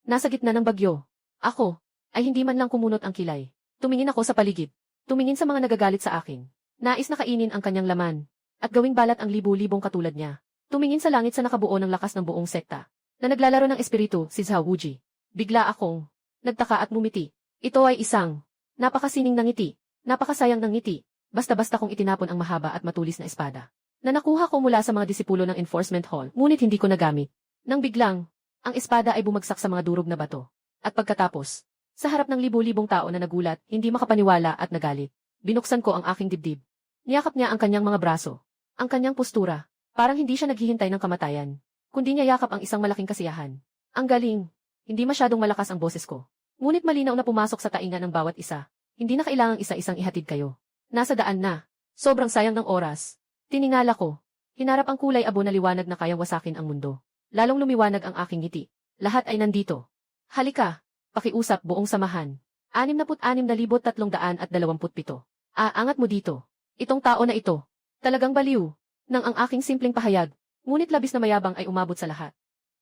Nasa gitna ng bagyo, ako, ay hindi man lang kumunot ang kilay. Tumingin ako sa paligid, tumingin sa mga nagagalit sa akin. Nais na kainin ang kanyang laman, at gawing balat ang libu-libong katulad niya. Tumingin sa langit sa nakabuo ng lakas ng buong sekta, na naglalaro ng espiritu, si Zhao Wuji. Bigla akong nagtaka at mumiti. Ito ay isang napakasining ng ngiti, napakasayang ng ngiti, basta-basta kong itinapon ang mahaba at matulis na espada na nakuha ko mula sa mga disipulo ng enforcement hall, ngunit hindi ko nagamit. Nang biglang, ang espada ay bumagsak sa mga durog na bato. At pagkatapos, sa harap ng libu-libong tao na nagulat, hindi makapaniwala at nagalit, binuksan ko ang aking dibdib. Niyakap niya ang kanyang mga braso, ang kanyang postura, parang hindi siya naghihintay ng kamatayan, kundi niya yakap ang isang malaking kasiyahan. Ang galing, hindi masyadong malakas ang boses ko. Ngunit malinaw na pumasok sa tainga ng bawat isa. Hindi na kailangang isa-isang ihatid kayo. Nasa daan na. Sobrang sayang ng oras. Tiningala ko. Hinarap ang kulay abo na liwanag na kayang wasakin ang mundo. Lalong lumiwanag ang aking ngiti. Lahat ay nandito. Halika. Pakiusap buong samahan. 66,327. Aangat mo dito. Itong tao na ito. Talagang baliw. Nang ang aking simpleng pahayag, ngunit labis na mayabang ay umabot sa lahat.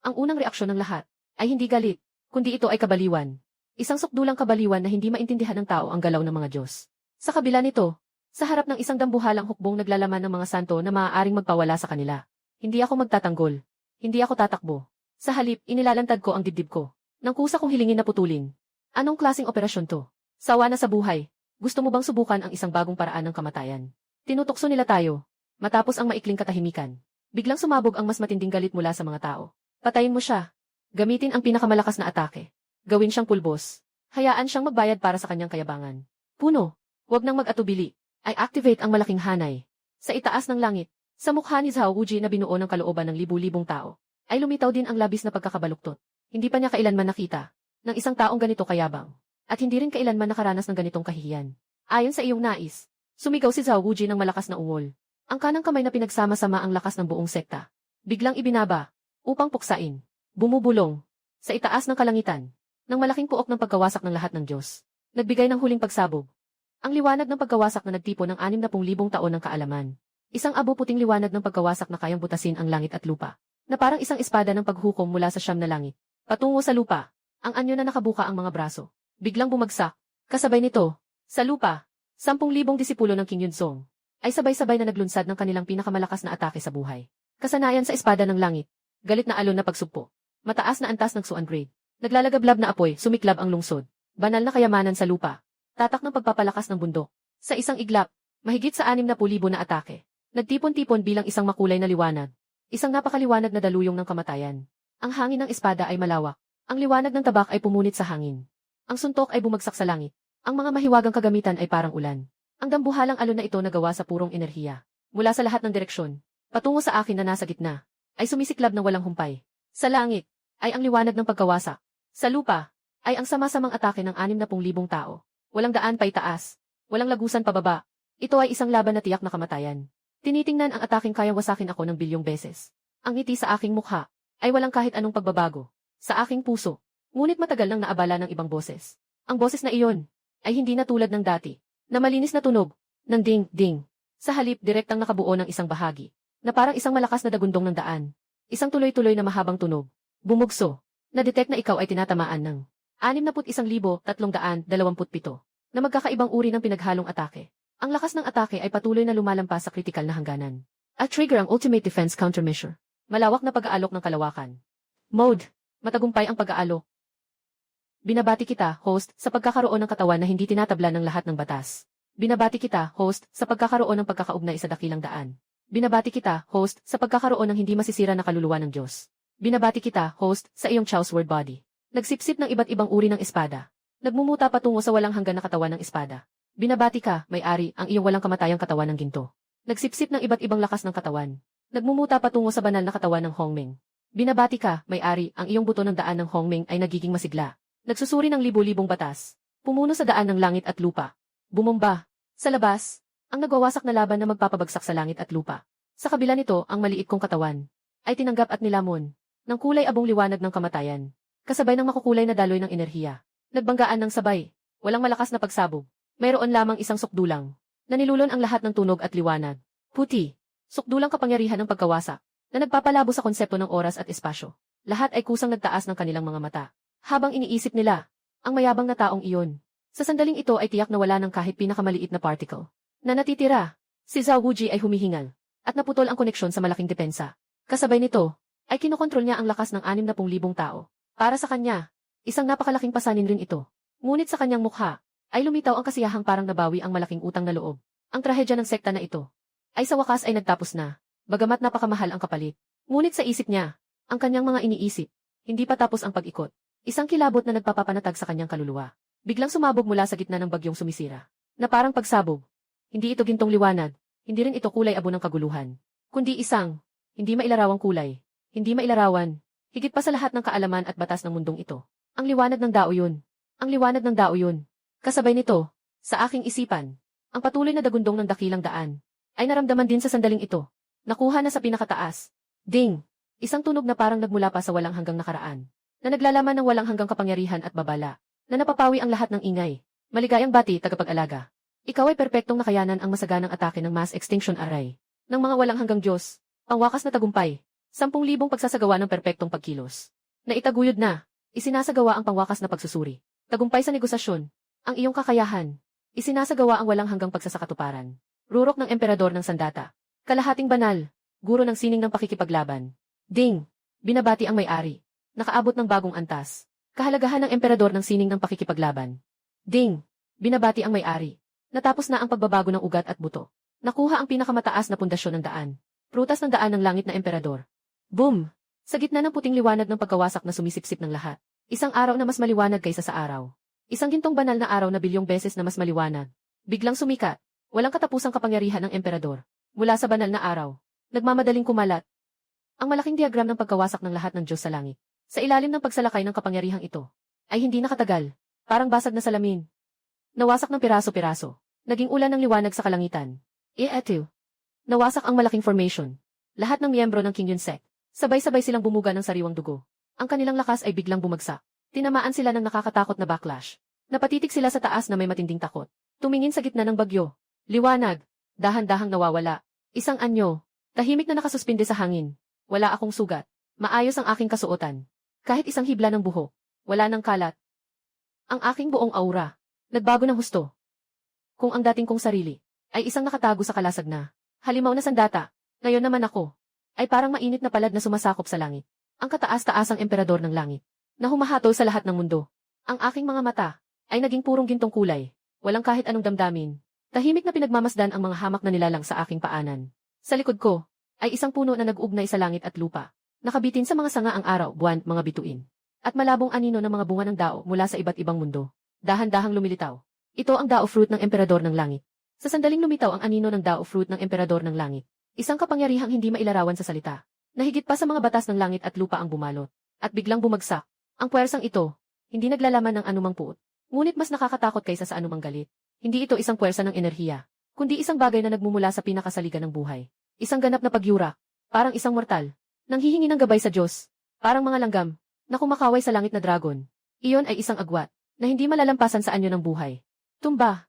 Ang unang reaksyon ng lahat ay hindi galit, kundi ito ay kabaliwan. Isang sukdulang kabaliwan na hindi maintindihan ng tao ang galaw ng mga Diyos. Sa kabila nito, sa harap ng isang dambuhalang hukbong naglalaman ng mga santo na maaaring magpawala sa kanila, hindi ako magtatanggol. Hindi ako tatakbo. Sa halip, inilalantad ko ang dibdib ko. Nang kusa kong hilingin na putulin. Anong klaseng operasyon to? Sawa na sa buhay. Gusto mo bang subukan ang isang bagong paraan ng kamatayan? Tinutokso nila tayo. Matapos ang maikling katahimikan, biglang sumabog ang mas matinding galit mula sa mga tao. Patayin mo siya. Gamitin ang pinakamalakas na atake. Gawin siyang pulbos. Hayaan siyang magbayad para sa kanyang kayabangan. Puno, huwag nang mag-atubili. Ay activate ang malaking hanay. Sa itaas ng langit, sa mukha ni Zhao Wuji na binuo ng kalooban ng libu-libong tao, ay lumitaw din ang labis na pagkakabaluktot. Hindi pa niya kailanman nakita ng isang taong ganito kayabang. At hindi rin kailanman nakaranas ng ganitong kahihiyan. Ayon sa iyong nais, sumigaw si Zhao Wuji ng malakas na ungol. Ang kanang kamay na pinagsama-sama ang lakas ng buong sekta. Biglang ibinaba, upang puksain. Bumubulong. Sa itaas ng kalangitan, ng malaking puok ng pagkawasak ng lahat ng Diyos. Nagbigay ng huling pagsabog. Ang liwanag ng pagkawasak na nagtipo ng 60,000 taon ng kaalaman. Isang abo puting liwanag ng pagkawasak na kayang butasin ang langit at lupa. Na parang isang espada ng paghukom mula sa siyam na langit. Patungo sa lupa, ang anyo na nakabuka ang mga braso. Biglang bumagsak. Kasabay nito, sa lupa, 10,000 disipulo ng King Yunzong ay sabay-sabay na naglunsad ng kanilang pinakamalakas na atake sa buhay. Kasanayan sa espada ng langit. Galit na alon na pagsugpo. Mataas na antas ng Xuan grade. Naglalagablab na apoy, sumiklab ang lungsod. Banal na kayamanan sa lupa. Tatak ng pagpapalakas ng bundok. Sa isang iglap, mahigit sa 60,000 na atake. Nagtipon-tipon bilang isang makulay na liwanag. Isang napakaliwanag na daluyong ng kamatayan. Ang hangin ng espada ay malawak. Ang liwanag ng tabak ay pumunit sa hangin. Ang suntok ay bumagsak sa langit. Ang mga mahiwagang kagamitan ay parang ulan. Ang dambuhalang alon na ito nagawa sa purong enerhiya. Mula sa lahat ng direksyon, patungo sa akin na nasa gitna, ay sumisiklab ng walang humpay. Sa langit, ay ang liwanag ng pagkawasak. Sa lupa, ay ang sama-samang atake ng 60,000 tao. Walang daan pa itaas, walang lagusan pababa. Ito ay isang laban na tiyak na kamatayan. Tinitingnan ang ataking kayang wasakin ako ng bilyong beses. Ang ngiti sa aking mukha, ay walang kahit anong pagbabago. Sa aking puso, ngunit matagal nang naabala ng ibang boses. Ang boses na iyon, ay hindi na tulad ng dati, na malinis na tunog, ng ding-ding. Sa halip, direktang nakabuo ng isang bahagi, na parang isang malakas na dagundong ng daan. Isang tuloy-tuloy na mahabang tunog. Bumugso. Na-detect na ikaw ay tinatamaan ng 61,327 na magkakaibang uri ng pinaghalong atake. Ang lakas ng atake ay patuloy na lumalampas sa kritikal na hangganan. At trigger ang Ultimate Defense Countermeasure. Malawak na pag-aalok ng kalawakan. Mode. Matagumpay ang pag-aalok. Binabati kita, host, sa pagkakaroon ng katawan na hindi tinatabla ng lahat ng batas. Binabati kita, host, sa pagkakaroon ng pagkakaugnay sa dakilang daan. Binabati kita, host, sa pagkakaroon ng hindi masisira na kaluluwa ng Diyos. Binabati kita, host, sa iyong Chaos Word Body. Nagsipsip ng iba't ibang uri ng espada. Nagmumuta patungo sa walang hanggan na katawan ng espada. Binabati ka, may-ari, ang iyong walang kamatayang katawan ng ginto. Nagsipsip ng iba't ibang lakas ng katawan. Nagmumuta patungo sa banal na katawan ng Hongmeng. Binabati ka, may-ari, ang iyong buto ng daan ng Hongmeng ay nagiging masigla. Nagsusuri ng libu-libong batas. Pumuno sa daan ng langit at lupa. Bumomba. Sa labas, ang nagwawasak na laban na magpapabagsak sa langit at lupa. Sa kabila nito, ang maliit kong katawan ay tinanggap at nilamon ng kulay abong liwanag ng kamatayan, kasabay ng makukulay na daloy ng enerhiya. Nagbanggaan ng sabay, walang malakas na pagsabog. Mayroon lamang isang sukdulang na nilulon ang lahat ng tunog at liwanag. Puti, sukdulang kapangyarihan ng pagkawasak na nagpapalabo sa konsepto ng oras at espasyo. Lahat ay kusang nagtaas ng kanilang mga mata. Habang iniisip nila, ang mayabang na taong iyon. Sa sandaling ito ay tiyak na wala ng kahit pinakamaliit na particle na natitira. Si Zhao Wuji ay humihingal at naputol ang koneksyon sa malaking depensa. Kasabay nito, ay kinokontrol niya ang lakas ng 60,000 tao. Para sa kanya, isang napakalaking pasanin rin ito. Ngunit sa kanyang mukha, ay lumitaw ang kasiyahang parang nabawi ang malaking utang na loob. Ang trahedya ng sekta na ito, ay sa wakas ay nagtapos na, bagamat napakamahal ang kapalit. Ngunit sa isip niya, ang kanyang mga iniisip, hindi pa tapos ang pag-ikot. Isang kilabot na nagpapapanatag sa kanyang kaluluwa. Biglang sumabog mula sa gitna ng bagyong sumisira. Na parang pagsabog. Hindi ito gintong liwanag, hindi rin ito kulay abo ng kaguluhan. Kundi isang, hindi mailarawang kulay. Hindi mailarawan. Higit pa sa lahat ng kaalaman at batas ng mundong ito. Ang liwanag ng Dao yun. Ang liwanag ng Dao yun. Kasabay nito, sa aking isipan, ang patuloy na dagundong ng dakilang daan, ay naramdaman din sa sandaling ito. Nakuha na sa pinakataas. Ding! Isang tunog na parang nagmula pa sa walang hanggang nakaraan. Na naglalaman ng walang hanggang kapangyarihan at babala. Na napapawi ang lahat ng ingay. Maligayang bati, tagapag-alaga. Ikaw ay perpektong nakayanan ang masaganang atake ng mass extinction array. Ng mga walang hanggang Diyos. Pangwakas na tagumpay. 10,000 pagsasagawa ng perpektong pagkilos. Na itaguyod na, isinasagawa ang pangwakas na pagsusuri. Tagumpay sa negosasyon. Ang iyong kakayahan. Isinasagawa ang walang hanggang pagsasakatuparan. Rurok ng emperador ng sandata. Kalahating banal. Guro ng sining ng pakikipaglaban. Ding! Binabati ang may-ari. Nakaabot ng bagong antas. Kahalagahan ng emperador ng sining ng pakikipaglaban. Ding! Binabati ang may-ari. Natapos na ang pagbabago ng ugat at buto. Nakuha ang pinakamataas na pundasyon ng daan. Prutas ng daan ng langit na emperador. Boom! Sa gitna ng puting liwanag ng pagkawasak na sumisipsip ng lahat. Isang araw na mas maliwanag kaysa sa araw. Isang gintong banal na araw na bilyong beses na mas maliwanag. Biglang sumikat. Walang katapusang kapangyarihan ng emperador. Mula sa banal na araw. Nagmamadaling kumalat. Ang malaking diagram ng pagkawasak ng lahat ng Diyos sa langit. Sa ilalim ng pagsalakay ng kapangyarihang ito. Ay hindi nakatagal. Parang basag na salamin. Nawasak ng piraso-piraso. Naging ulan ng liwanag sa kalangitan. Eto. Nawasak ang malaking formation. Lahat ng miyembro ng King Yun Sect. Sabay-sabay silang bumuga ng sariwang dugo. Ang kanilang lakas ay biglang bumagsak. Tinamaan sila ng nakakatakot na backlash. Napatitik sila sa taas na may matinding takot. Tumingin sa gitna ng bagyo. Liwanag. Dahan-dahang nawawala. Isang anyo. Tahimik na nakasuspinde sa hangin. Wala akong sugat. Maayos ang aking kasuotan. Kahit isang hibla ng buhok. Wala ng kalat. Ang aking buong aura. Nagbago ng husto. Kung ang dating kong sarili ay isang nakatago sa kalasag na halimaw na sandata, ngayon naman ako ay parang mainit na palad na sumasakop sa langit. Ang kataas-taasang emperador ng langit na humahatol sa lahat ng mundo. Ang aking mga mata ay naging purong gintong kulay. Walang kahit anong damdamin. Tahimik na pinagmamasdan ang mga hamak na nilalang sa aking paanan. Sa likod ko ay isang puno na nag-uugnay sa langit at lupa. Nakabitin sa mga sanga ang araw, buwan, mga bituin. At malabong anino ng mga bunga ng dao mula sa iba't ibang mundo. Dahan-dahang lumilitaw. Ito ang dao fruit ng emperador ng langit. Sa sandaling lumitaw ang anino ng dao fruit ng emperador ng langit. Isang kapangyarihang hindi mailarawan sa salita. Nahigit pa sa mga batas ng langit at lupa ang bumalot. At biglang bumagsak. Ang puwersang ito, hindi naglalaman ng anumang puot. Ngunit mas nakakatakot kaysa sa anumang galit. Hindi ito isang puwersa ng enerhiya, kundi isang bagay na nagmumula sa pinakasaligan ng buhay. Isang ganap na pagyurak, parang isang mortal. Nanghihingi ng gabay sa Diyos, parang mga langgam, na kumakaway sa langit na dragon. Iyon ay isang agwat, na hindi malalampasan sa anyo ng buhay. Tumba.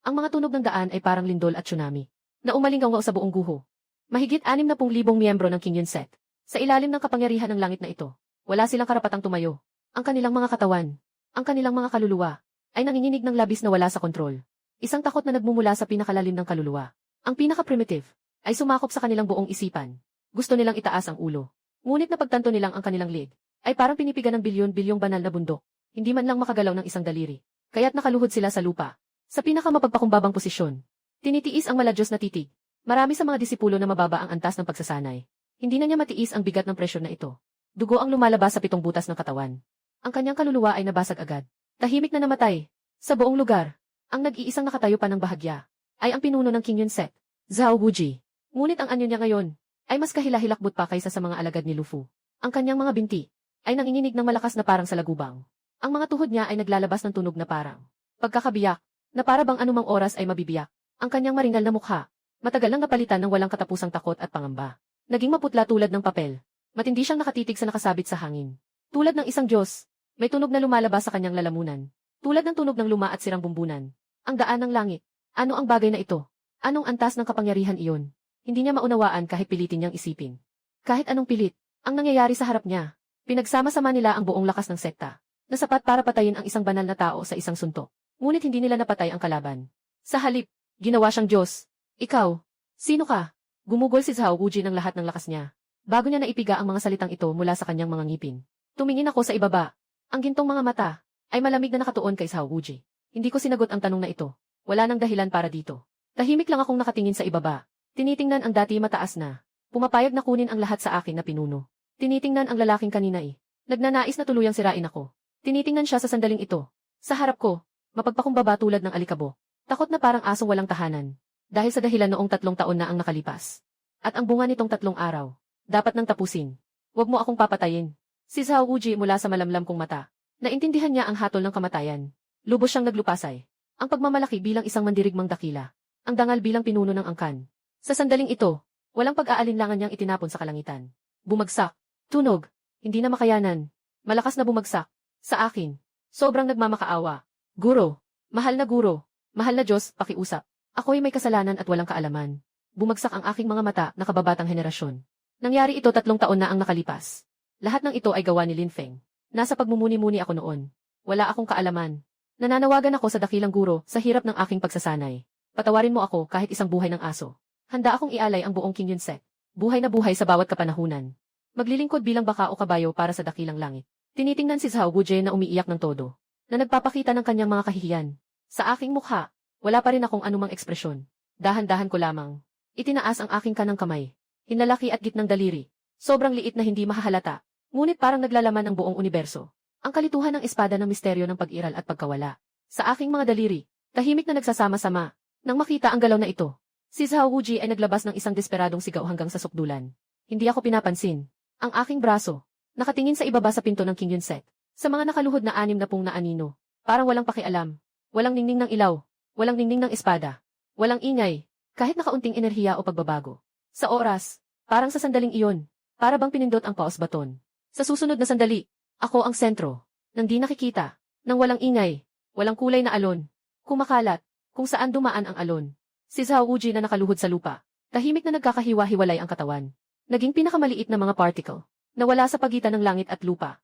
Ang mga tunog ng daan ay parang lindol at tsunami, na umalinggaw sa buong guho. Mahigit 60,000 miyembro ng King Yun Sect. Sa ilalim ng kapangyarihan ng langit na ito, wala silang karapatang tumayo. Ang kanilang mga katawan, ang kanilang mga kaluluwa, ay nanginginig ng labis na wala sa kontrol. Isang takot na nagmumula sa pinakalalim ng kaluluwa. Ang pinaka-primitive, ay sumakop sa kanilang buong isipan. Gusto nilang itaas ang ulo. Ngunit napagtanto nilang ang kanilang lig, ay parang pinipigan ng bilyon-bilyong banal na bundok. Hindi man lang makagalaw ng isang daliri. Kaya't nakaluhod sila sa lupa. Sa pinakamapagpakumbabang posisyon. Tinitiis ang maladyos na titig. Marami sa mga disipulo na mababa ang antas ng pagsasanay. Hindi na niya matiis ang bigat ng presyon na ito. Dugo ang lumalabas sa 7 butas ng katawan. Ang kanyang kaluluwa ay nabasag agad. Tahimik na namatay. Sa buong lugar, ang nag-iisang nakatayo pa ng bahagya ay ang pinuno ng King Yunset, Zhao Wuji. Ngunit ang anyo niya ngayon ay mas kahila-hilakbot pa kaysa sa mga alagad ni Lufu. Ang kanyang mga binti ay nanginginig ng malakas na parang salagubang. Ang mga tuhod niya ay naglalabas ng tunog na parang pagkakabiyak, na para bang anumang oras ay mabibiyak. Ang kanyang maringal na mukha, matagal nang napalitan ng walang katapusang takot at pangamba. Naging maputla tulad ng papel. Matindi siyang nakatitig sa nakasabit sa hangin. Tulad ng isang Diyos, may tunog na lumalabas sa kanyang lalamunan. Tulad ng tunog ng luma at sirang bumbunan. Ang daan ng langit. Ano ang bagay na ito? Anong antas ng kapangyarihan iyon? Hindi niya maunawaan kahit pilitin niyang isipin. Kahit anong pilit, ang nangyayari sa harap niya. Pinagsama-sama nila ang buong lakas ng sekta, na sapat para patayin ang isang banal na tao sa isang suntok. Ngunit hindi nila napatay ang kalaban. Sa halip, ginawa siyang Diyos. Ikaw, sino ka? Gumugol si Zhao Wuji ng lahat ng lakas niya. Bago niya naipiga ang mga salitang ito mula sa kanyang mga ngipin. Tumingin ako sa ibaba. Ang gintong mga mata ay malamig na nakatuon kay Zhao Wuji. Hindi ko sinagot ang tanong na ito. Wala nang dahilan para dito. Tahimik lang akong nakatingin sa ibaba. Tinitingnan ang dati mataas na. Pumapayag na kunin ang lahat sa akin na pinuno. Tinitingnan ang lalaking kanina nagnanais na tuluyang sirain ako. Tinitingnan siya sa sandaling ito. Sa harap ko, mapagpakumbaba tulad ng alikabok. Takot na parang asong walang tahanan. Dahil sa dahilan noong 3 taon na ang nakalipas. At ang bunga nitong 3 araw, dapat nang tapusin. Huwag mo akong papatayin. Si Zhao Wuji mula sa malamlam kong mata. Naintindihan niya ang hatol ng kamatayan. Lubos siyang naglupasay. Ang pagmamalaki bilang isang mandirigmang dakila. Ang dangal bilang pinuno ng angkan. Sa sandaling ito, walang pag-aalinlangan niyang itinapon sa kalangitan. Bumagsak. Tunog. Hindi na makayanan. Malakas na bumagsak. Sa akin. Sobrang nagmamakaawa. Guro. Mahal na guro. Mahal na Diyos, pakiusap. Ako'y may kasalanan at walang kaalaman. Bumagsak ang aking mga mata na kababatang henerasyon. Nangyari ito 3 taon na ang nakalipas. Lahat ng ito ay gawa ni Lin Feng. Nasa pagmumuni-muni ako noon. Wala akong kaalaman. Nananawagan ako sa dakilang guro sa hirap ng aking pagsasanay. Patawarin mo ako kahit isang buhay ng aso. Handa akong ialay ang buong King Yunset. Buhay na buhay sa bawat kapanahunan. Maglilingkod bilang baka o kabayo para sa dakilang langit. Tinitingnan si Zhao Wuji na umiiyak ng todo. Na nagpapakita ng kanyang mga kahihiyan. Sa aking mukha, wala pa rin akong anumang ekspresyon. Dahan-dahan ko lamang. Itinaas ang aking kanang kamay. Hinlalaki at gitnang daliri. Sobrang liit na hindi mahahalata. Ngunit parang naglalaman ang buong universo. Ang kalituhan ng espada ng misteryo ng pag-iral at pagkawala. Sa aking mga daliri, tahimik na nagsasama-sama. Nang makita ang galaw na ito, si Zhao Wuji ay naglabas ng isang desperadong sigaw hanggang sa sukdulan. Hindi ako pinapansin. Ang aking braso, nakatingin sa ibaba sa pinto ng King Yunset. Sa mga nakaluhod na 60 na anino. Parang walang pakialam. Walang ningning ng ilaw. Walang ningning ng espada. Walang ingay. Kahit nakaunting enerhiya o pagbabago. Sa oras, parang sa sandaling iyon, para bang pinindot ang pause baton. Sa susunod na sandali, ako ang sentro. Nang di nakikita. Nang walang ingay. Walang kulay na alon. Kumakalat. Kung saan dumaan ang alon. Si Zhao Wuji na nakaluhod sa lupa. Tahimik na nagkakahiwa-hiwalay ang katawan. Naging pinakamaliit na mga particle. Nawala sa pagitan ng langit at lupa.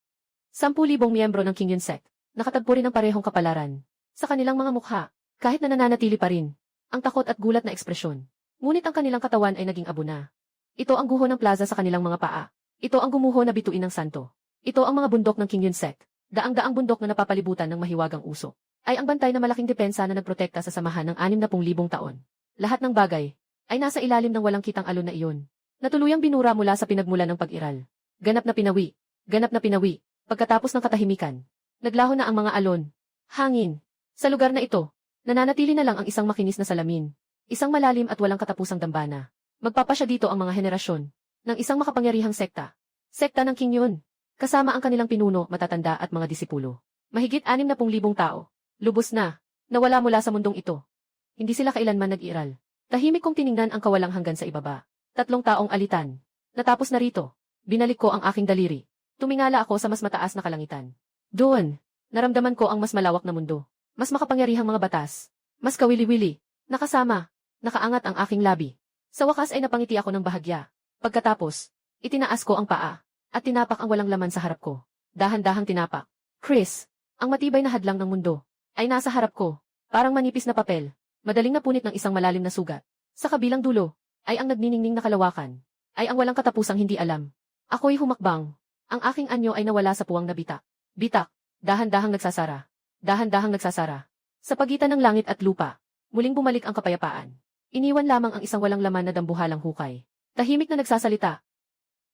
10,000 miyembro ng King Yunset. Nakatagpo rin ng parehong kapalaran. Sa kanilang mga mukha, kahit na nananatili pa rin, ang takot at gulat na ekspresyon. Ngunit ang kanilang katawan ay naging abo na. Ito ang guho ng plaza sa kanilang mga paa. Ito ang gumuho na bituin ng santo. Ito ang mga bundok ng King Yunset. Daang-daang bundok na napapalibutan ng mahiwagang usok. Ay ang bantay na malaking depensa na nagprotekta sa samahan ng 60,000 taon. Lahat ng bagay ay nasa ilalim ng walang kitang alon na iyon. Natuluyang binura mula sa pinagmulan ng pag-iral. Ganap na pinawi. Ganap na pinawi. Pagkatapos ng katahimikan, naglaho na ang mga alon. Hangin. Sa lugar na ito, nananatili na lang ang isang makinis na salamin. Isang malalim at walang katapusang dambana. Magpapasya dito ang mga henerasyon ng isang makapangyarihang sekta. Sekta ng King Yun. Kasama ang kanilang pinuno, matatanda at mga disipulo. Mahigit 60,000 tao. Lubos na. Nawala mula sa mundong ito. Hindi sila kailanman nag-iral. Tahimik kong tiningnan ang kawalang hanggan sa ibaba. 3 taong alitan. Natapos na rito. Binalik ko ang aking daliri. Tumingala ako sa mas mataas na kalangitan. Doon, naramdaman ko ang mas malawak na mundo. Mas makapangyarihang mga batas. Mas kawili-wili. Nakasama. Nakaangat ang aking labi. Sa wakas ay napangiti ako ng bahagya. Pagkatapos, itinaas ko ang paa. At tinapak ang walang laman sa harap ko. Dahan-dahang tinapak. Chris, ang matibay na hadlang ng mundo, ay nasa harap ko. Parang manipis na papel. Madaling napunit ng isang malalim na sugat. Sa kabilang dulo, ay ang nagniningning na kalawakan. Ay ang walang katapusang hindi alam. Ako'y humakbang. Ang aking anyo ay nawala sa puwang na bitak. Bitak. Dahan-dahang nagsasara. Dahan-dahang nagsasara. Sa pagitan ng langit at lupa, muling bumalik ang kapayapaan. Iniwan lamang ang isang walang laman na dambuhalang hukay. Tahimik na nagsasalita,